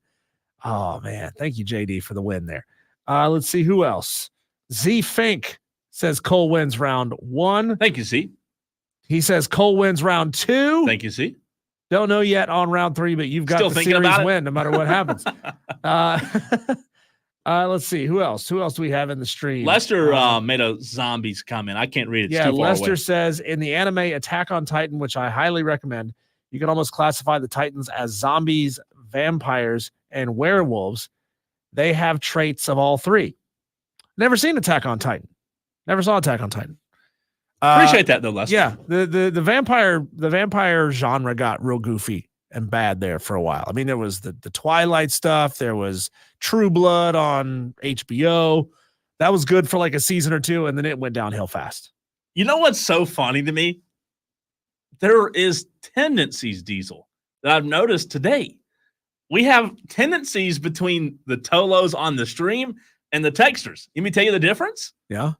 Oh, man. Thank you, JD, for the win there. Let's see who else. Z Fink says Cole wins round 1.
Thank you, Z.
He says Cole wins round 2.
Thank you, Z.
Don't know yet on round 3, but you've got
Still
the series win no matter what happens. Let's see. Who else? Who else do we have in the stream?
Lester made a zombies comment. I can't read it. It's too far
Lester
away.
says, in the anime Attack on Titan, which I highly recommend, you can almost classify the Titans as zombies, vampires, and werewolves. They have traits of all 3. Never seen Attack on Titan. Never saw Attack on Titan.
Appreciate that though, Lester.
Yeah, the vampire genre got real goofy and bad there for a while. I mean, there was the Twilight stuff. There was True Blood on HBO. That was good for like a season or 2, and then it went downhill fast.
You know what's so funny to me? There is tendencies, Diesel, that I've noticed today. We have tendencies between the Tolos on the stream and the texters. Let me tell you the difference.
Yeah.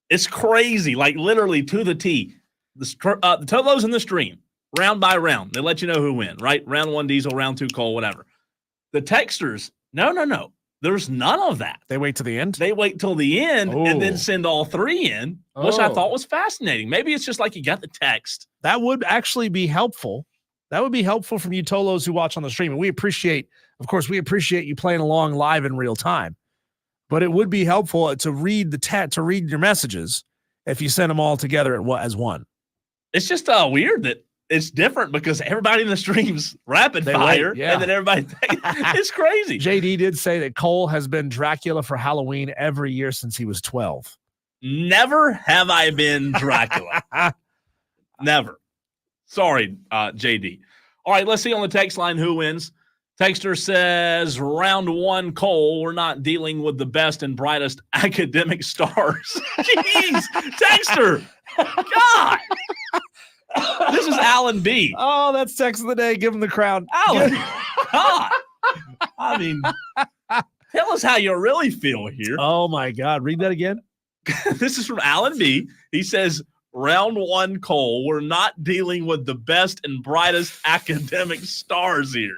It's crazy, like literally to the T. The Tolos in the stream, round by round, they let you know who win, right? Round 1 Diesel, round 2 Cole, whatever. The texters, no. There's none of that.
They wait till the end?
They wait till the end and then send all 3 in, which I thought was fascinating. Maybe it's just like you got the text.
That would actually be helpful. That would be helpful from you Tolos who watch on the stream. And we appreciate you playing along live in real time. But it would be helpful to read to read your messages if you send them all together as one.
It's just weird that it's different because everybody in the stream's rapid fire, and then everybody it's crazy.
JD did say that Cole has been Dracula for Halloween every year since he was 12.
Never have I been Dracula. Never. Sorry, JD. All right, let's see on the text line who wins. Texter says, round 1, Cole, we're not dealing with the best and brightest academic stars. Jeez, Texter. God. This is Alan B.
Oh, that's text of the day. Give him the crown.
Alan. God. I mean, tell us how you really feel here.
Oh, my God. Read that again.
This is from Alan B. He says, round 1, Cole, we're not dealing with the best and brightest academic stars here.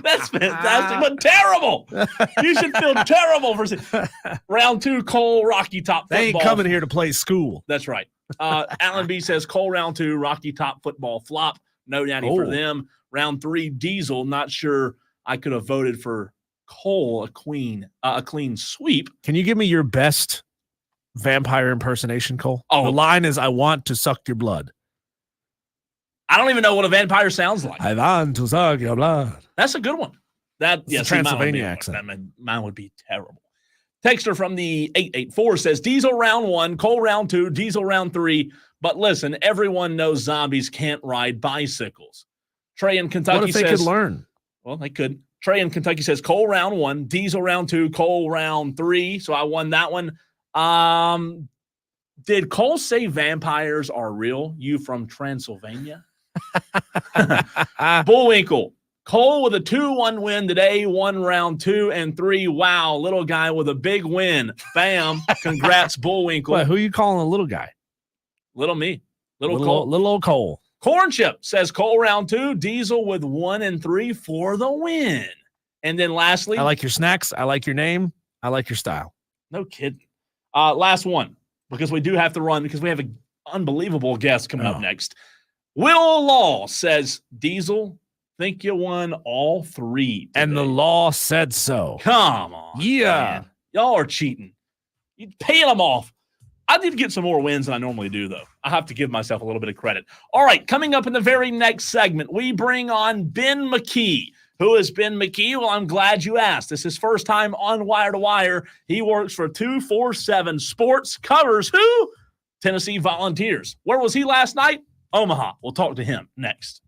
That's fantastic, but terrible. You should feel terrible for round 2, Cole, Rocky Top football.
They ain't coming here to play school.
That's right. Alan B says Cole round 2, Rocky Top football flop. No nanny for them. Round 3, Diesel. Not sure I could have voted for Cole a clean sweep.
Can you give me your best vampire impersonation, Cole?
Oh,
the line is, "I want to suck your blood."
I don't even know what a vampire sounds like.
I want to suck your blood.
That's a good one.
It's a Transylvania accent.
Mine would be terrible. Texter from the 884 says Diesel round 1, Cole round 2, Diesel round 3. But listen, everyone knows zombies can't ride bicycles. Trey in Kentucky
what if they
says,
could learn?
Well, they could. Trey in Kentucky says Cole round 1, Diesel round 2, Cole round 3. So I won that one. Did Cole say vampires are real? You from Transylvania? Bullwinkle. Cole with a 2-1 win today, 1 round 2 and 3. Wow, little guy with a big win. Bam. Congrats, Bullwinkle.
What, who you calling a little guy?
Little me. Little Cole.
Little old Cole.
Corn Chip says Cole round 2, Diesel with 1 and 3 for the win. And then lastly,
I like your snacks. I like your name. I like your style.
No kidding. Last one, because we do have to run because we have an unbelievable guest coming up next. Will Law says, Diesel, think you won all 3 today.
And the law said so.
Come on.
Yeah.
Man. Y'all are cheating. You're paying them off. I need to get some more wins than I normally do, though. I have to give myself a little bit of credit. All right, coming up in the very next segment, we bring on Ben McKee. Who is Ben McKee? Well, I'm glad you asked. This is his first time on Wire to Wire. He works for 247 Sports, covers who? Tennessee Volunteers. Where was he last night? Omaha. We'll talk to him next.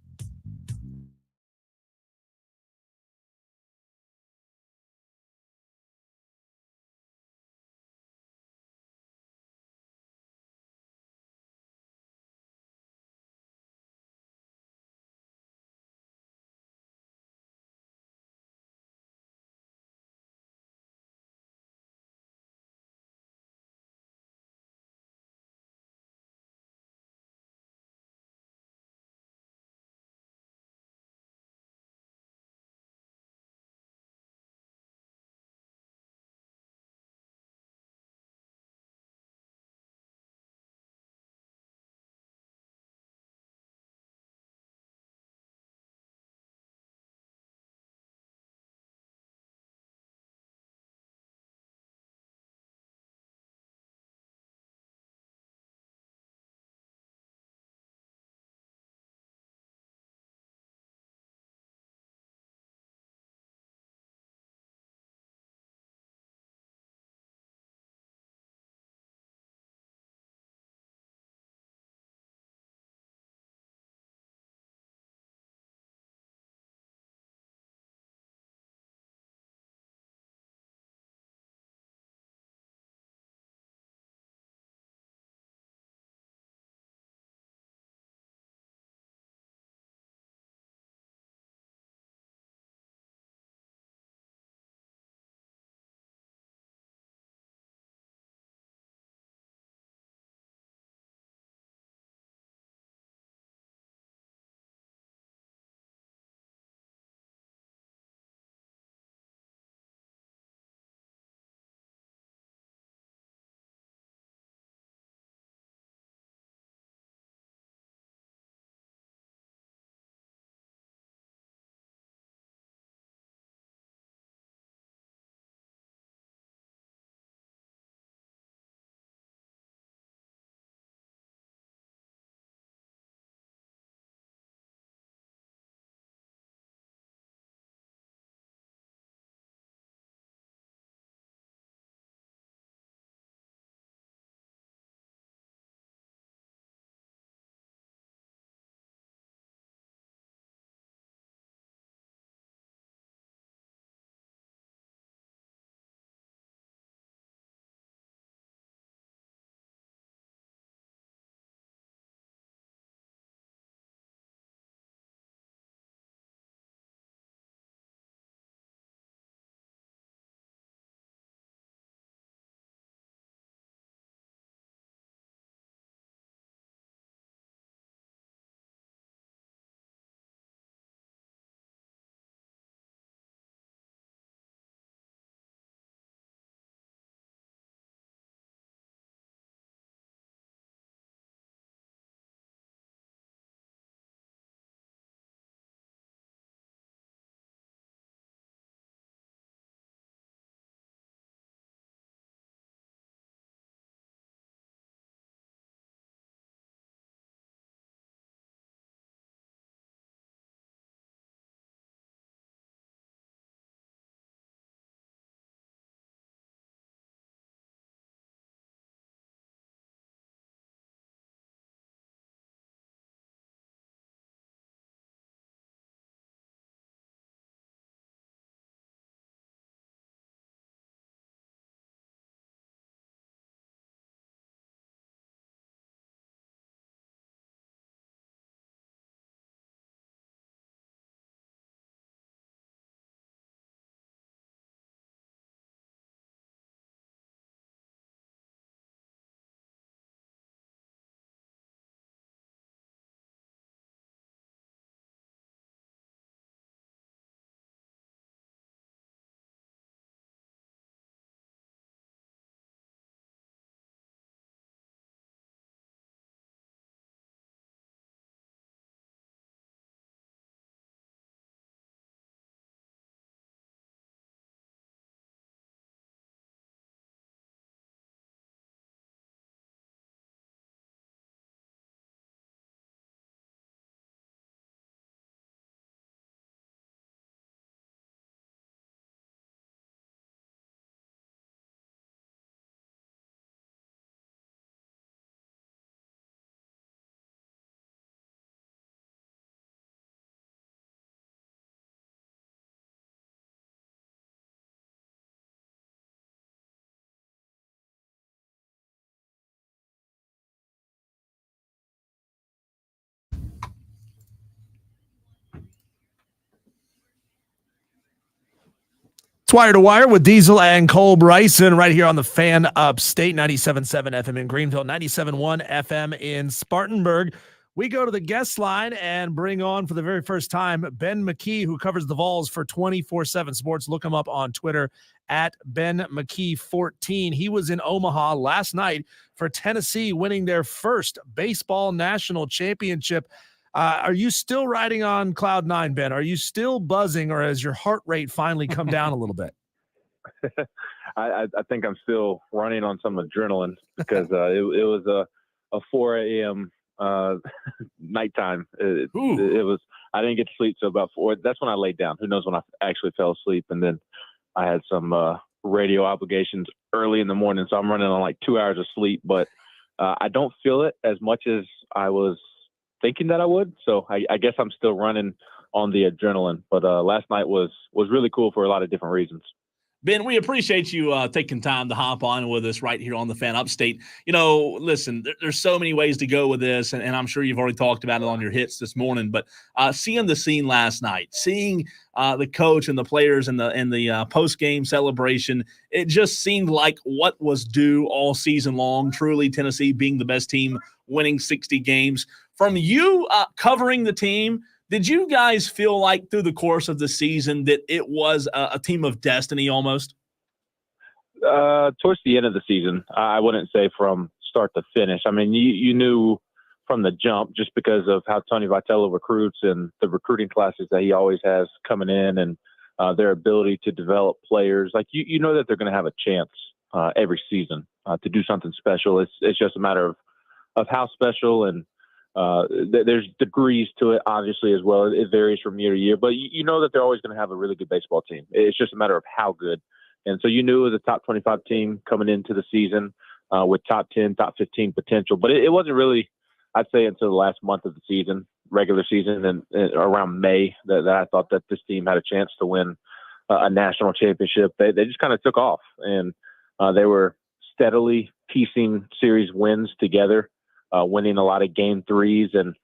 It's Wire to Wire with Diesel and Cole Bryson right here on the Fan Upstate, 97.7 FM in Greenville, 97.1 FM in Spartanburg. We go to the guest line and bring on for the very first time Ben McKee, who covers the Vols for 24/7 Sports. Look him up on Twitter at Ben McKee 14. He was in Omaha last night for Tennessee winning their first baseball national championship. Are you still riding on cloud nine, Ben? Are you still buzzing, or has your heart rate finally come down a little bit?
I think I'm still running on some adrenaline because it was a 4 a.m. Nighttime. It was. I didn't get to sleep till about 4. That's when I laid down. Who knows when I actually fell asleep? And then I had some radio obligations early in the morning, so I'm running on like 2 hours of sleep. But I don't feel it as much as I was thinking that I would. So I guess I'm still running on the adrenaline. But last night was really cool for a lot of different reasons.
Ben, we appreciate you taking time to hop on with us right here on the Fan Upstate. You know, listen, there's so many ways to go with this, and I'm sure you've already talked about it on your hits this morning, but seeing the scene last night, seeing the coach and the players and the post-game celebration, it just seemed like what was due all season long, truly Tennessee being the best team, winning 60 games. From you covering the team, did you guys feel like through the course of the season that it was a team of destiny almost?
Towards the end of the season, I wouldn't say from start to finish. I mean, you knew from the jump just because of how Tony Vitello recruits and the recruiting classes that he always has coming in and their ability to develop players. Like, you know that they're going to have a chance every season to do something special. It's just a matter of how special, and there's degrees to it, obviously, as well. It varies from year to year, but you know that they're always going to have a really good baseball team. It's just a matter of how good. And so you knew it was a top 25 team coming into the season with top 10, top 15 potential. But it wasn't really, I'd say, until the last month of the season, regular season, and around May that I thought that this team had a chance to win a national championship. They just kind of took off, and they were steadily piecing series wins together. Winning a lot of game threes and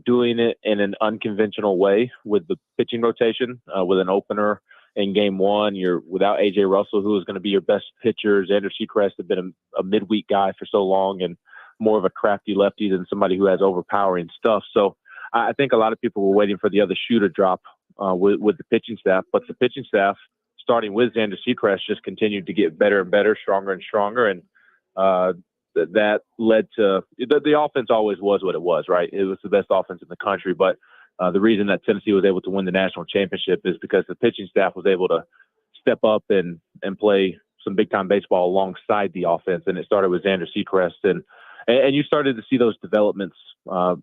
doing it in an unconventional way with the pitching rotation, with an opener in game one. You're without A.J. Russell, who is going to be your best pitcher. Xander Sechrest had been a midweek guy for so long and more of a crafty lefty than somebody who has overpowering stuff. So I think a lot of people were waiting for the other shoe to drop with the pitching staff. But the pitching staff, starting with Xander Sechrest, just continued to get better and better, stronger and stronger. And that led to the offense always was what it was, right? It was the best offense in the country. But the reason that Tennessee was able to win the national championship is because the pitching staff was able to step up and play some big time baseball alongside the offense. And it started with Xander Sechrest. And you started to see those developments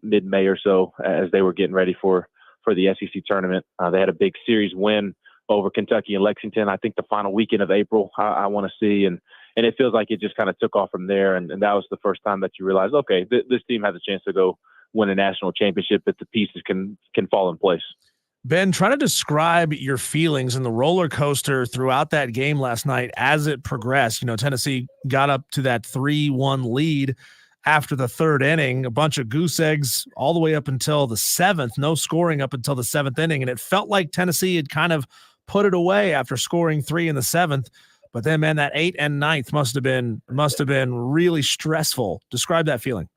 mid-May or so as they were getting ready for the SEC tournament. They had a big series win over Kentucky and Lexington. I think the final weekend of April, I want to see. And it feels like it just kind of took off from there. And that was the first time that you realized, okay, this team has a chance to go win a national championship if the pieces can fall in place.
Ben, try to describe your feelings in the roller coaster throughout that game last night as it progressed. You know, Tennessee got up to that 3-1 lead after the third inning, a bunch of goose eggs all the way up until the seventh, no scoring up until the seventh inning. And it felt like Tennessee had kind of put it away after scoring 3 in the seventh. But then, man, that 8th and 9th must have been really stressful. Describe that feeling.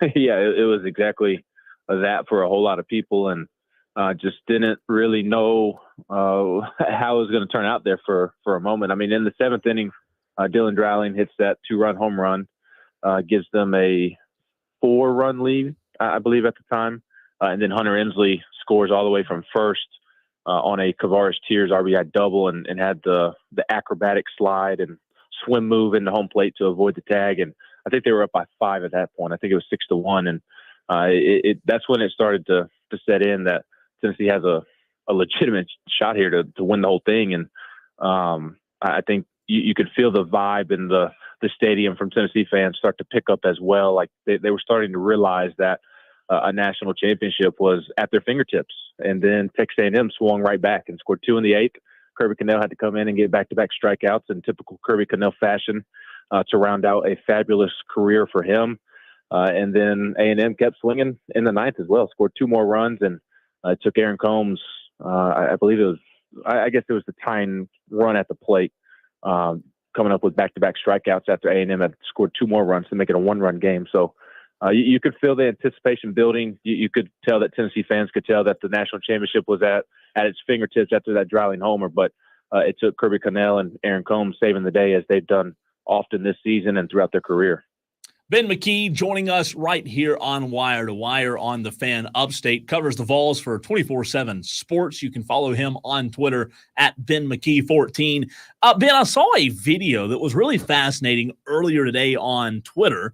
Yeah, it was exactly that for a whole lot of people, and just didn't really know how it was going to turn out there for a moment. I mean, in the 7th inning, Dylan Dreiling hits that 2-run home run, gives them a 4-run lead, I believe, at the time. And then Hunter Inslee scores all the way from first on a Kavaris Tears RBI double and had the acrobatic slide and swim move into home plate to avoid the tag. And I think they were up by 5 at that point. I think it was 6-1. And that's when it started to set in that Tennessee has a legitimate shot here to win the whole thing. And I think you could feel the vibe in the stadium from Tennessee fans start to pick up as well. Like they were starting to realize that a national championship was at their fingertips. And then Texas A&M swung right back and scored 2 in the 8th. Kirby Connell had to come in and get back-to-back strikeouts in typical Kirby Connell fashion to round out a fabulous career for him. And then A&M kept swinging in the 9th as well, scored 2 more runs, and it took Aaron Combs, I believe it I guess it was the tying run at the plate, coming up with back-to-back strikeouts after A&M had scored 2 more runs to make it a 1-run game. So you could feel the anticipation building. You could tell that Tennessee fans could tell that the national championship was at its fingertips after that Dreiling homer. But it took Kirby Connell and Aaron Combs saving the day, as they've done often this season and throughout their career.
Ben McKee joining us right here on Wire to Wire on the Fan Upstate, covers the Vols for 24/7 Sports. You can follow him on Twitter at Ben McKee14. Ben, I saw a video that was really fascinating earlier today on Twitter,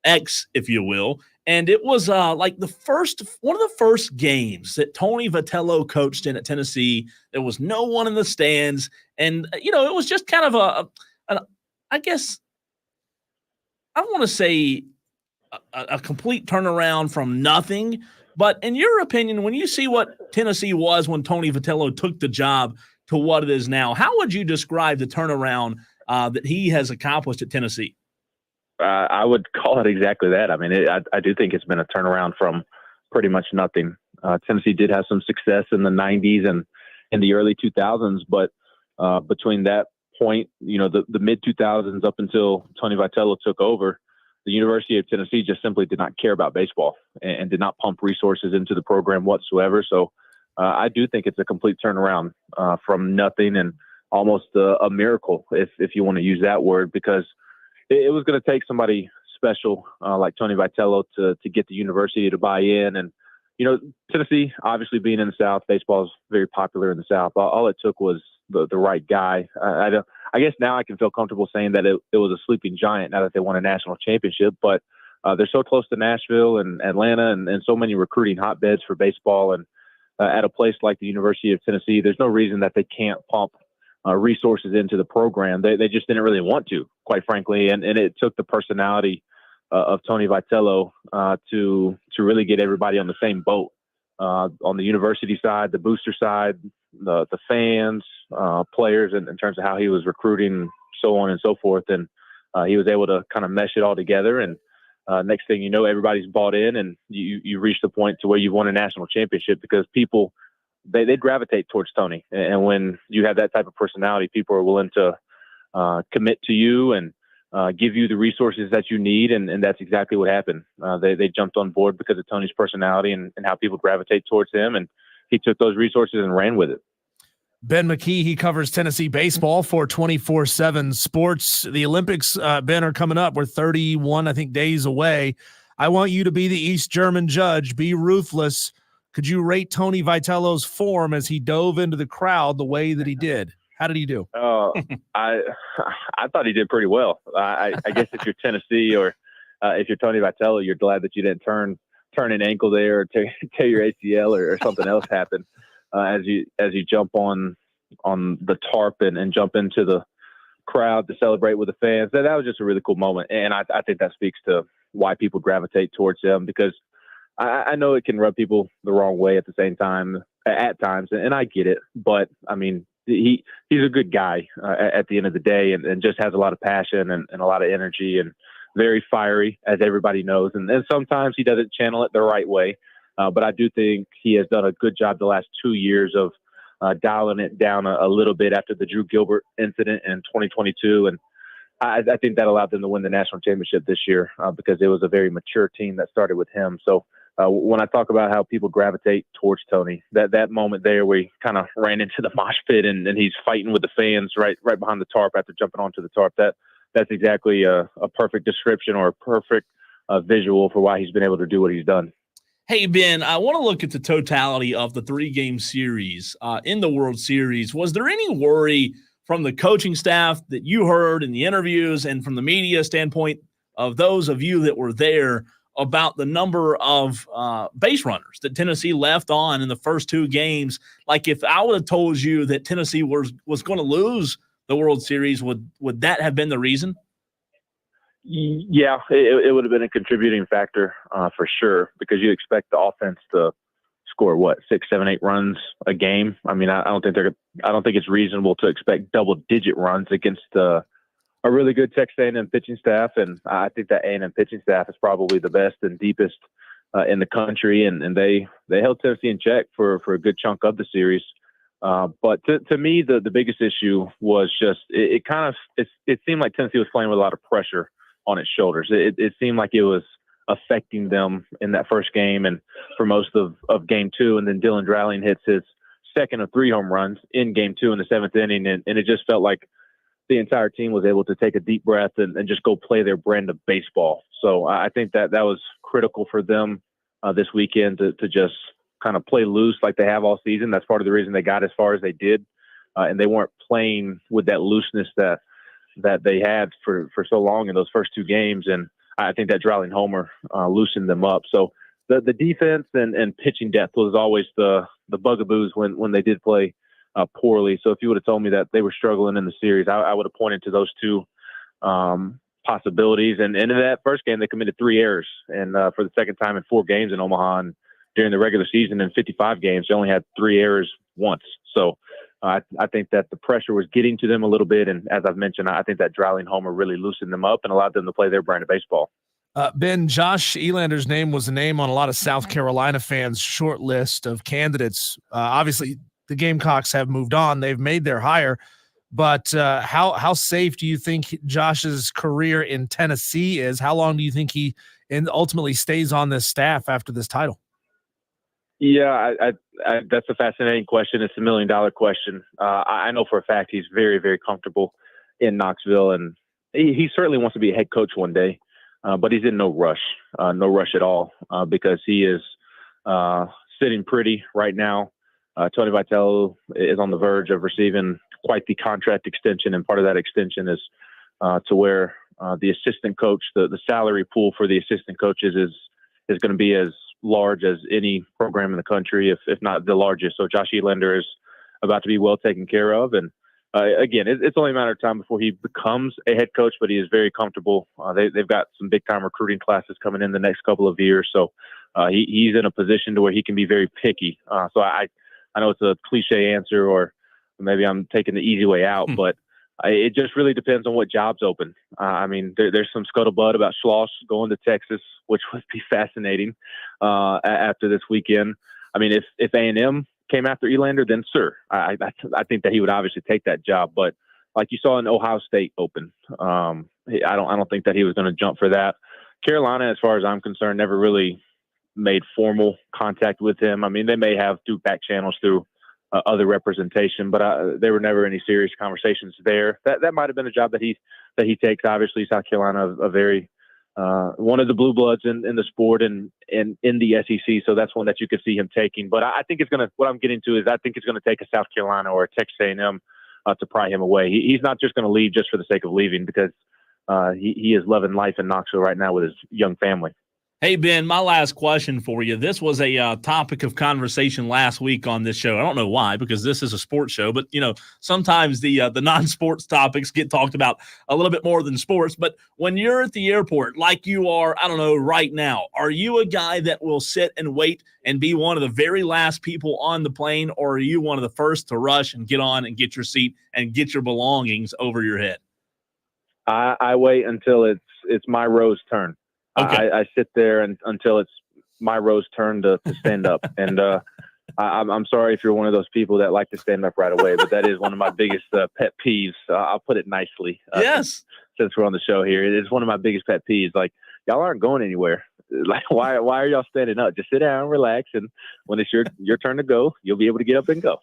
X, if you will, and it was like one of the first games that Tony Vitello coached in at Tennessee. There was no one in the stands, and it was just kind of I guess, I don't want to say a complete turnaround from nothing, but in your opinion, when you see what Tennessee was when Tony Vitello took the job to what it is now, how would you describe the turnaround that he has accomplished at Tennessee?
I would call it exactly that. I mean, I do think it's been a turnaround from pretty much nothing. Tennessee did have some success in the 90s and in the early 2000s, but between that point, the mid 2000s up until Tony Vitello took over, the University of Tennessee just simply did not care about baseball and did not pump resources into the program whatsoever. So I do think it's a complete turnaround from nothing, and almost a miracle, if you want to use that word, because it was going to take somebody special like Tony Vitello to get the university to buy in. And Tennessee, obviously being in the South, baseball is very popular in the South. All it took was the right guy. I guess now I can feel comfortable saying that it was a sleeping giant now that they won a national championship, but they're so close to Nashville and Atlanta and so many recruiting hotbeds for baseball. And at a place like the University of Tennessee, there's no reason that they can't pump resources into the program. They just didn't really want to, quite frankly. And it took the personality of Tony Vitello to really get everybody on the same boat. On the university side, the booster side, the fans, players, in terms of how he was recruiting, so on and so forth. And he was able to kind of mesh it all together. And next thing you know, everybody's bought in, and you reach the point to where you've won a national championship, because people, they gravitate towards Tony. And when you have that type of personality, people are willing to commit to you and give you the resources that you need. And that's exactly what happened. They jumped on board because of Tony's personality and how people gravitate towards him. And he took those resources and ran with it.
Ben McKee, he covers Tennessee baseball for 24/7 Sports. The Olympics, Ben, are coming up. We're 31, I think, days away. I want you to be the East German judge. Be ruthless. Could you rate Tony Vitello's form as he dove into the crowd the way that he did? How did he do?
I thought he did pretty well. I guess if you're Tennessee or if you're Tony Vitello, you're glad that you didn't turn an ankle there or tear your ACL or something else happen as you jump on the tarp and jump into the crowd to celebrate with the fans. That was just a really cool moment, and I think that speaks to why people gravitate towards him, because I know it can rub people the wrong way at the same time at times, and I get it. But I mean, he's a good guy at the end of the day, and just has a lot of passion and a lot of energy, and very fiery, as everybody knows. And sometimes he doesn't channel it the right way. But I do think he has done a good job the last 2 years of dialing it down a little bit after the Drew Gilbert incident in 2022. And I think that allowed them to win the national championship this year because it was a very mature team that started with him. So when I talk about how people gravitate towards Tony, that moment there where he kind of ran into the mosh pit and he's fighting with the fans right behind the tarp after jumping onto the tarp, that's exactly a perfect description or a perfect visual for why he's been able to do what he's done.
Hey, Ben, I want to look at the totality of the 3-game series in the World Series. Was there any worry from the coaching staff that you heard in the interviews and from the media standpoint of those of you that were there about the number of base runners that Tennessee left on in the first 2 games? Like, if I would have told you that Tennessee was going to lose the World Series, would that have been the reason?
Yeah, it would have been a contributing factor for sure, because you expect the offense to score 6, 7, 8 runs a game. I mean, I don't think it's reasonable to expect double-digit runs against a really good Texas A&M pitching staff, and I think that A&M pitching staff is probably the best and deepest in the country, and they held Tennessee in check for a good chunk of the series. But to me, the biggest issue was just it seemed like Tennessee was playing with a lot of pressure on its shoulders. It seemed like it was affecting them in that first game and for most of game 2. And then Dylan Dowling hits his second of 3 home runs in game 2 in the 7th inning. And it just felt like the entire team was able to take a deep breath and just go play their brand of baseball. So I think that was critical for them this weekend to just kind of play loose like they have all season. That's part of the reason they got as far as they did. And they weren't playing with that looseness that they had for so long in those first 2 games. And I think that Dowling homer loosened them up. So the defense and pitching depth was always the bugaboos when they did play poorly. So if you would have told me that they were struggling in the series, I would have pointed to those 2 possibilities. And in that first game, they committed 3 errors. And for the second time in 4 games in Omaha, and during the regular season in 55 games, they only had 3 errors once. So I think that the pressure was getting to them a little bit. And as I've mentioned, I think that Dowling homer really loosened them up and allowed them to play their brand of baseball.
Ben, Josh Elander's name was a name on a lot of South Carolina fans' short list of candidates. Obviously, the Gamecocks have moved on. They've made their hire. But how safe do you think Josh's career in Tennessee is? How long do you think he ultimately stays on this staff after this title?
Yeah, I that's a fascinating question. It's $1 million question. I know for a fact he's very, very comfortable in Knoxville, and he certainly wants to be a head coach one day, but he's in no rush at all, because he is sitting pretty right now. Tony Vitello is on the verge of receiving quite the contract extension, and part of that extension is to where the assistant coach, the salary pool for the assistant coaches is going to be as large as any program in the country, if not the largest. So Josh Elander is about to be well taken care of. And again, it's only a matter of time before he becomes a head coach, but he is very comfortable. They've got some big time recruiting classes coming in the next couple of years. So he's in a position to where he can be very picky. So I know it's a cliche answer, or maybe I'm taking the easy way out, but it just really depends on what jobs open. I mean, there's some scuttlebutt about Schloss going to Texas, which would be fascinating after this weekend. I mean, if A&M came after Elander, then sir, I think that he would obviously take that job. But like you saw in Ohio State open, I don't think that he was going to jump for that. Carolina, as far as I'm concerned, never really made formal contact with him. I mean, they may have through back channels through other representation, but there were never any serious conversations there. That might have been a job that he takes. Obviously, South Carolina, a very one of the blue bloods in the sport and in the SEC, so that's one that you could see him taking. But I think it's gonna. What I'm getting to is I think it's going to take a South Carolina or a Texas A&M to pry him away. He's not just going to leave just for the sake of leaving, because he is loving life in Knoxville right now with his young family.
Hey, Ben, my last question for you. This was a topic of conversation last week on this show. I don't know why, because this is a sports show, but, sometimes the non-sports topics get talked about a little bit more than sports. But when you're at the airport, like you are, I don't know, right now, are you a guy that will sit and wait and be one of the very last people on the plane, or are you one of the first to rush and get on and get your seat and get your belongings over your head?
I wait until it's my row's turn.
Okay.
I sit there until it's my row's turn to stand up. And I'm sorry if you're one of those people that like to stand up right away, but that is one of my biggest pet peeves. I'll put it nicely.
Yes.
Since we're on the show here, it is one of my biggest pet peeves. Like, y'all aren't going anywhere. Like, why are y'all standing up? Just sit down, relax, and when it's your turn to go, you'll be able to get up and go.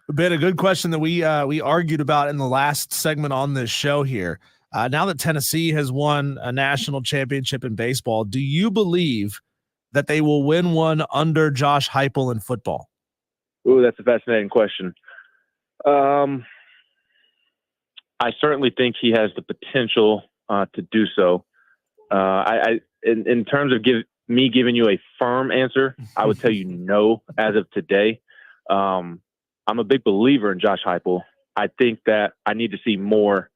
Ben, a good question that we argued about in the last segment on this show here. Now that Tennessee has won a national championship in baseball, do you believe that they will win one under Josh Heupel in football?
Ooh, that's a fascinating question. I certainly think he has the potential to do so. In terms of giving you a firm answer, I would tell you no as of today. I'm a big believer in Josh Heupel. I think that I need to see more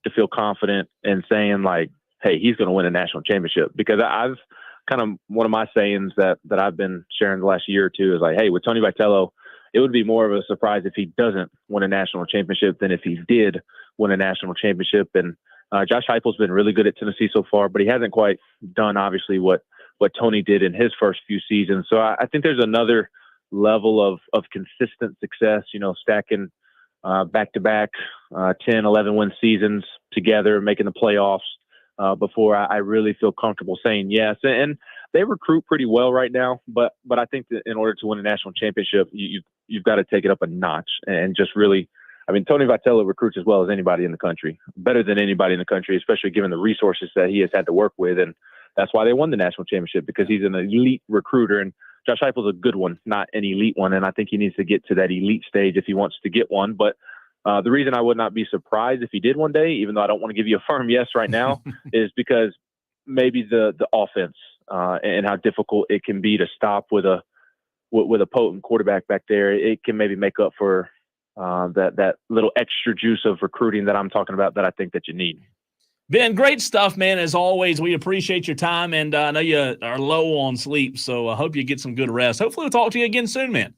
to feel confident in saying, like, hey, he's going to win a national championship. Because I've kind of, one of my sayings that I've been sharing the last year or two is like, hey, with Tony Vitello, it would be more of a surprise if he doesn't win a national championship than if he did win a national championship. And Josh Heupel's been really good at Tennessee so far, but he hasn't quite done, obviously, what Tony did in his first few seasons. So I think there's another level of consistent success, stacking back-to-back 10, 11-win seasons together, making the playoffs before I really feel comfortable saying yes. And they recruit pretty well right now, but I think that in order to win a national championship, you've got to take it up a notch and just really – I mean, Tony Vitello recruits as well as anybody in the country, better than anybody in the country, especially given the resources that he has had to work with. And that's why they won the national championship, because he's an elite recruiter. And Josh Heupel's a good one, not an elite one. And I think he needs to get to that elite stage if he wants to get one. But the reason I would not be surprised if he did one day, even though I don't want to give you a firm yes right now, is because maybe the offense and how difficult it can be to stop with a potent quarterback back there. It can maybe make up for that little extra juice of recruiting that I'm talking about that I think that you need.
Ben, great stuff, man. As always, we appreciate your time, and I know you are low on sleep, so I hope you get some good rest. Hopefully we'll talk to you again soon, man.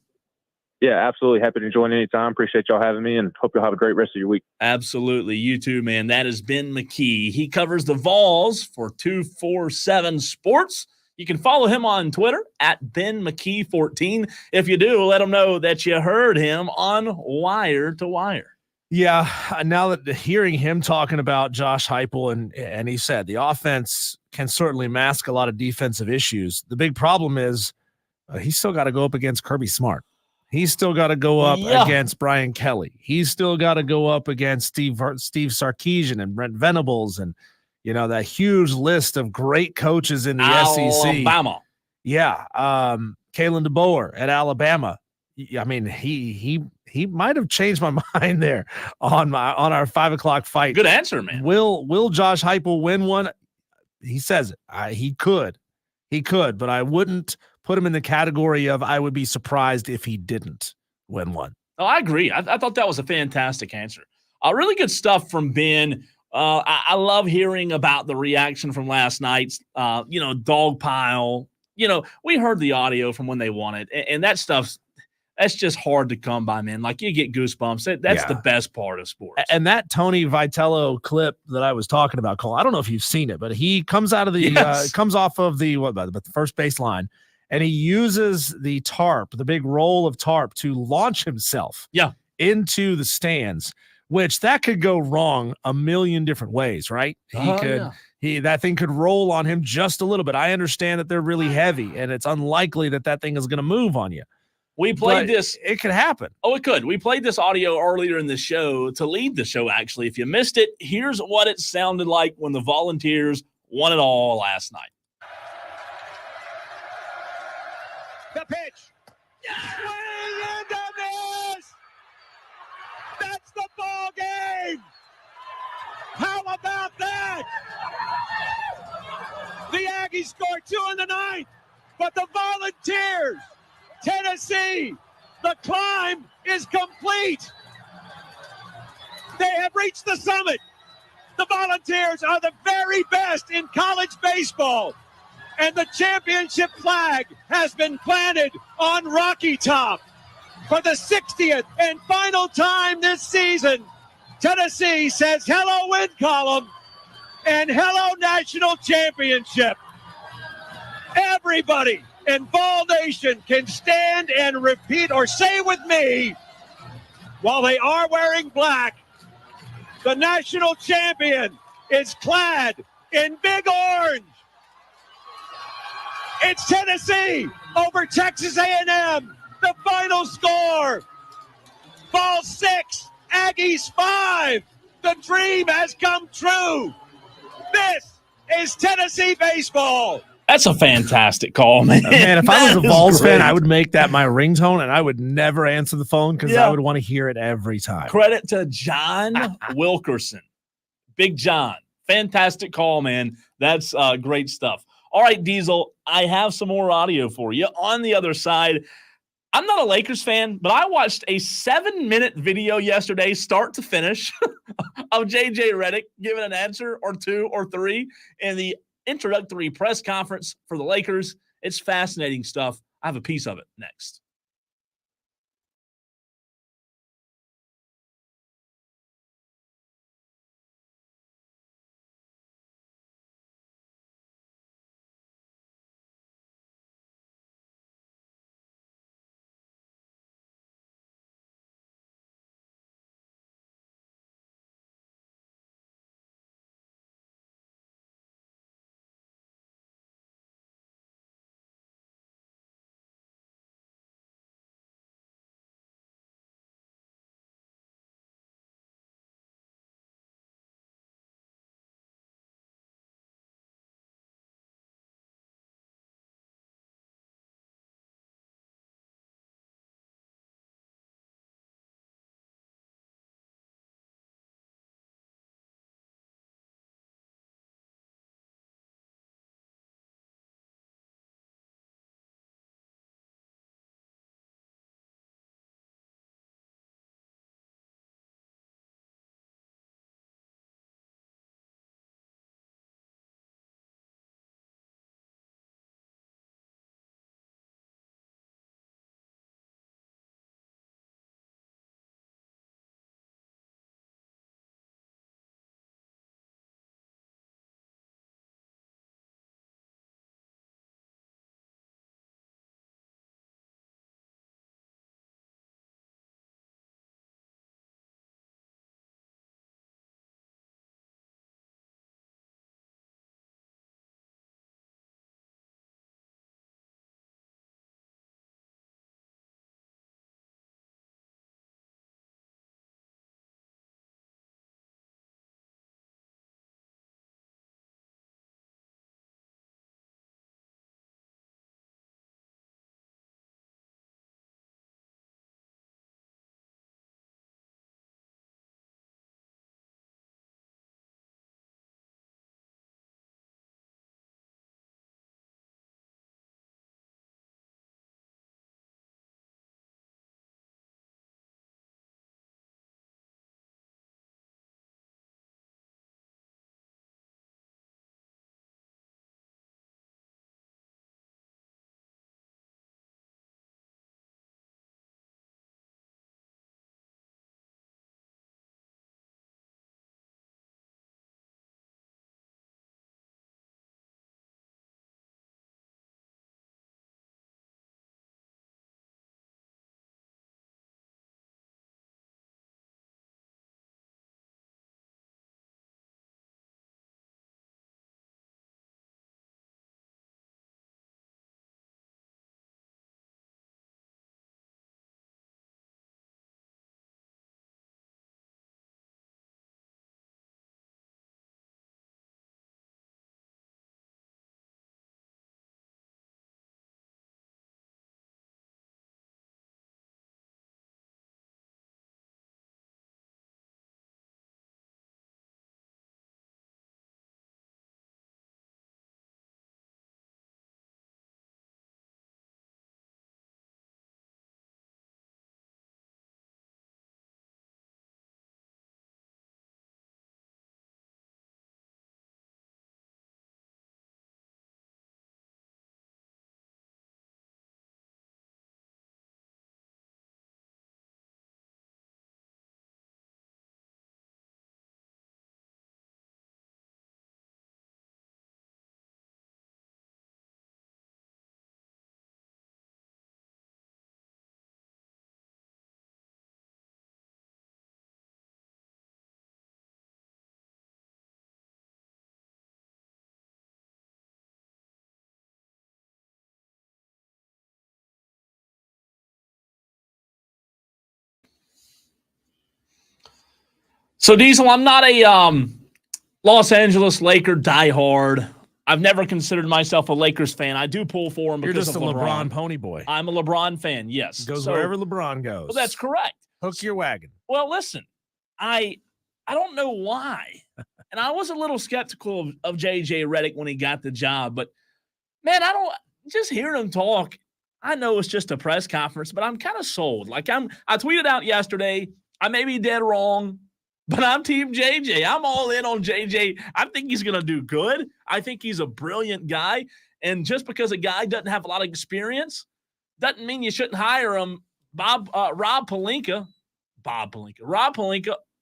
Yeah, absolutely. Happy to join anytime. Appreciate y'all having me, and hope you'll have a great rest of your week.
Absolutely. You too, man. That is Ben McKee. He covers the Vols for 247 Sports. You can follow him on Twitter at Ben McKee14. If you do, let him know that you heard him on Wire to Wire.
Yeah, now that hearing him talking about Josh Heupel, and he said the offense can certainly mask a lot of defensive issues. The big problem is he's still got to go up against Kirby Smart. He's still got to go up against Brian Kelly. He's still got to go up against Steve Sarkisian and Brent Venables and that huge list of great coaches in the SEC.
Alabama.
Yeah. Kalen DeBoer at Alabama. I mean, he might have changed my mind there on our 5 o'clock fight.
Good answer, man.
Will Josh Heupel win one? He says it. He could, but I wouldn't put him in the category of I would be surprised if he didn't win one.
Oh, I agree. I thought that was a fantastic answer. Really good stuff from Ben. I love hearing about the reaction from last night's, dog pile. We heard the audio from when they won it, and that stuff's that's just hard to come by, man. Like, you get goosebumps. That's the best part of sports.
And that Tony Vitello clip that I was talking about, Cole, I don't know if you've seen it, but he comes out of the comes off of the first baseline, and he uses the tarp, the big roll of tarp, to launch himself into the stands. Which that could go wrong a million different ways, right? That thing could roll on him just a little bit. I understand that they're really heavy, and it's unlikely that thing is going to move on you.
We played this.
It could happen.
Oh, it could. We played this audio earlier in the show to lead the show, actually. If you missed it, here's what it sounded like when the Volunteers won it all last night.
The pitch. Swing and a miss. That's the ball game. How about that? The Aggies scored 2 in the ninth, but the Volunteers, Tennessee, the climb is complete. They have reached the summit. The Volunteers are the very best in college baseball, and the championship flag has been planted on Rocky Top. For the 60th and final time this season, Tennessee says hello win column and hello national championship. Everybody in Vol Nation can stand and repeat or say with me, while they are wearing black, the national champion is clad in big orange. It's Tennessee over Texas A&M. The final score, Vols 6, Aggies 5. The dream has come true. This is Tennessee baseball.
That's a fantastic call, man.
Man, if I was a Vols fan, I would make that my ringtone, and I would never answer the phone because I would want to hear it every time.
Credit to John Wilkerson. Big John. Fantastic call, man. That's great stuff. All right, Diesel, I have some more audio for you. On the other side, I'm not a Lakers fan, but I watched a 7-minute video yesterday, start to finish, of J.J. Redick giving an answer or 2 or 3 in the introductory press conference for the Lakers. It's fascinating stuff. I have a piece of it next. So, Diesel, I'm not a Los Angeles Laker diehard. I've never considered myself a Lakers fan. I do pull for him
You're
because
just
of
a
LeBron.
LeBron pony boy.
I'm a LeBron fan, yes.
Goes wherever LeBron goes.
Well, that's correct.
Hook your wagon.
Well, listen, I don't know why. And I was a little skeptical of J.J. Redick when he got the job. But, man, just hearing him talk, I know it's just a press conference, but I'm kind of sold. Like I tweeted out yesterday, I may be dead wrong, but I'm Team JJ. I'm all in on JJ. I think he's going to do good. I think he's a brilliant guy. And just because a guy doesn't have a lot of experience doesn't mean you shouldn't hire him. Rob Pelinka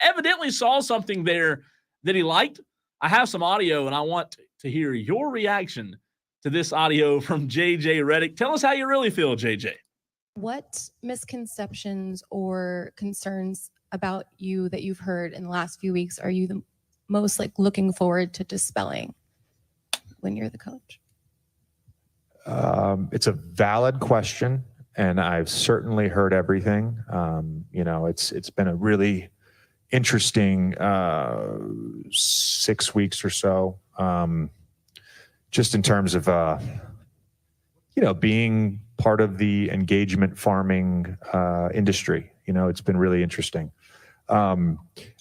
evidently saw something there that he liked. I have some audio, and I want to hear your reaction to this audio from JJ Redick. Tell us how you really feel, JJ.
What misconceptions or concerns about you that you've heard in the last few weeks are you the most looking forward to dispelling when you're the coach?
It's a valid question, and I've certainly heard everything. It's been a really interesting 6 weeks or so, just in terms of being part of the engagement farming industry. It's been really interesting.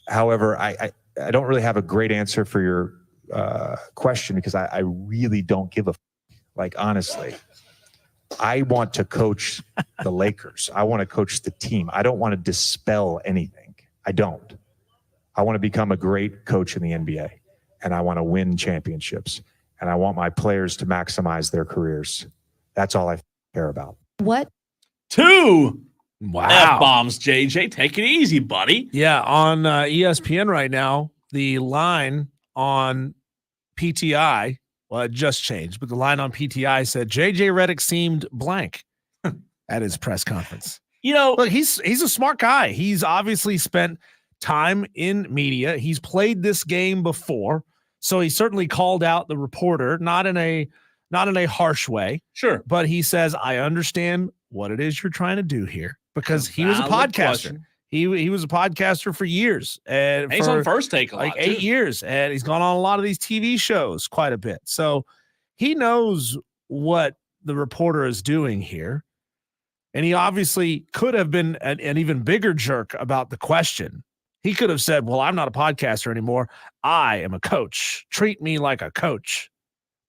However, I don't really have a great answer for your question because I really don't give a honestly. I want to coach the Lakers. I want to coach the team. I don't want to dispel anything. I don't. I want to become a great coach in the NBA, and I want to win championships, and I want my players to maximize their careers. That's all I care about.
What?
2
Wow.
F-bombs, JJ. Take it easy, buddy.
Yeah, on ESPN right now, the line on PTI, well, it just changed, but the line on PTI said JJ Redick seemed blank at his press conference. Look, he's a smart guy. He's obviously spent time in media. He's played this game before, so he certainly called out the reporter, not in a harsh way.
Sure.
But he says, I understand what it is you're trying to do here, because he was a podcaster.
Question.
He was a podcaster for years, and
he's on First Take a lot,
8 years, and he's gone on a lot of these TV shows quite a bit. So he knows what the reporter is doing here, and he obviously could have been an even bigger jerk about the question. He could have said, well, I'm not a podcaster anymore. I am a coach. Treat me like a coach.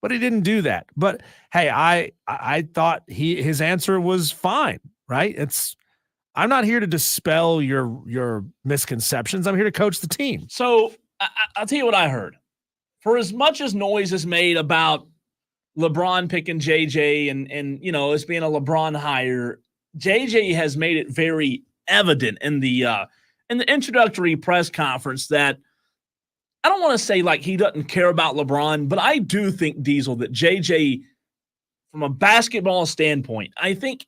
But he didn't do that. But hey, I thought his answer was fine, right? I'm not here to dispel your misconceptions. I'm here to coach the team.
So I'll tell you what I heard. For as much as noise is made about LeBron picking JJ and it's being a LeBron hire, JJ has made it very evident in the introductory press conference that I don't want to say he doesn't care about LeBron, but I do think, Diesel, that JJ, from a basketball standpoint, I think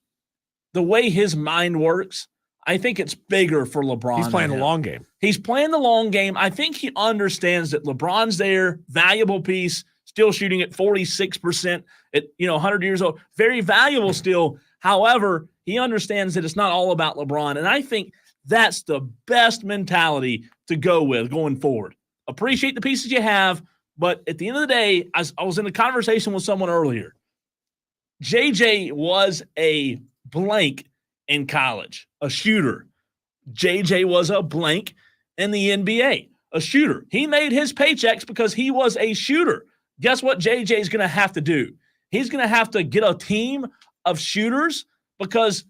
the way his mind works, I think it's bigger for LeBron.
He's playing the long game.
He's playing the long game. I think he understands that LeBron's there, valuable piece, still shooting at 46% at 100 years old, very valuable still. However, he understands that it's not all about LeBron, and I think that's the best mentality to go with going forward. Appreciate the pieces you have, but at the end of the day, I was in a conversation with someone earlier. JJ was a blank in college, a shooter. JJ was a blank in the NBA, a shooter. He made his paychecks because he was a shooter. Guess what JJ is going to have to do? He's going to have to get a team of shooters, because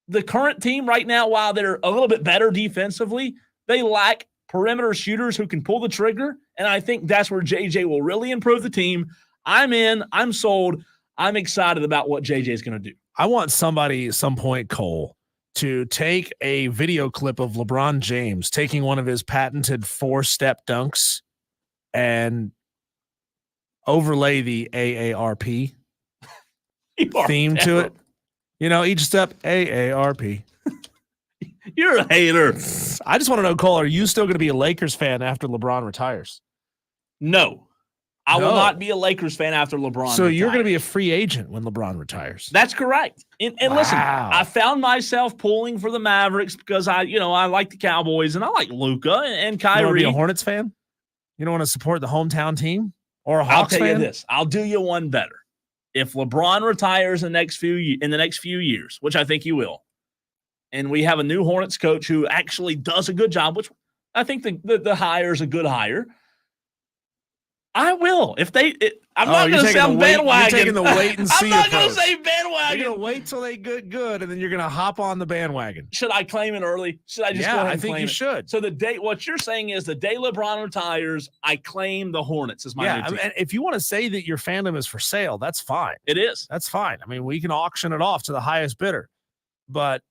the current team right now, while they're a little bit better defensively, they lack perimeter shooters who can pull the trigger, and I think that's where JJ will really improve the team. I'm in. I'm sold. I'm excited about what JJ is going to do.
I want somebody at some point, Cole, to take a video clip of LeBron James taking one of his patented 4-step dunks and overlay the AARP theme to it. Each step, AARP.
You're a hater.
I just want to know, Cole, are you still going to be a Lakers fan after LeBron retires?
No. I will
No.
not be a Lakers fan after LeBron.
So you're going to
retires.
be a free agent when LeBron retires.
That's correct. And listen,
Wow.
I found myself pulling for the Mavericks because I like the Cowboys and I like Luka and
You want to
Kyrie.
be a Hornets fan? You don't want to support the hometown team or a
I'll
Hawks
tell
fan?
you this. I'll do you one better. If LeBron retires in the next few years, which I think he will, and we have a new Hornets coach who actually does a good job, which I think the hire is a good hire. I will. I'm not going to sound bandwagon.
You're taking the wait and see
I'm not going to
approach.
say bandwagon.
You're going to wait till they get good, and then you're going to hop on the bandwagon.
Should I claim it early? Should I just go
Yeah,
ahead
I
and
think
claim
you
it?
should.
So what you're saying is the day LeBron retires, I claim the Hornets as my new
Yeah,
team.
and if you want to say that your fandom is for sale, that's fine.
It is.
That's fine. I mean, we can auction it off to the highest bidder. But,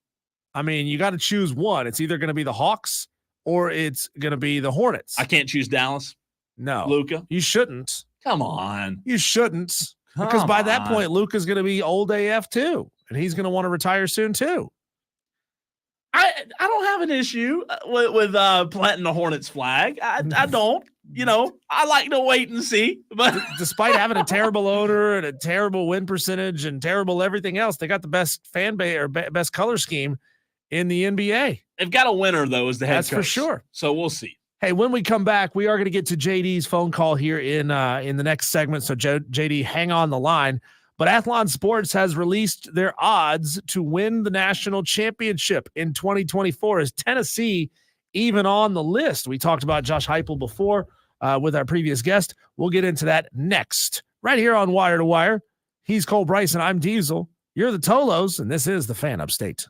I mean, you got to choose one. It's either going to be the Hawks or it's going to be the Hornets.
I can't choose Dallas.
No.
Luka.
You shouldn't.
Come on.
You shouldn't. Because by that point, Luka's going to be old AF too. And he's going to want to retire soon too.
I don't have an issue with planting the Hornets flag. I don't. I like to wait and see. But
despite having a terrible owner and a terrible win percentage and terrible everything else, they got the best fan base or best color scheme in the NBA.
They've got a winner though as the head
That's
coach.
for sure.
So we'll see.
Hey, when we come back, we are going to get to JD's phone call here in the next segment. So JD, hang on the line. But Athlon Sports has released their odds to win the national championship in 2024. Is Tennessee even on the list? We talked about Josh Heupel before with our previous guest. We'll get into that next, right here on Wire to Wire. He's Cole Bryson. I'm Diesel. You're the Tolos, and this is the Fan Upstate.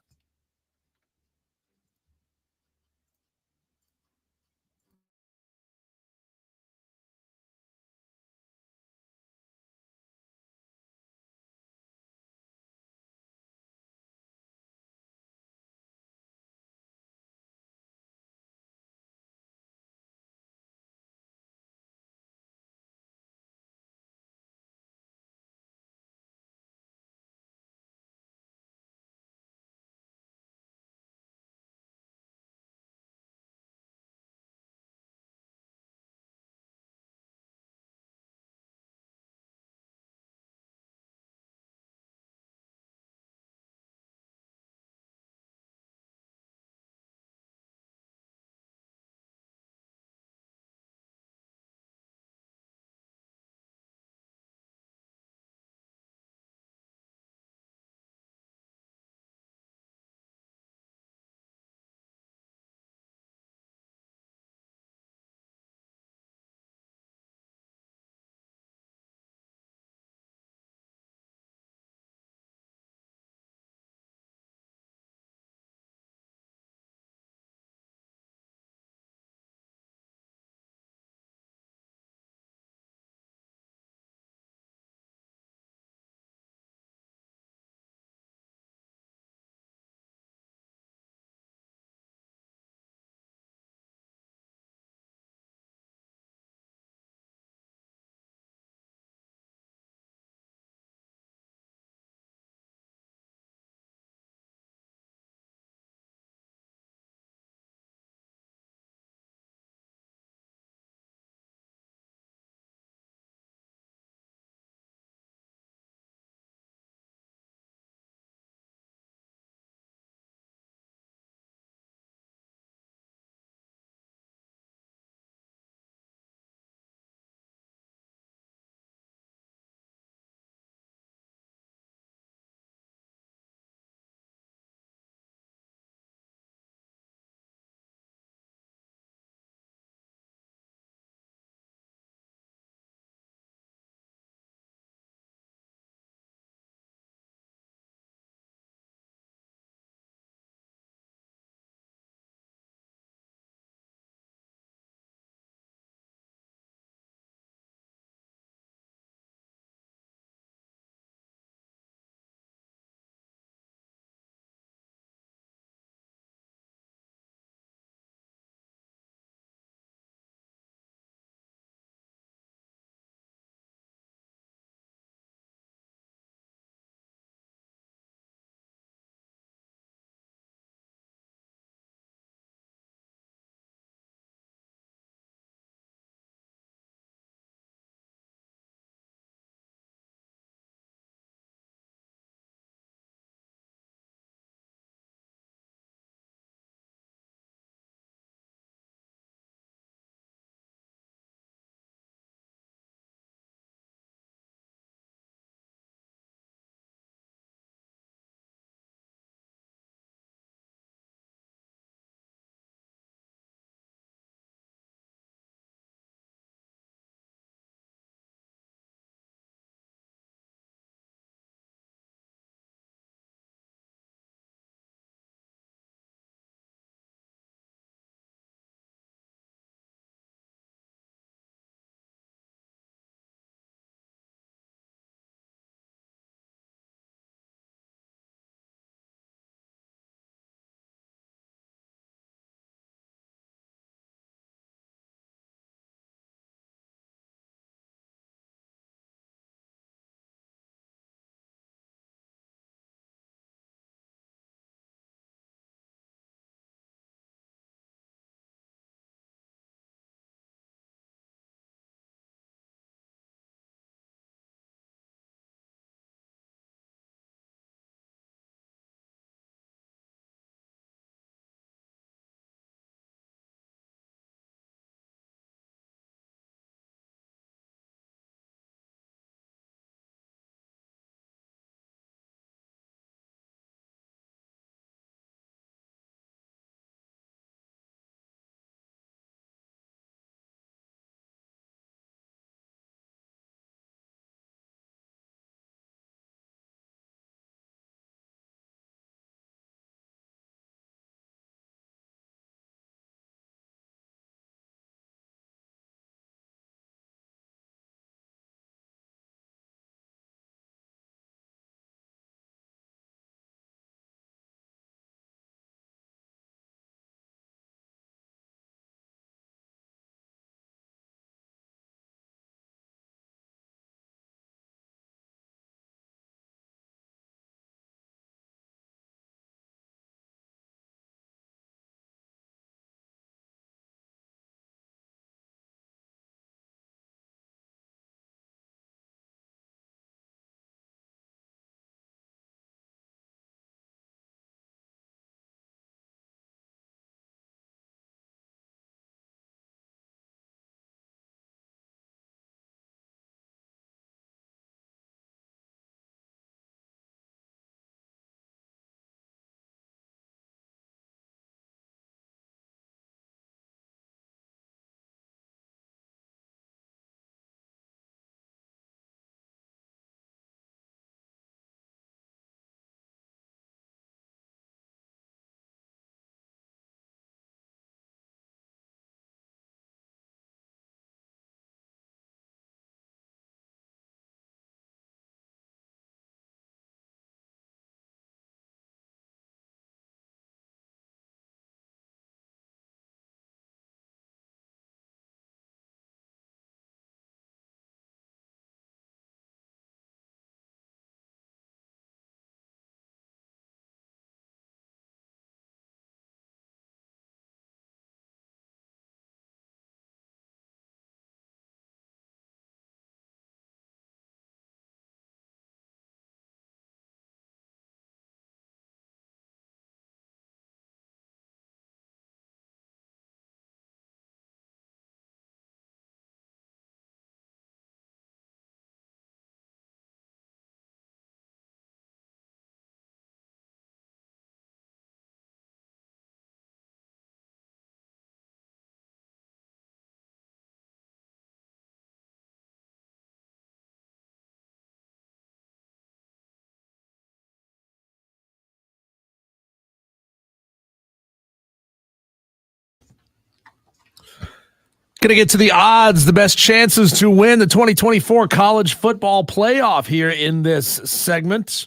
Going to get to the odds, the best chances to win the 2024 college football playoff here in this segment.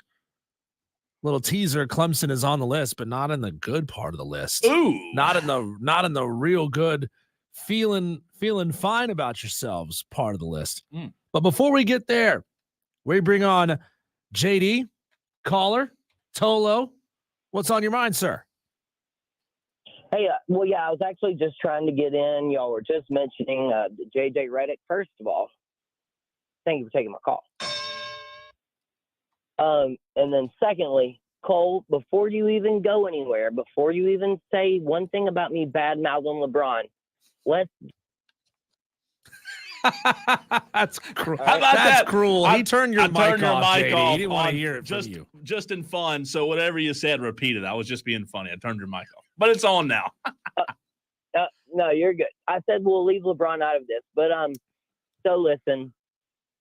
Little teaser, Clemson is on the list, but not in the good part of the list.
Ooh.
Not in the real good feeling fine about yourselves part of the list. But before we get there, we bring on JD, caller, Tolo. What's on your mind, sir?
Hey, I was actually just trying to get in. Y'all were just mentioning J.J. Redick. First of all, thank you for taking my call. And then secondly, Cole, before you even go anywhere, before you even say one thing about me bad-mouthing LeBron, let's
That's cruel.
How about
That's
that?
cruel. He turned your mic off, JD. He didn't want to hear it
just,
from you.
Just in fun. So whatever you said, repeat it. I was just being funny. I turned your mic off. But it's on now.
no, you're good. I said we'll leave LeBron out of this. But so listen,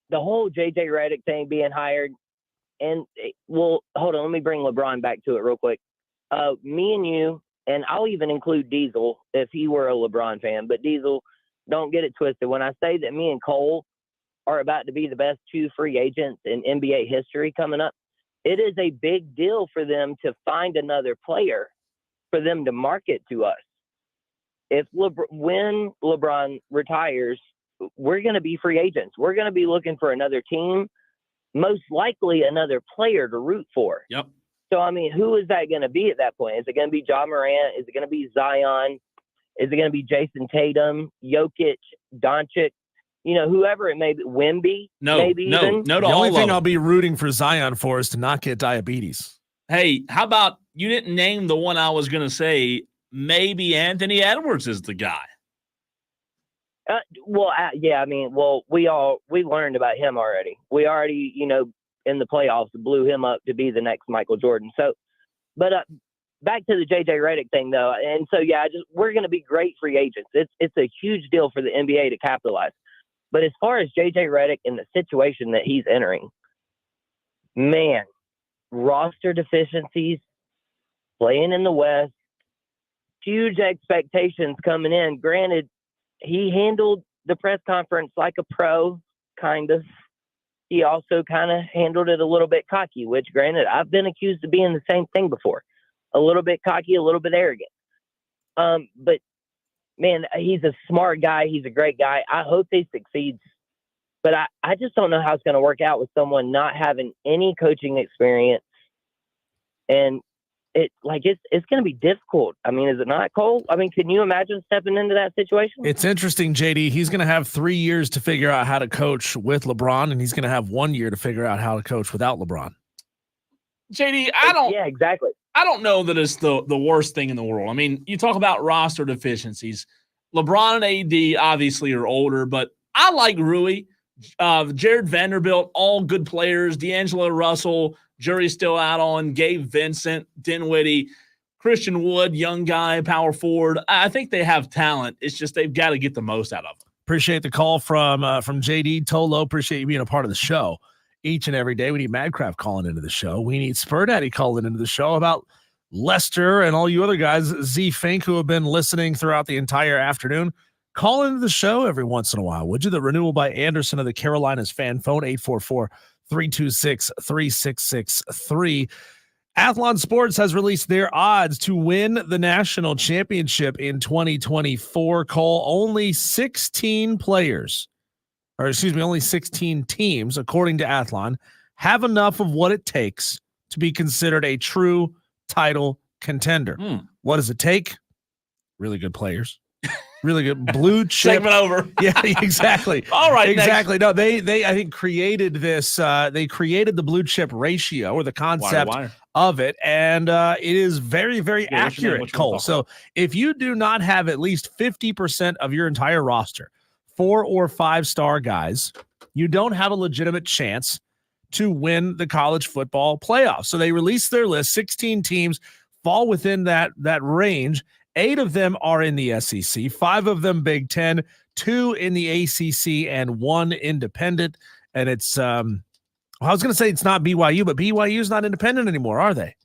the whole J.J. Redick thing being hired, and hold on, let me bring LeBron back to it real quick. Me and you, and I'll even include Diesel if he were a LeBron fan, but Diesel, don't get it twisted. When I say that me and Cole are about to be the best 2 free agents in NBA history coming up, it is a big deal for them to find another player for them to market to us. When LeBron retires, we're going to be free agents. We're going to be looking for another team, most likely another player to root for.
Yep.
So, I mean, who is that going to be at that point? Is it going to be Ja Morant? Is it going to be Zion? Is it going to be Jason Tatum, Jokic, Doncic, whoever it may be, Wemby?
No.
The only thing I'll be rooting for Zion for is to not get diabetes.
Hey, how about you didn't name the one I was going to say? Maybe Anthony Edwards is the guy.
We learned about him already. We already, in the playoffs, blew him up to be the next Michael Jordan. So, but back to the J.J. Redick thing, though. And so, we're going to be great free agents. It's a huge deal for the NBA to capitalize. But as far as J.J. Redick and the situation that he's entering, man, roster deficiencies, playing in the West, huge expectations coming in. Granted, he handled the press conference like a pro, kind of. He also kind of handled it a little bit cocky, which, granted, I've been accused of being the same thing before. A little bit cocky, a little bit arrogant. But, man, he's a smart guy. He's a great guy. I hope he succeeds. But I just don't know how it's going to work out with someone not having any coaching experience. And it's going to be difficult. I mean, is it not, Cole? I mean, can you imagine stepping into that situation?
It's interesting, JD. He's going to have 3 years to figure out how to coach with LeBron, and he's going to have 1 year to figure out how to coach without LeBron.
JD,
Yeah, exactly.
I don't know that it's the worst thing in the world. I mean, you talk about roster deficiencies. LeBron and AD obviously are older, but I like Rui, Jared Vanderbilt, all good players. D'Angelo Russell, jury's still out on. Gabe Vincent, Dinwiddie, Christian Wood, young guy, power forward. I think they have talent. It's just they've got to get the most out of them.
Appreciate the call from JD Tolo. Appreciate you being a part of the show each and every day. We need Madcraft calling into the show. We need Spur Daddy calling into the show about Lester and all you other guys, Z Fink, who have been listening throughout the entire afternoon. Call into the show every once in a while, would you? The renewal by Anderson of the Carolinas fan phone, 844-326-3663. Athlon Sports has released their odds to win the national championship in 2024. Cole, only 16 teams, according to Athlon, have enough of what it takes to be considered a true title contender. What does it take? Really good players. Really good blue chip.
Segment over.
Yeah, exactly.
All right.
Exactly.
Next.
No, they I think created this. They created the blue chip ratio or the concept of it, and it is very, very accurate, Cole. So if you do not have at least 50% of your entire roster 4 or 5 star guys, you don't have a legitimate chance to win the college football playoffs. So they released their list. 16 teams fall within that range. 8 of them are in the SEC, 5 of them Big Ten, 2 in the ACC, and 1 independent. And it's, I was going to say it's not BYU, but BYU is not independent anymore, are they?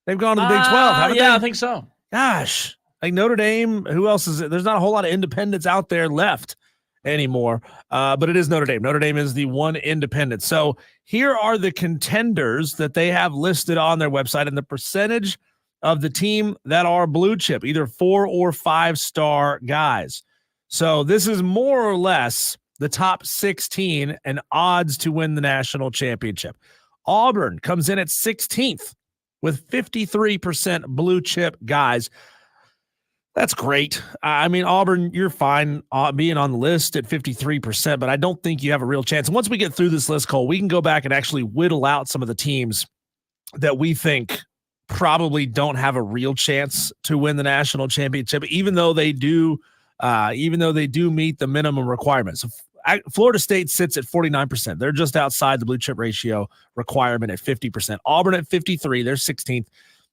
They've gone to the Big 12, haven't they?
Yeah, I think so.
Gosh, Like Notre Dame, who else is it? There's not a whole lot of independents out there left anymore, but it is Notre Dame. Notre Dame is the one independent. So here are the contenders that they have listed on their website and the percentage of the team that are blue chip, either 4 or 5 star guys. So this is more or less the top 16 and odds to win the national championship. Auburn comes in at 16th with 53% blue chip guys. That's great. I mean, Auburn, you're fine being on the list at 53%, but I don't think you have a real chance. And once we get through this list, Cole, we can go back and actually whittle out some of the teams that we think probably don't have a real chance to win the national championship, even though they do meet the minimum requirements. Florida State sits at 49%. They're just outside the blue chip ratio requirement at 50%. Auburn at 53%. They're 16th.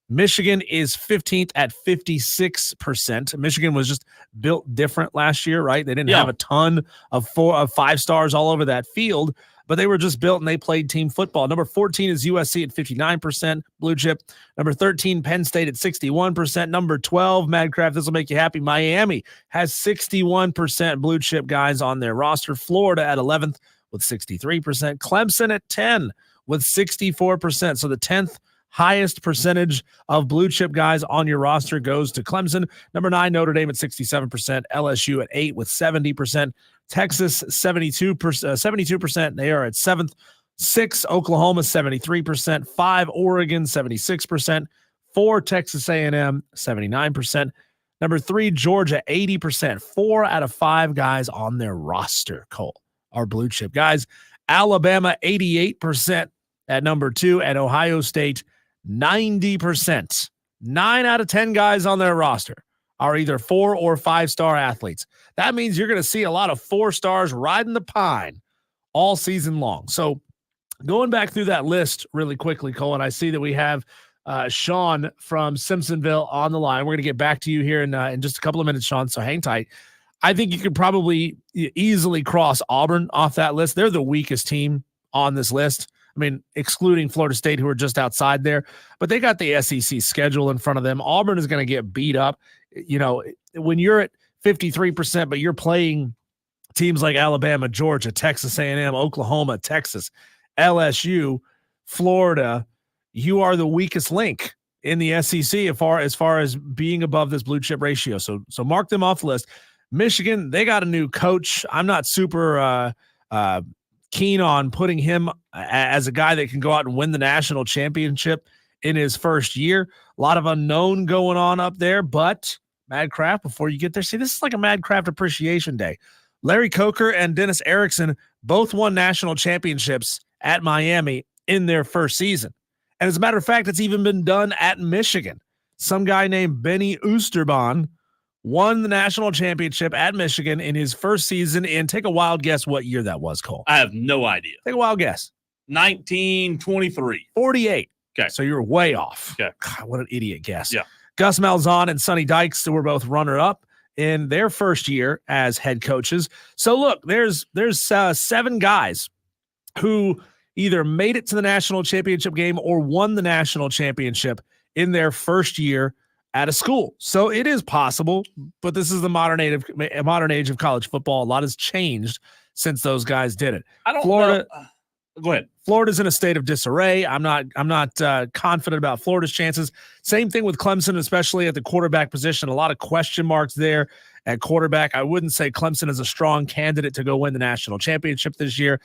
Michigan is 15th at 56%. Michigan was just built different last year, right? They didn't have a ton of 5 stars all over that field, but they were just built and they played team football. Number 14 is USC at 59% blue chip. Number 13, Penn State at 61%. Number 12, Madcraft, this will make you happy, Miami has 61% blue chip guys on their roster. Florida at 11th with 63%. Clemson at 10 with 64%. So the 10th highest percentage of blue chip guys on your roster goes to Clemson. Number 9, Notre Dame at 67%. LSU at 8 with 70%. Texas 72%. They are at 7th. 6, Oklahoma 73%. 5, Oregon 76%. 4, Texas A&M 79%. Number 3, Georgia 80%. 4 out of 5 guys on their roster, Cole, are blue chip guys. Alabama 88% at number 2, and Ohio State 90%. 9 out of 10 guys on their roster are either 4 or 5 star athletes. That means you're going to see a lot of 4 stars riding the pine all season long. So going back through that list really quickly, Cole, and I see that we have Sean from Simpsonville on the line. We're going to get back to you here in just a couple of minutes, Sean, so hang tight. I think you could probably easily cross Auburn off that list. They're the weakest team on this list. I mean, excluding Florida State, who are just outside there, but they got the SEC schedule in front of them. Auburn is going to get beat up. You know, when you're at 53%, but you're playing teams like Alabama, Georgia, Texas A&M, Oklahoma, Texas, LSU, Florida, you are the weakest link in the SEC as far as being above this blue chip ratio. So mark them off the list. Michigan, they got a new coach. I'm not super keen on putting him as a guy that can go out and win the national championship in his first year. A lot of unknown going on up there, but Madcraft, before you get there, see, this is like a Madcraft appreciation day. Larry Coker and Dennis Erickson both won national championships at Miami in their first season. And as a matter of fact, it's even been done at Michigan. Some guy named Benny Oosterbaan won the national championship at Michigan in his first season. And take a wild guess what year that was, Cole.
I have no idea.
Take a wild guess.
1923.
48.
Okay.
So you're way off.
Okay.
God, what an idiot guess.
Yeah.
Gus Malzahn and Sonny Dykes were both runner-up in their first year as head coaches. So look, there's 7 guys who either made it to the national championship game or won the national championship in their first year at a school. So it is possible, but this is the modern age of college football. A lot has changed since those guys did it.
I don't
Florida.
know. Go ahead.
Florida's in a state of disarray. I'm not confident about Florida's chances. Same thing with Clemson, especially at the quarterback position. A lot of question marks there at quarterback. I wouldn't say Clemson is a strong candidate to go win the national championship this year.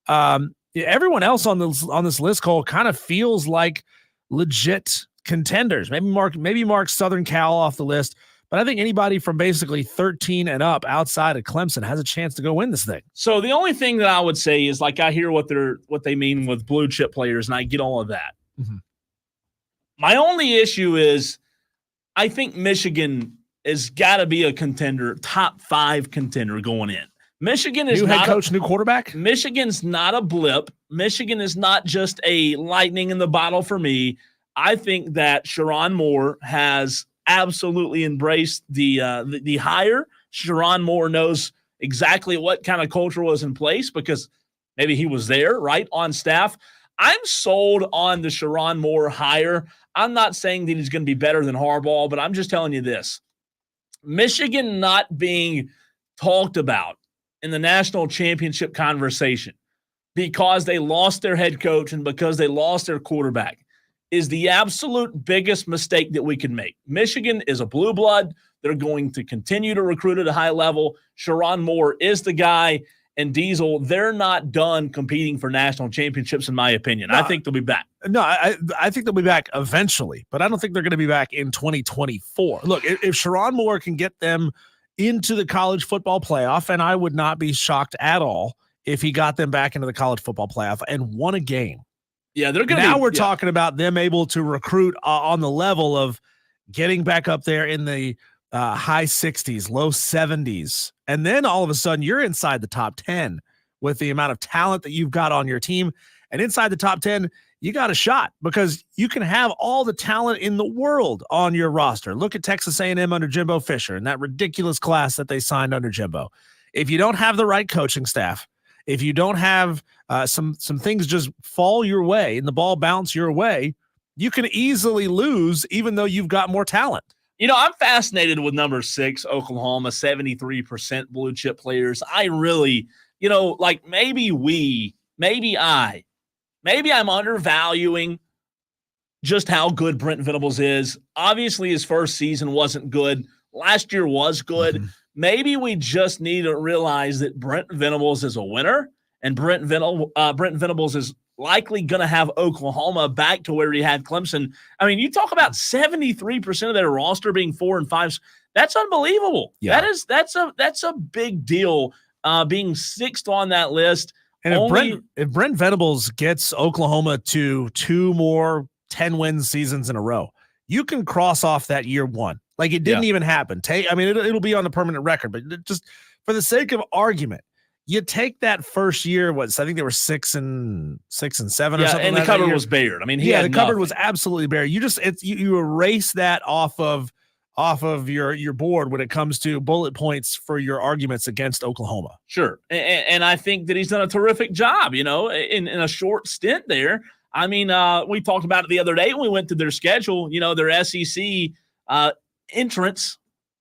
Everyone else on this list, Cole, kind of feels like legit contenders. Maybe mark Southern Cal off the list, but I think anybody from basically 13 and up outside of Clemson has a chance to go win this thing.
So the only thing that I would say is, like, I hear what they mean with blue chip players, and I get all of that.
Mm-hmm.
My only issue is I think Michigan has got to be a contender, top 5 contender going in. Michigan is
new head coach, new quarterback.
Michigan's not a blip. Michigan is not just a lightning in the bottle for me. I think that Sharon Moore has absolutely embraced the hire. Sharon Moore knows exactly what kind of culture was in place because maybe he was there, right, on staff. I'm sold on the Sharon Moore hire. I'm not saying that he's going to be better than Harbaugh, but I'm just telling you this. Michigan not being talked about in the national championship conversation because they lost their head coach and because they lost their quarterback is the absolute biggest mistake that we can make. Michigan is a blue blood. They're going to continue to recruit at a high level. Sharon Moore is the guy, and Diesel, they're not done competing for national championships, in my opinion. I think they'll be back.
No, I think they'll be back eventually, but I don't think they're going to be back in 2024. Look, if Sharon Moore can get them into the college football playoff, and I would not be shocked at all if he got them back into the college football playoff and won a game.
Yeah, they're going to.
Now we're talking about them able to recruit on the level of getting back up there in the high 60s, low 70s, and then all of a sudden you're inside the top 10 with the amount of talent that you've got on your team. And inside the top 10, you got a shot because you can have all the talent in the world on your roster. Look at Texas A&M under Jimbo Fisher and that ridiculous class that they signed under Jimbo. If you don't have the right coaching staff, if you don't have some things just fall your way and the ball bounce your way, you can easily lose even though you've got more talent.
You know, I'm fascinated with number 6, Oklahoma, 73% blue chip players. I really, like maybe I'm undervaluing just how good Brent Venables is. Obviously, his first season wasn't good. Last year was good. Mm-hmm. Maybe we just need to realize that Brent Venables is a winner, and Brent Venables is likely going to have Oklahoma back to where he had Clemson. I mean, you talk about 73% of their roster being 4 and 5s. That's unbelievable.
Yeah.
That's a big deal, being 6th on that list.
And if Brent Venables gets Oklahoma to 2 more 10-win seasons in a row, you can cross off that year 1. Like it didn't even happen. It'll be on the permanent record, but just for the sake of argument, you take that first year. I think they were 6 and 7 or something.
And the cupboard was bared. I mean,
the cupboard was absolutely bare. You erase that off of your board when it comes to bullet points for your arguments against Oklahoma.
Sure. And I think that he's done a terrific job, in a short stint there. I mean, we talked about it the other day when we went to their schedule. Their SEC entrance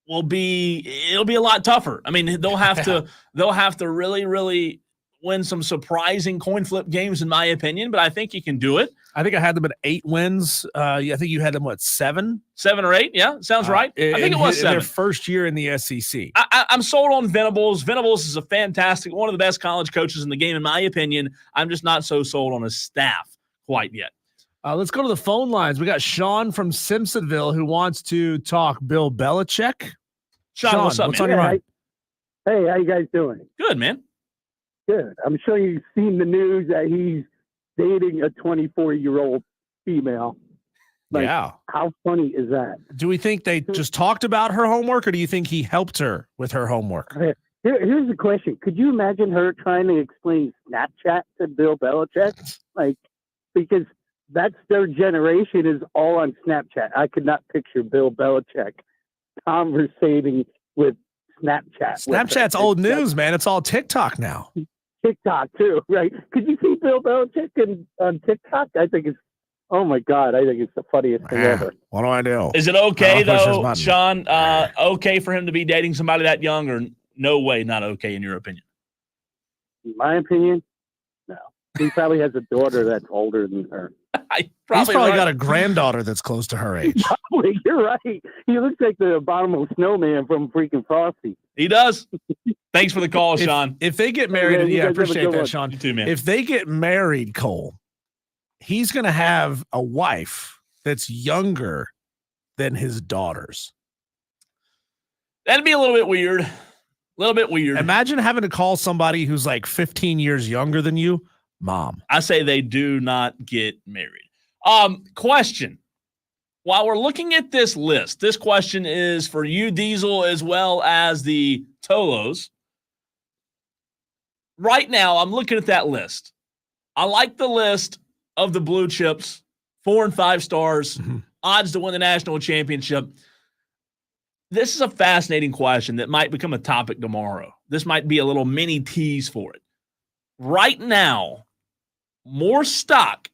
it'll be a lot tougher. I mean, they'll have to really, really win some surprising coin flip games, in my opinion, but I think you can do it.
I think I had them at 8 wins. I think you had them, 7?
7 or 8, yeah, sounds right. I think it was 7.
Their first year in the SEC.
I'm sold on Venables. Venables is one of the best college coaches in the game, in my opinion. I'm just not so sold on his staff quite yet.
Let's go to the phone lines. We got Sean from Simpsonville who wants to talk Bill Belichick.
Sean, what's up,
what's
man?
on your mind?
Hey, how you guys doing?
Good, man.
Good. I'm sure you've seen the news that he's dating a 24-year-old female.
Yeah.
How funny is that?
Do we think they just talked about her homework, or do you think he helped her with her homework?
Here's the question. Could you imagine her trying to explain Snapchat to Bill Belichick? Because that's their generation is all on Snapchat. I could not picture Bill Belichick conversating with Snapchat.
Snapchat's old news, man. It's all TikTok now.
TikTok too, right? Could you see Bill Belichick on TikTok? I think it's, oh my God, I think it's the funniest thing ever.
What do I do?
Is it okay though, Sean? Okay for him to be dating somebody that young, or no way, not okay in your opinion?
In my opinion, no. He probably has a daughter that's older than her.
He's probably got a granddaughter that's close to her age.
Probably, you're right. He looks like the abominable snowman from freaking Frosty.
He does. Thanks for the call, Sean.
If they get married, I appreciate that, Sean.
You too, man.
If they get married, Cole, he's going to have a wife that's younger than his daughters.
That'd be a little bit weird.
Imagine having to call somebody who's like 15 years younger than you mom.
I say they do not get married. Question. While we're looking at this list, this question is for you, Diesel, as well as the Tolos. Right now, I'm looking at that list. I like the list of the blue chips, 4 and 5 stars, odds to win the national championship. This is a fascinating question that might become a topic tomorrow. This might be a little mini tease for it. Right now, more stock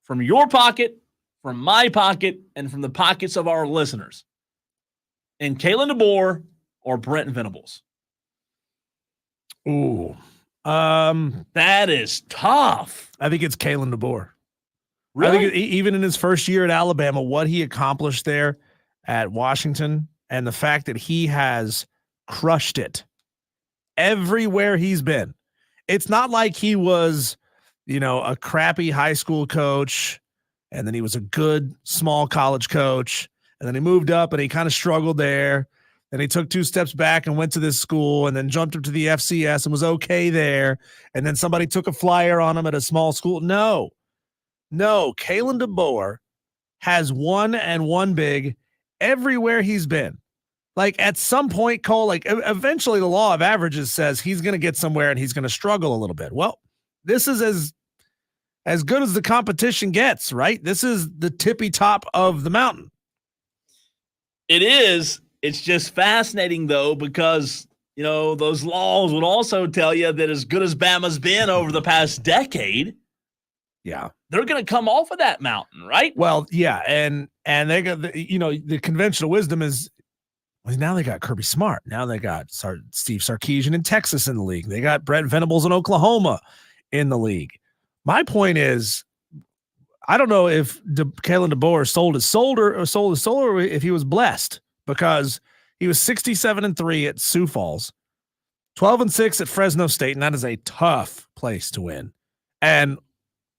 from your pocket, from my pocket, and from the pockets of our listeners. in Kalen DeBoer or Brent Venables?
Ooh.
That is tough.
I think it's Kalen DeBoer.
Really?
I think even in his first year at Alabama, what he accomplished there at Washington and the fact that he has crushed it everywhere he's been. It's not like he was, a crappy high school coach and then he was a good small college coach and then he moved up and he kind of struggled there. Then he took 2 steps back and went to this school and then jumped up to the FCS and was okay there. And then somebody took a flyer on him at a small school. No, Kalen DeBoer has won and won big everywhere he's been. Like at some point, Cole, eventually the law of averages says he's going to get somewhere and he's going to struggle a little bit. Well, this is as good as the competition gets, right? This is the tippy top of the mountain.
It is. It's just fascinating, though, because, those laws would also tell you that as good as Bama's been over the past decade,
yeah,
they're going to come off of that mountain, right?
Well, yeah, and they got the conventional wisdom is, well, now they got Kirby Smart. Now they got Steve Sarkisian in Texas in the league. They got Brent Venables in Oklahoma in the league. My point is, I don't know if Kalen DeBoer sold his soul or if he was blessed, because he was 67-3 at Sioux Falls, 12-6 at Fresno State, and that is a tough place to win. And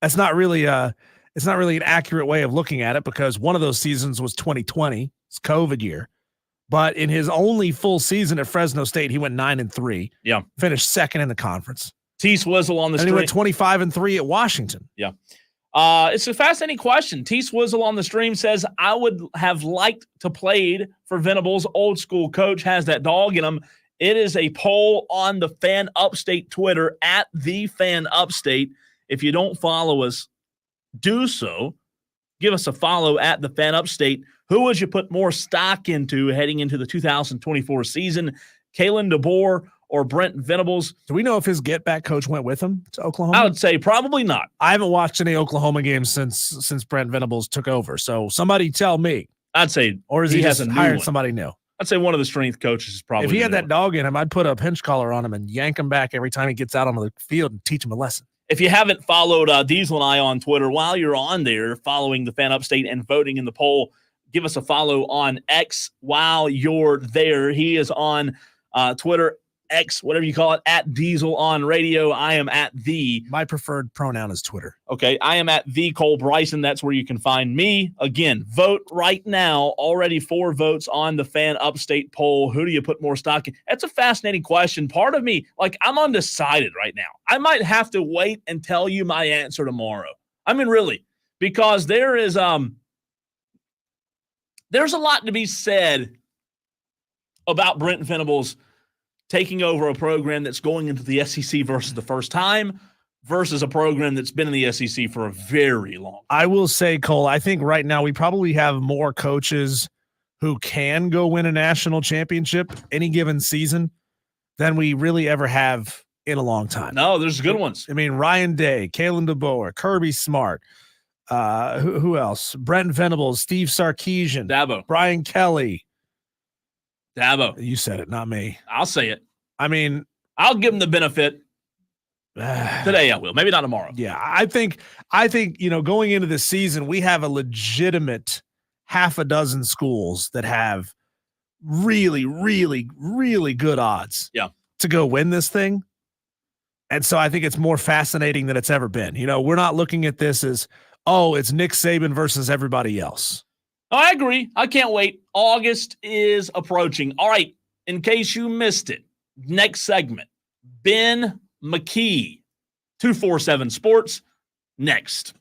that's not really it's not really an accurate way of looking at it, because one of those seasons was 2020, it's COVID year. But in his only full season at Fresno State, he went 9-3.
Yeah,
finished second in the conference.
T Swizzle on the stream.
And he went 25-3 at Washington.
Yeah. It's a fascinating question. T Swizzle on the stream says, I would have liked to played for Venables. Old school coach, has that dog in him. It is a poll on the Fan Upstate Twitter at the Fan Upstate. If you don't follow us, do so. Give us a follow at the Fan Upstate. Who would you put more stock into heading into the 2024 season? Kalen DeBoer or Brent Venables?
Do we know if his get-back coach went with him to Oklahoma?
I would say probably not.
I haven't watched any Oklahoma games since Brent Venables took over. So somebody tell me.
I'd say,
or is he just hiring somebody new?
I'd say one of the strength coaches is probably.
If he had that dog in him, I'd put a pinch collar on him and yank him back every time he gets out on the field and teach him a lesson.
If you haven't followed Diesel and I on Twitter, while you're on there following the Fan Upstate and voting in the poll, give us a follow on X while you're there. He is on Twitter, X, whatever you call it, at Diesel on Radio. I am at the.
My preferred pronoun is Twitter.
Okay, I am at the Cole Bryson. That's where you can find me. Again, vote right now. Already 4 votes on the Fan Upstate poll. Who do you put more stock in? That's a fascinating question. Part of me, I'm undecided right now. I might have to wait and tell you my answer tomorrow. I mean, really, because there's a lot to be said about Brent Venables taking over a program that's going into the SEC versus the first time versus a program that's been in the SEC for a very long time.
I will say, Cole, I think right now we probably have more coaches who can go win a national championship any given season than we really ever have in a long time.
No, there's good ones.
I mean, Ryan Day, Kalen DeBoer, Kirby Smart, who else? Brent Venables, Steve Sarkisian,
Dabo,
Brian Kelly.
Dabo.
You said it, not me.
I'll say it.
I mean,
I'll give him the benefit. Today I will. Maybe not tomorrow.
Yeah, I think going into the season, we have a legitimate half a dozen schools that have really, really, really good odds to go win this thing. And so I think it's more fascinating than it's ever been. We're not looking at this as, it's Nick Saban versus everybody else.
I agree. I can't wait. August is approaching. All right. In case you missed it, next segment, Ben McKee, 247 Sports, next.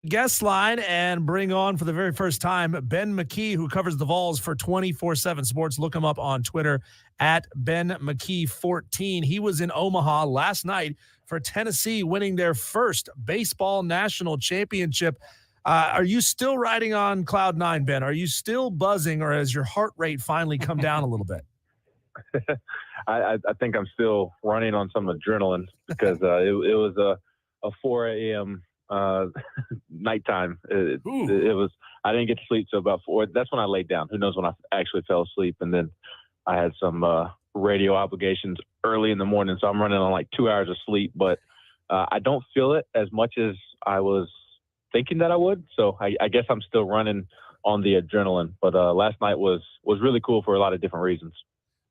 guest line and bring on for the very first time Ben McKee, who covers the Vols for 24/7 Sports. Look him up on Twitter at Ben McKee 14. He was in Omaha last night for Tennessee, winning their first baseball national championship. Are you still riding on cloud nine, Ben? Are you still buzzing, or has your heart rate finally come down a little bit?
I think I'm still running on some adrenaline because it was a 4 a.m. Nighttime. It was. I didn't get to sleep till about 4. That's when I laid down. Who knows when I actually fell asleep? And then I had some radio obligations early in the morning, so I'm running on like 2 hours of sleep. But I don't feel it as much as I was thinking that I would. So I guess I'm still running on the adrenaline. But last night was really cool for a lot of different reasons.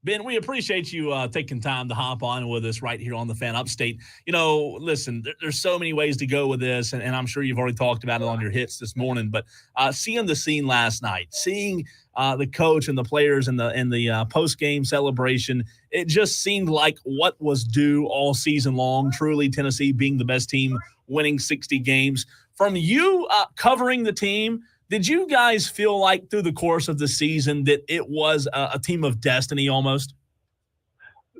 Ben, we appreciate you taking time to hop on with us right here on the Fan Upstate. You know, listen, there's so many ways to go with this, and I'm sure you've already talked about it on your hits this morning. But seeing the scene last night, seeing the coach and the players in the post-game celebration, it just seemed like what was due all season long. Truly, Tennessee being the best team, winning 60 games. From you covering the team, did you guys feel like through the course of the season that it was a team of destiny almost?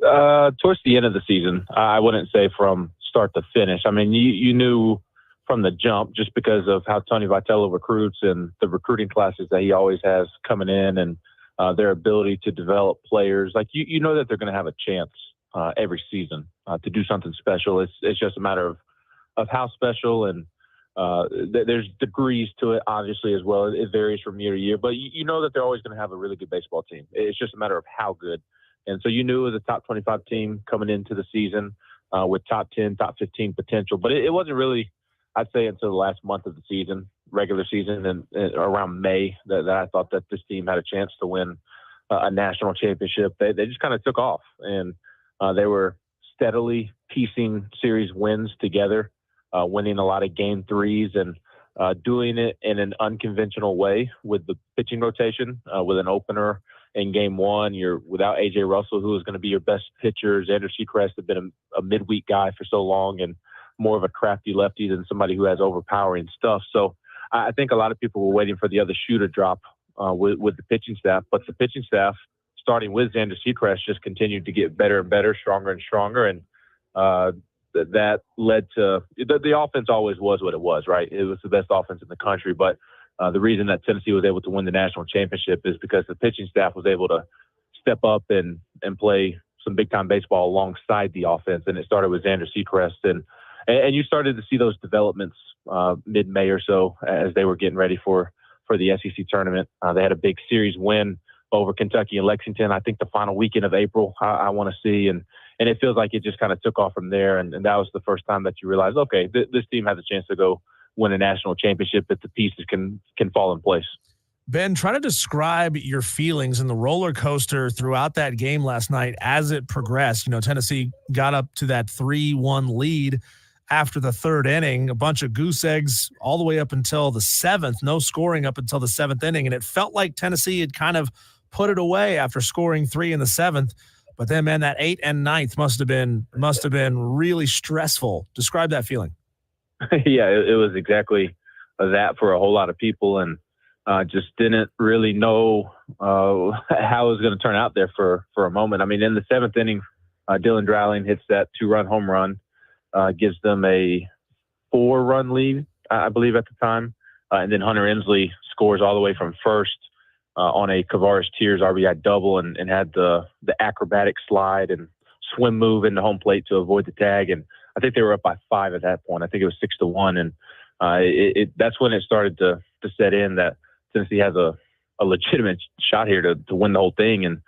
Towards the end of the season, I wouldn't say from start to finish. I mean, you knew from the jump just because of how Tony Vitello recruits and the recruiting classes that he always has coming in and their ability to develop players. Like, you know that they're going to have a chance every season to do something special. It's just a matter of how special, and there's degrees to it, obviously, as well. It varies from year to year, but you know that they're always going to have a really good baseball team. It's just a matter of how good. And so you knew it was a top 25 team coming into the season with top 10, top 15 potential. But it wasn't really, I'd say, until the last month of the season, regular season, and around May that I thought that this team had a chance to win a national championship. They just kind of took off, and they were steadily piecing series wins together. Winning a lot of game threes and doing it in an unconventional way with the pitching rotation, with an opener in game one. You're without A.J. Russell, who is going to be your best pitcher. Xander Sechrest has been a midweek guy for so long and more of a crafty lefty than somebody who has overpowering stuff. So I think a lot of people were waiting for the other shoe to drop with the pitching staff. But the pitching staff, starting with Xander Sechrest, just continued to get better and better, stronger and stronger. And that led to the offense always was what it was, right? It was the best offense in the country. But the reason that Tennessee was able to win the national championship is because the pitching staff was able to step up and play some big-time baseball alongside the offense. And it started with Xander Sechrest. And you started to see those developments mid-May or so as they were getting ready for the SEC tournament. They had a big series win over Kentucky and Lexington. I think the final weekend of April, I want to see. And it feels like it just kind of took off from there. And that was the first time that you realized, okay, this team has a chance to go win a national championship if the pieces can fall in place.
Ben, try to describe your feelings in the roller coaster throughout that game last night as it progressed. You know, Tennessee got up to that 3-1 lead after the third inning, a bunch of goose eggs all the way up until the seventh, no scoring up until the seventh inning. And it felt like Tennessee had kind of put it away after scoring 3 in the seventh. But then, man, that 8th and 9th must have been really stressful. Describe that feeling.
Yeah, it was exactly that for a whole lot of people, and just didn't really know how it was going to turn out there for a moment. I mean, in the 7th inning, Dylan Dowling hits that 2-run home run, gives them a 4-run lead, I believe, at the time. And then Hunter Inslee scores all the way from first on a Kavaris Tears RBI double and had the acrobatic slide and swim move into home plate to avoid the tag. And I think they were up by 5 at that point. I think it was 6-1. And that's when it started to set in that Tennessee has a legitimate shot here to win the whole thing. And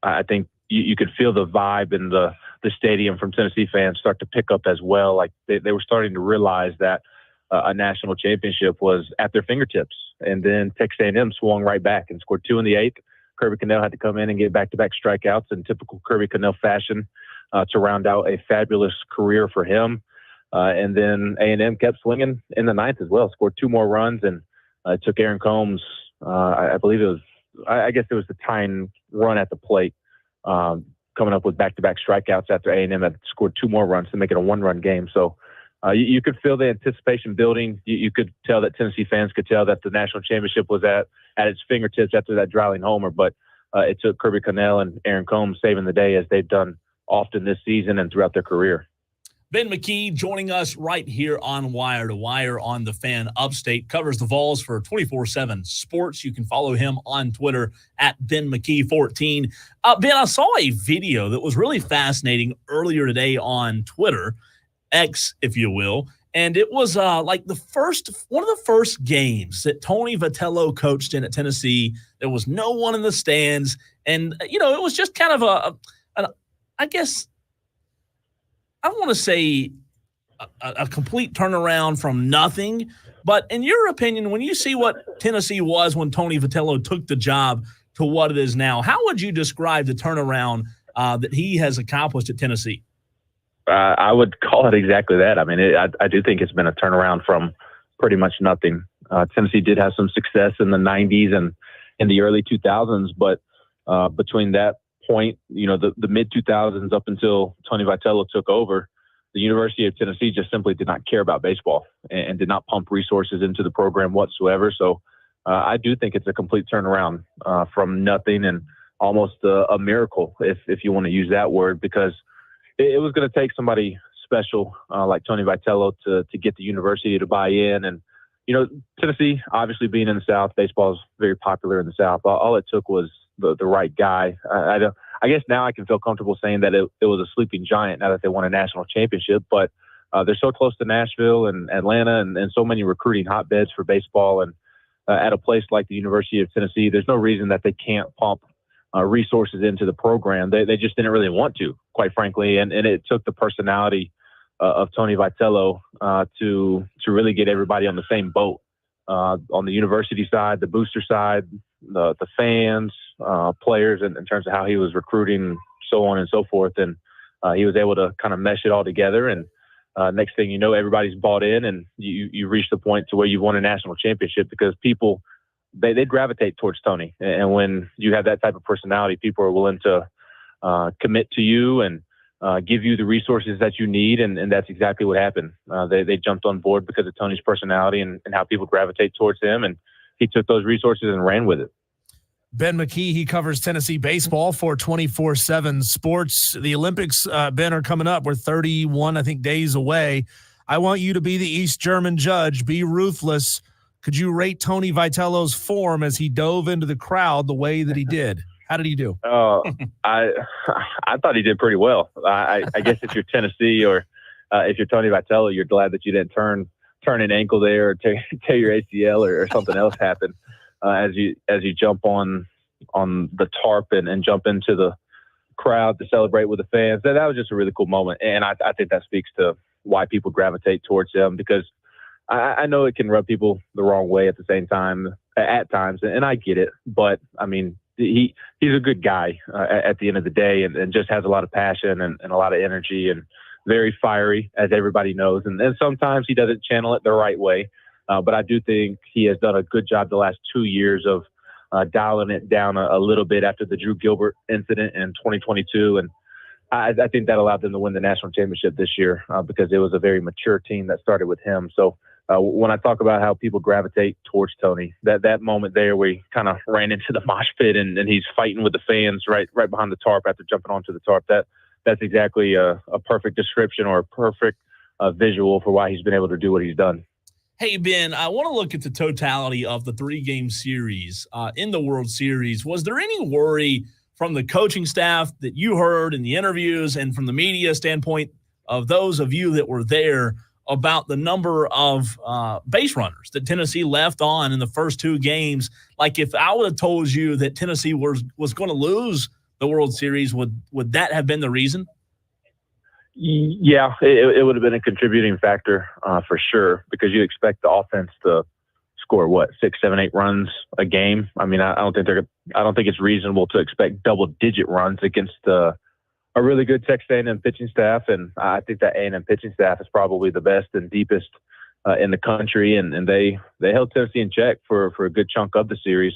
I think you could feel the vibe in the stadium from Tennessee fans start to pick up as well. Like they were starting to realize that a national championship was at their fingertips. And then Texas A&M swung right back and scored 2 in the 8th. Kirby Connell had to come in and get back-to-back strikeouts in typical Kirby Connell fashion to round out a fabulous career for him. And then A&M kept swinging in the 9th as well, scored 2 more runs, and took Aaron Combs, I believe it was, I guess it was the tying run at the plate, coming up with back-to-back strikeouts after A&M had scored 2 more runs to make it a 1-run game. So you could feel the anticipation building. You could tell that Tennessee fans could tell that the national championship was at its fingertips after that driving homer. But it took Kirby Connell and Aaron Combs saving the day, as they've done often this season and throughout their career.
Ben McKee joining us right here on Wire to Wire on the Fan Upstate. Covers the Vols for 24/7 Sports. You can follow him on Twitter at Ben McKee14. Ben, I saw a video that was really fascinating earlier today on Twitter, X, if you will. And it was like one of the first games that Tony Vitello coached in at Tennessee. There was no one in the stands. And, it was just kind of I guess, I don't want to say a complete turnaround from nothing, but in your opinion, when you see what Tennessee was when Tony Vitello took the job to what it is now, how would you describe the turnaround that he has accomplished at Tennessee?
I would call it exactly that. I mean, I do think it's been a turnaround from pretty much nothing. Tennessee did have some success in the 90s and in the early 2000s, but between that point, the mid-2000s up until Tony Vitello took over, the University of Tennessee just simply did not care about baseball and did not pump resources into the program whatsoever. So I do think it's a complete turnaround from nothing and almost a miracle, if you want to use that word, because it was going to take somebody special like Tony Vitello to get the university to buy in. And, Tennessee, obviously being in the South, baseball is very popular in the South. All it took was the right guy. I guess now I can feel comfortable saying that it was a sleeping giant now that they won a national championship, but they're so close to Nashville and Atlanta and so many recruiting hotbeds for baseball. And at a place like the University of Tennessee, there's no reason that they can't pump resources into the program. They just didn't really want to, quite frankly. And it took the personality of Tony Vitello to really get everybody on the same boat. On the university side, the booster side, the fans, players, in terms of how he was recruiting, so on and so forth. And he was able to kind of mesh it all together. And next thing you know, everybody's bought in, and you reach the point to where you've won a national championship, because people, they gravitate towards Tony. And when you have that type of personality, people are willing to commit to you and give you the resources that you need. And that's exactly what happened. They jumped on board because of Tony's personality and how people gravitate towards him. And he took those resources and ran with it.
Ben McKee, he covers Tennessee baseball for 24/7 Sports. The Olympics, Ben, are coming up. We're 31, I think, days away. I want you to be the East German judge. Be ruthless. Could you rate Tony Vitello's form as he dove into the crowd the way that he did? How did he do?
I thought he did pretty well. I guess if you're Tennessee or if you're Tony Vitello, you're glad that you didn't turn an ankle there or tear your ACL or something else happen as you jump on the tarp and jump into the crowd to celebrate with the fans. That was just a really cool moment, and I think that speaks to why people gravitate towards him, because I know it can rub people the wrong way at the same time at times, and I get it. But I mean, he's a good guy at the end of the day, and just has a lot of passion and a lot of energy, and very fiery, as everybody knows. And sometimes he doesn't channel it the right way. But I do think he has done a good job the last 2 years of dialing it down a little bit after the Drew Gilbert incident in 2022. And I think that allowed them to win the national championship this year because it was a very mature team that started with him. So when I talk about how people gravitate towards Tony, that moment there where he kind of ran into the mosh pit and he's fighting with the fans right behind the tarp after jumping onto the tarp, that's exactly a perfect description or a perfect visual for why he's been able to do what he's done.
Hey, Ben, I want to look at the totality of the 3-game series in the World Series. Was there any worry from the coaching staff that you heard in the interviews and from the media standpoint of those of you that were there about the number of base runners that Tennessee left on in the first 2 games? Like, if I would have told you that Tennessee was going to lose the World Series, would that have been the reason?
Yeah, it would have been a contributing factor for sure, because you expect the offense to score 6, 7, 8 runs a game. I mean, I don't think it's reasonable to expect double-digit runs against a really good Texas A&M pitching staff, and I think that A&M pitching staff is probably the best and deepest in the country, and they held Tennessee in check for a good chunk of the series.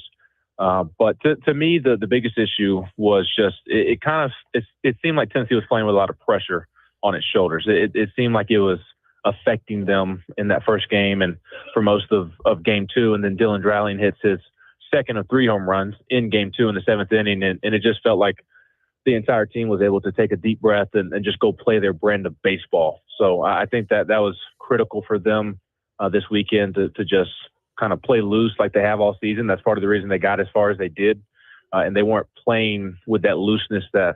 But to me, the biggest issue was just it seemed like Tennessee was playing with a lot of pressure on its shoulders. It seemed like it was affecting them in that first game and for most of game 2. And then Dylan Dowling hits his second of 3 home runs in game 2 in the 7th inning. And it just felt like the entire team was able to take a deep breath and just go play their brand of baseball. So I think that was critical for them this weekend to just kind of play loose like they have all season. That's part of the reason they got as far as they did. And they weren't playing with that looseness that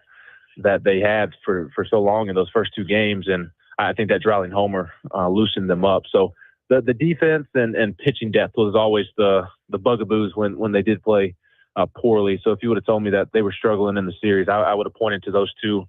they had for so long in those first 2 games. And I think that Dowling homer loosened them up. So the defense and pitching depth was always the bugaboos when they did play poorly. So if you would have told me that they were struggling in the series, I would have pointed to those 2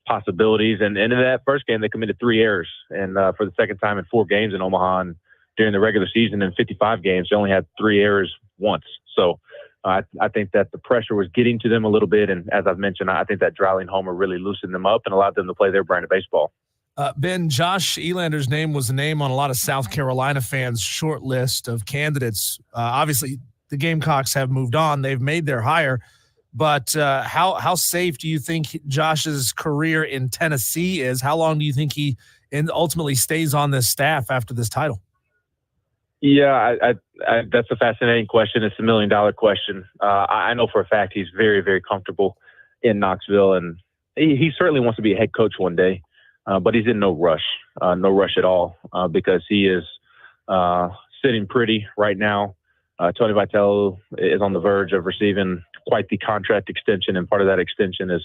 possibilities. And in that first game, they committed 3 errors. And for the second time in 4 games in Omaha, and during the regular season in 55 games, they only had 3 errors once. So I think that the pressure was getting to them a little bit. And as I've mentioned, I think that Dowling homer really loosened them up and allowed them to play their brand of baseball.
Ben, Josh Elander's name was a name on a lot of South Carolina fans' short list of candidates. Obviously, the Gamecocks have moved on. They've made their hire. But how safe do you think Josh's career in Tennessee is? How long do you think he ultimately stays on this staff after this title?
Yeah, I that's a fascinating question. It's $1 million question. I know for a fact he's very, very comfortable in Knoxville, and he certainly wants to be a head coach one day, but he's in no rush at all, because he is sitting pretty right now. Tony Vitello is on the verge of receiving quite the contract extension, and part of that extension is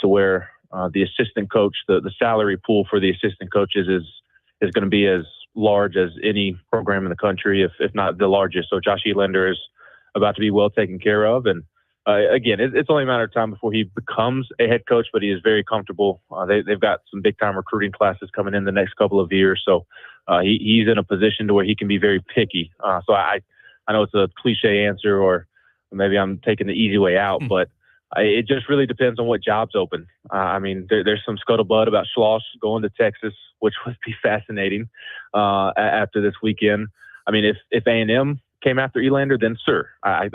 to where the assistant coach, the salary pool for the assistant coaches is going to be as large as any program in the country, if not the largest. So Josh Elander is about to be well taken care of. And again, it's only a matter of time before he becomes a head coach, but he is very comfortable. They've got some big time recruiting classes coming in the next couple of years. So he's in a position to where he can be very picky. So I know it's a cliche answer, or maybe I'm taking the easy way out, but it just really depends on what jobs open. I mean, there's some scuttlebutt about Schloss going to Texas, which would be fascinating after this weekend. I mean, if A&M came after Elander, then sir, I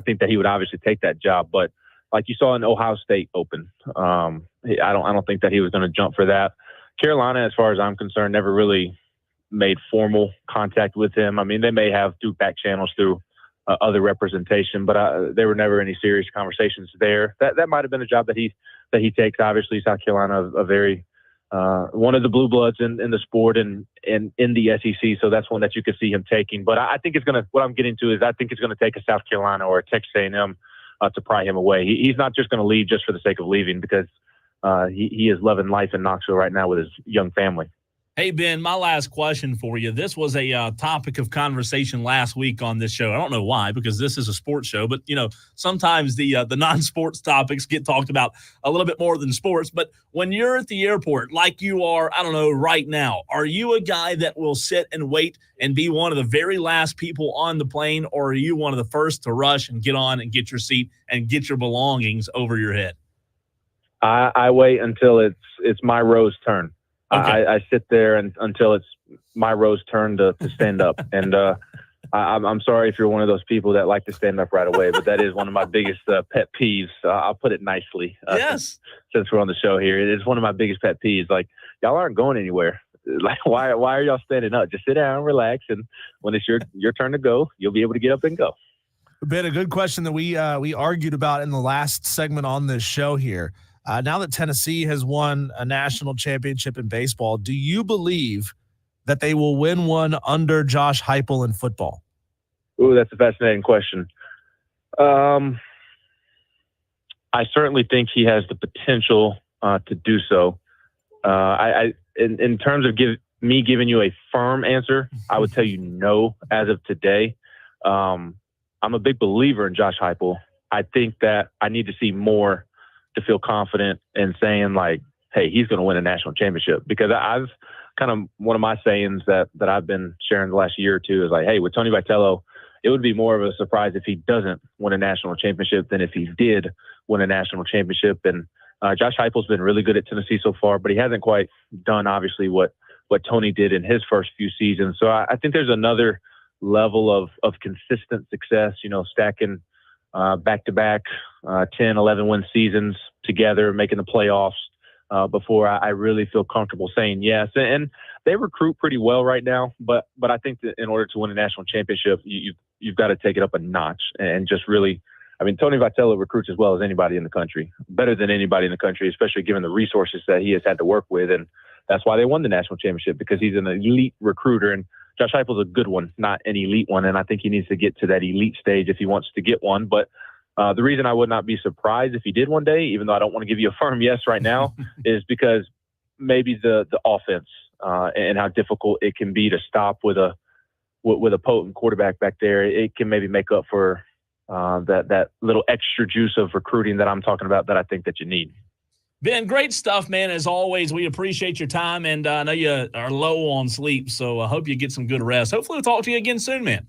think that he would obviously take that job. But like you saw in Ohio State open, I don't think that he was going to jump for that. Carolina, as far as I'm concerned, never really made formal contact with him. I mean, they may have through back channels, through other representation, but there were never any serious conversations there. That might have been a job that he takes. Obviously, South Carolina, a very one of the blue bloods in the sport and in the SEC, so that's one that you could see him taking. But I think it's gonna. What I'm getting to is I think it's gonna take a South Carolina or a Texas A&M to pry him away. He's not just gonna leave just for the sake of leaving, because he is loving life in Knoxville right now with his young family.
Hey, Ben, my last question for you. This was a topic of conversation last week on this show. I don't know why, because this is a sports show, but, sometimes the non-sports topics get talked about a little bit more than sports. But when you're at the airport, like you are, I don't know, right now, are you a guy that will sit and wait and be one of the very last people on the plane, or are you one of the first to rush and get on and get your seat and get your belongings over your head?
I wait until it's my row's turn.
Okay.
I sit there until it's my row's turn to stand up. And I'm sorry if you're one of those people that like to stand up right away, but that is one of my biggest pet peeves. I'll put it nicely.
Yes.
Since we're on the show here, it is one of my biggest pet peeves. Like, y'all aren't going anywhere. Like, why are y'all standing up? Just sit down, relax, and when it's your turn to go, you'll be able to get up and go.
Ben, a good question that we argued about in the last segment on this show here. Now that Tennessee has won a national championship in baseball, do you believe that they will win one under Josh Heupel in football?
Ooh, that's a fascinating question. I certainly think he has the potential to do so. In terms of giving you a firm answer, I would tell you no as of today. I'm a big believer in Josh Heupel. I think that I need to see more to feel confident in saying, like, hey, he's going to win a national championship. Because I've kind of, one of my sayings that I've been sharing the last year or two is like, hey, with Tony Vitello, it would be more of a surprise if he doesn't win a national championship than if he did win a national championship. And Josh Heupel's been really good at Tennessee so far, but he hasn't quite done, obviously, what Tony did in his first few seasons. So I think there's another level of consistent success, stacking back-to-back 10, 11 win seasons together, making the playoffs, before I really feel comfortable saying yes. And they recruit pretty well right now, but I think that in order to win a national championship, you've got to take it up a notch and just really. I mean, Tony Vitello recruits as well as anybody in the country, better than anybody in the country, especially given the resources that he has had to work with. And that's why they won the national championship, because he's an elite recruiter. And Josh Heupel's a good one, not an elite one. And I think he needs to get to that elite stage if he wants to get one. But the reason I would not be surprised if he did one day, even though I don't want to give you a firm yes right now, is because maybe the offense and how difficult it can be to stop with a potent quarterback back there. It can maybe make up for that little extra juice of recruiting that I'm talking about that I think that you need.
Ben, great stuff, man. As always, we appreciate your time, and I know you are low on sleep, so I hope you get some good rest. Hopefully we'll talk to you again soon, man.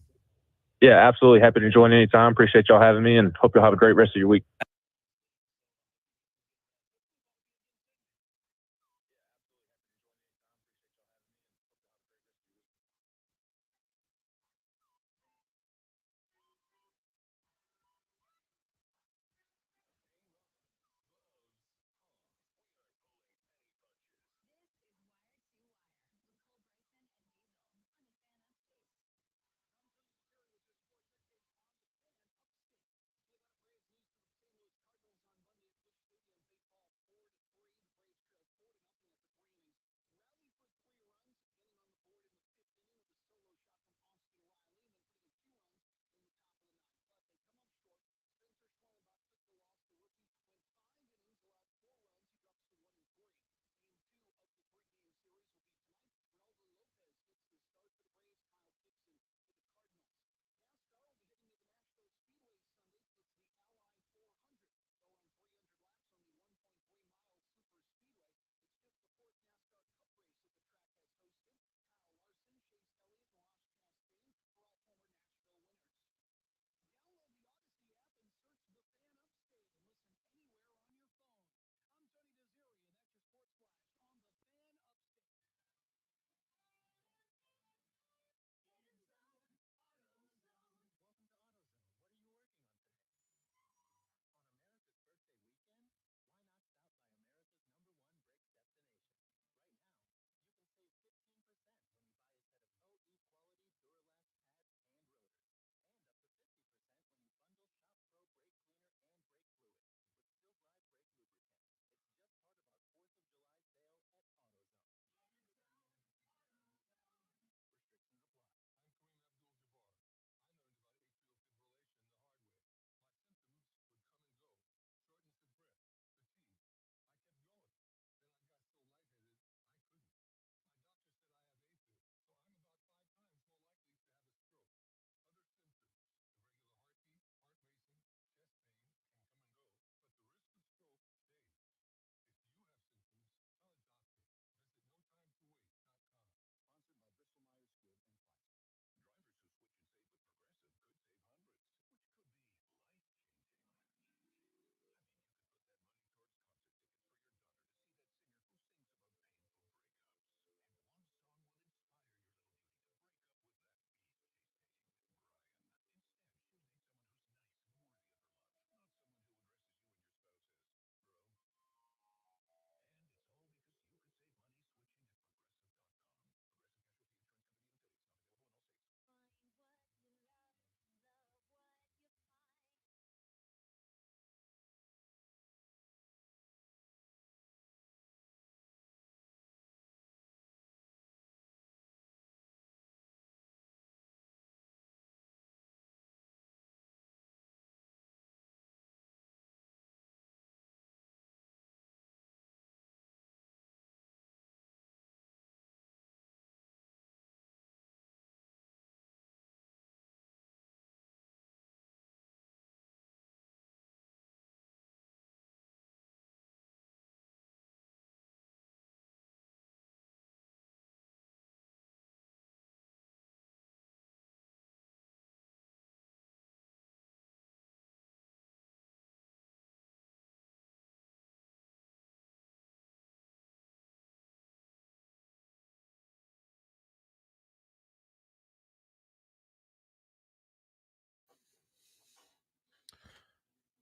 Yeah, absolutely. Happy to join anytime. Appreciate y'all having me, and hope you'll have a great rest of your week.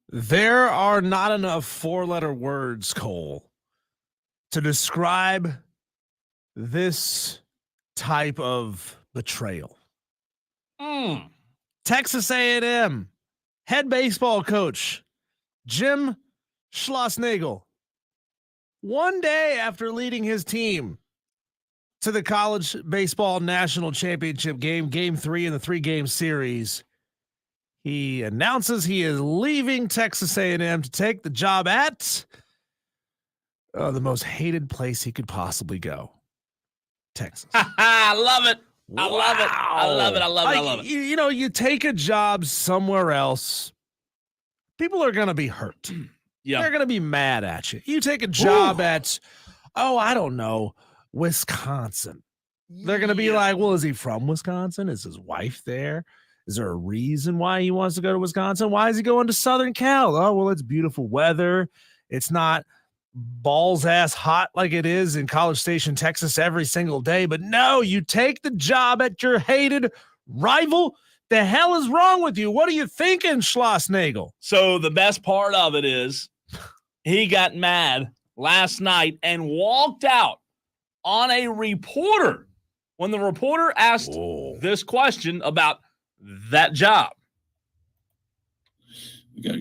There are not enough four-letter words, Cole, to describe this type of betrayal. Texas A&M head baseball coach Jim Schlossnagle, one day after leading his team to the college baseball national championship game, game 3 in the 3-game series, he announces he is leaving Texas A&M to take the job at the most hated place he could possibly go, Texas.
I love it. I love it. I love it. I love it. I love it.
You know, you take a job somewhere else, people are going to be hurt.
Yeah.
They're going to be mad at you. You take a job at, I don't know, Wisconsin. They're going to be like, well, is he from Wisconsin? Is his wife there? Is there a reason why he wants to go to Wisconsin? Why is he going to Southern Cal? Oh, well, it's beautiful weather. It's not balls ass hot like it is in College Station, Texas every single day. But no, you take the job at your hated rival. The hell is wrong with you? What are you thinking, Schlossnagle?
So the best part of it is he got mad last night and walked out on a reporter when the reporter asked this question about that job.
We got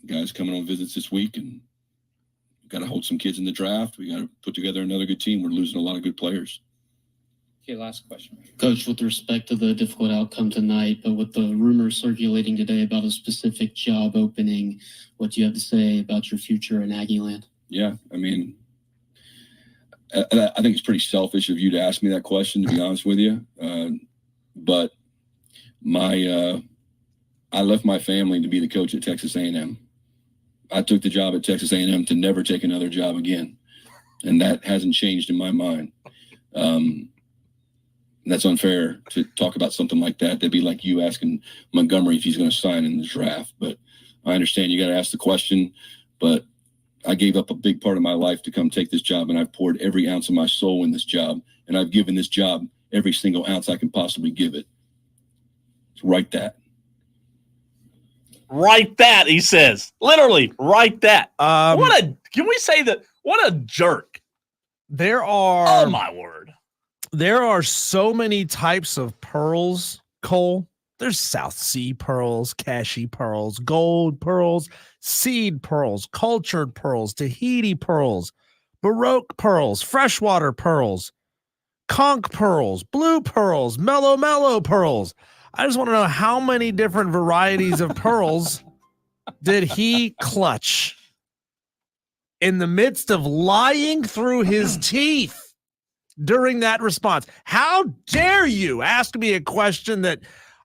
guys coming on visits this week, and we got to hold some kids in the draft. We got to put together another good team. We're losing a lot of good players.
Okay, last question. Coach, with respect to the difficult outcome tonight, but with the rumors circulating today about a specific job opening, what do you have to say about your future in Aggieland?
Yeah, I mean, I think it's pretty selfish of you to ask me that question, to be honest with you. But I left my family to be the coach at Texas A&M. I took the job at Texas A&M to never take another job again, and that hasn't changed in my mind. That's unfair to talk about something like that. That'd be like you asking Montgomery if he's going to sign in the draft. But I understand you got to ask the question, but I gave up a big part of my life to come take this job, and I've poured every ounce of my soul in this job, and I've given this job every single ounce I can possibly give it. So write that.
Write that, he says. Literally, write that. Can we say that? What a jerk.
There are.
Oh, my word.
There are so many types of pearls, Cole. There's South Sea pearls, Cashy pearls, gold pearls, seed pearls, cultured pearls, Tahiti pearls, Baroque pearls, freshwater pearls, conch pearls, blue pearls, mellow pearls. I just want to know how many different varieties of pearls did he clutch in the midst of lying through his teeth during that response. How dare you ask me a question that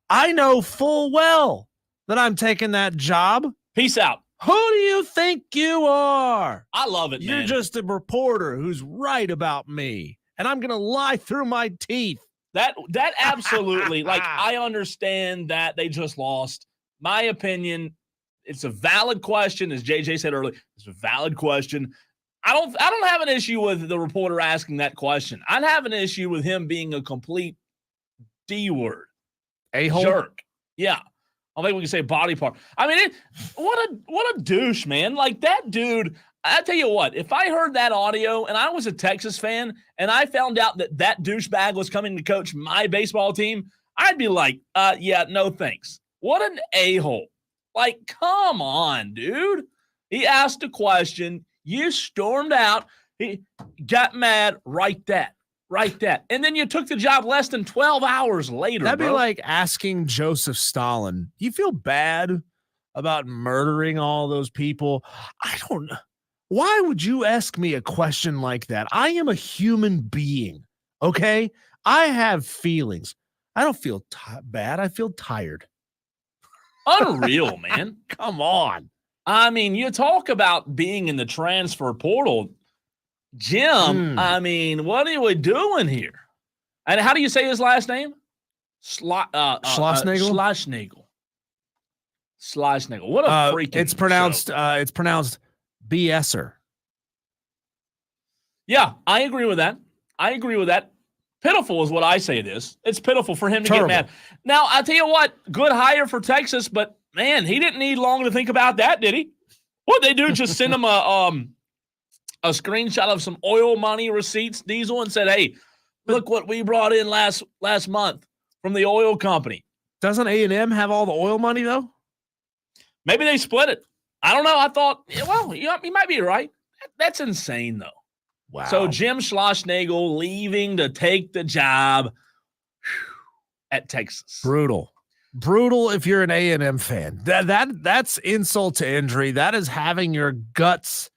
I know full well that I'm taking that job?
Peace out.
Who do you think you are?
I love it,
You're
man.
just a reporter who's right about me, and I'm going to lie through my teeth.
That absolutely, like, I understand that they just lost. My opinion, it's a valid question, as JJ said earlier. It's a valid question. I don't have an issue with the reporter asking that question. I'd have an issue with him being a complete D-word.
A-hole?
Jerk. Yeah. I think we can say body part. I mean, what a douche, man. Like, that dude, I tell you what, if I heard that audio and I was a Texas fan and I found out that douchebag was coming to coach my baseball team, I'd be like, yeah, no thanks. What an a-hole. Like, come on, dude. He asked a question. You stormed out. He got mad. Write that. And then you took the job less than 12 hours later.
That'd be
bro.
like asking Joseph Stalin, you feel bad about murdering all those people? I don't know. Why would you ask me a question like that? I am a human being, okay? I have feelings. I don't feel bad. I feel tired.
Unreal, man.
Come on.
I mean, you talk about being in the transfer portal. Jim, I mean, what are we doing here? And how do you say his last name?
Schlossnagle?
Schlossnagle. What a freaking
It's pronounced BSer.
Yeah, I agree with that. Pitiful is what I say it is. It's pitiful for him to get mad. Now, I'll tell you what, good hire for Texas, but, man, he didn't need long to think about that, did he? What'd they do? Just send him a screenshot of some oil money receipts, Diesel, and said, hey, look what we brought in last month from the oil company.
Doesn't A&M have all the oil money, though?
Maybe they split it. I don't know. I thought, well, you might be right. That's insane, though.
Wow.
So Jim Schlossnagle leaving to take the job at Texas.
Brutal if you're an A&M fan. That's insult to injury. That is having your guts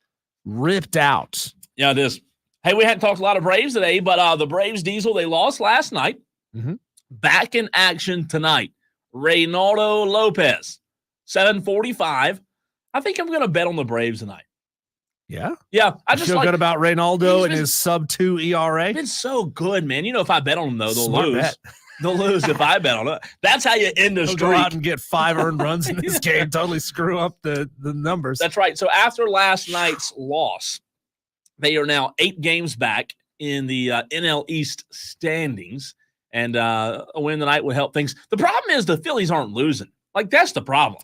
ripped out.
Yeah, it is. Hey, we hadn't talked a lot of Braves today, but the Braves, Diesel, they lost last night.
Mm-hmm.
Back in action tonight. Reynaldo Lopez, 7:45. I think I'm going to bet on the Braves tonight.
Yeah?
Yeah. I just
feel good about Reynaldo and his sub-2 ERA.
Been so good, man. If I bet on them, though, they'll
Smart
lose.
Bet.
They'll lose if I bet on it. That's how you end a
He'll
streak.
go out and get 5 earned runs in this game. Totally screw up the numbers.
That's right. So after last night's loss, they are now 8 games back in the NL East standings, and a win tonight would help things. The problem is the Phillies aren't losing. Like, that's the problem.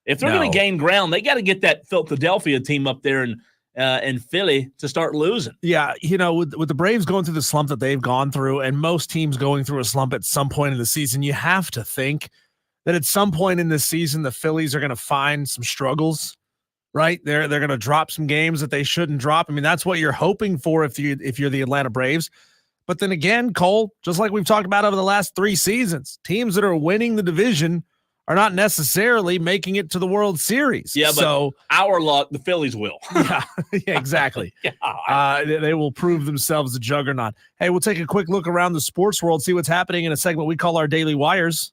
If they're going to gain ground, they got to get that Philadelphia team up there in Philly to start losing.
Yeah, with the Braves going through the slump that they've gone through, and most teams going through a slump at some point in the season, you have to think that at some point in this season, the Phillies are going to find some struggles, right? They're going to drop some games that they shouldn't drop. I mean, that's what you're hoping for if you're the Atlanta Braves. But then again, Cole, just like we've talked about over the last 3 seasons, teams that are winning the division are not necessarily making it to the World Series.
Yeah, but
so
our luck, the Phillies will.
yeah, exactly. They will prove themselves a juggernaut. Hey, we'll take a quick look around the sports world, see what's happening in a segment we call our Daily Wires.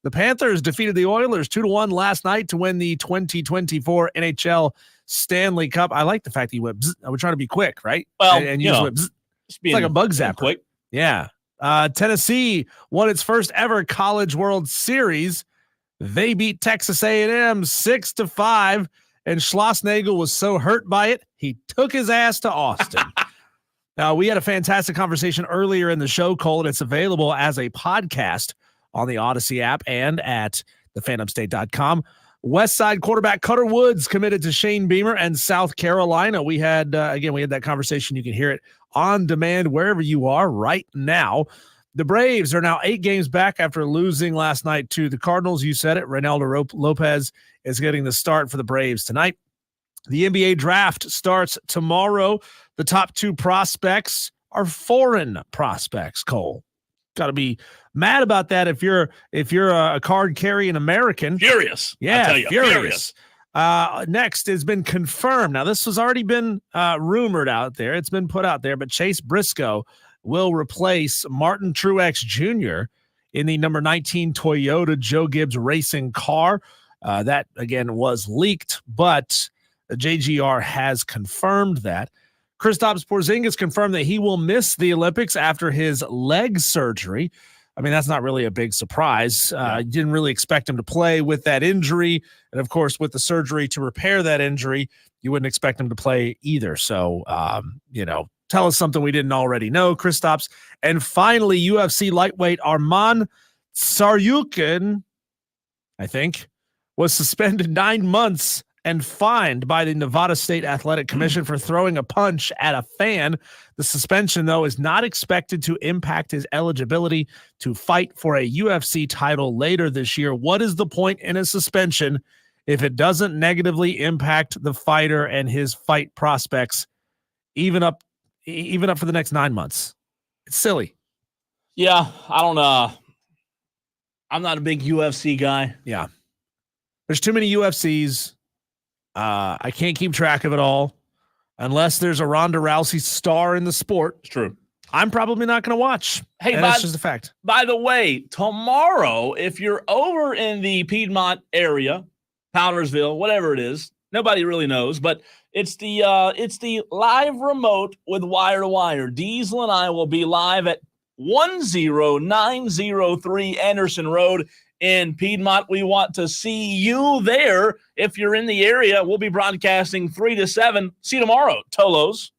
The Panthers defeated the Oilers 2-1 last night to win the 2024 NHL Stanley Cup. I like the fact that you went bzz. We're trying to be quick, right?
Well,
and use it bzz. It's like a bug zapper.
Quick.
Yeah. Tennessee won its first ever College World Series. They beat Texas A&M 6-5, and Schlossnagle was so hurt by it, he took his ass to Austin. Now, we had a fantastic conversation earlier in the show, Cole, and it's available as a podcast on the Odyssey app and at thephantomstate.com. West Side quarterback Cutter Woods committed to Shane Beamer and South Carolina. We had that conversation. You can hear it on demand wherever you are right now. The Braves are now 8 games back after losing last night to the Cardinals. You said it. Reynaldo Lopez is getting the start for the Braves tonight. The NBA draft starts tomorrow. The top 2 prospects are foreign prospects, Cole. Got to be mad about that if you're a card-carrying American.
Furious.
Yeah,
I tell you,
furious. Next has been confirmed. Now, this has already been rumored out there. It's been put out there, but Chase Briscoe will replace Martin Truex Jr. in the number 19 Toyota Joe Gibbs racing car. That, again, was leaked, but JGR has confirmed that. Kristaps Porzingis confirmed that he will miss the Olympics after his leg surgery. I mean, that's not really a big surprise. Didn't really expect him to play with that injury. And, of course, with the surgery to repair that injury, you wouldn't expect him to play either. So, tell us something we didn't already know, Kristaps. And finally, UFC lightweight Arman Tsarukyan, I think, was suspended 9 months and fined by the Nevada State Athletic Commission for throwing a punch at a fan. The suspension, though, is not expected to impact his eligibility to fight for a UFC title later this year. What is the point in a suspension if it doesn't negatively impact the fighter and his fight prospects, even up for the next 9 months? It's silly.
Yeah, I don't know. I'm not a big UFC guy.
Yeah. There's too many UFCs. I can't keep track of it all unless there's a Ronda Rousey star in the sport.
It's true.
I'm probably not going to watch.
Hey,
that's just a fact.
By the way, tomorrow, if you're over in the Piedmont area, Powdersville, whatever it is, nobody really knows, but it's the live remote with Wire to Wire. Diesel and I will be live at 10903 Anderson Road in Piedmont. We want to see you there. If you're in the area, we'll be broadcasting 3 to 7. See you tomorrow, Tolos.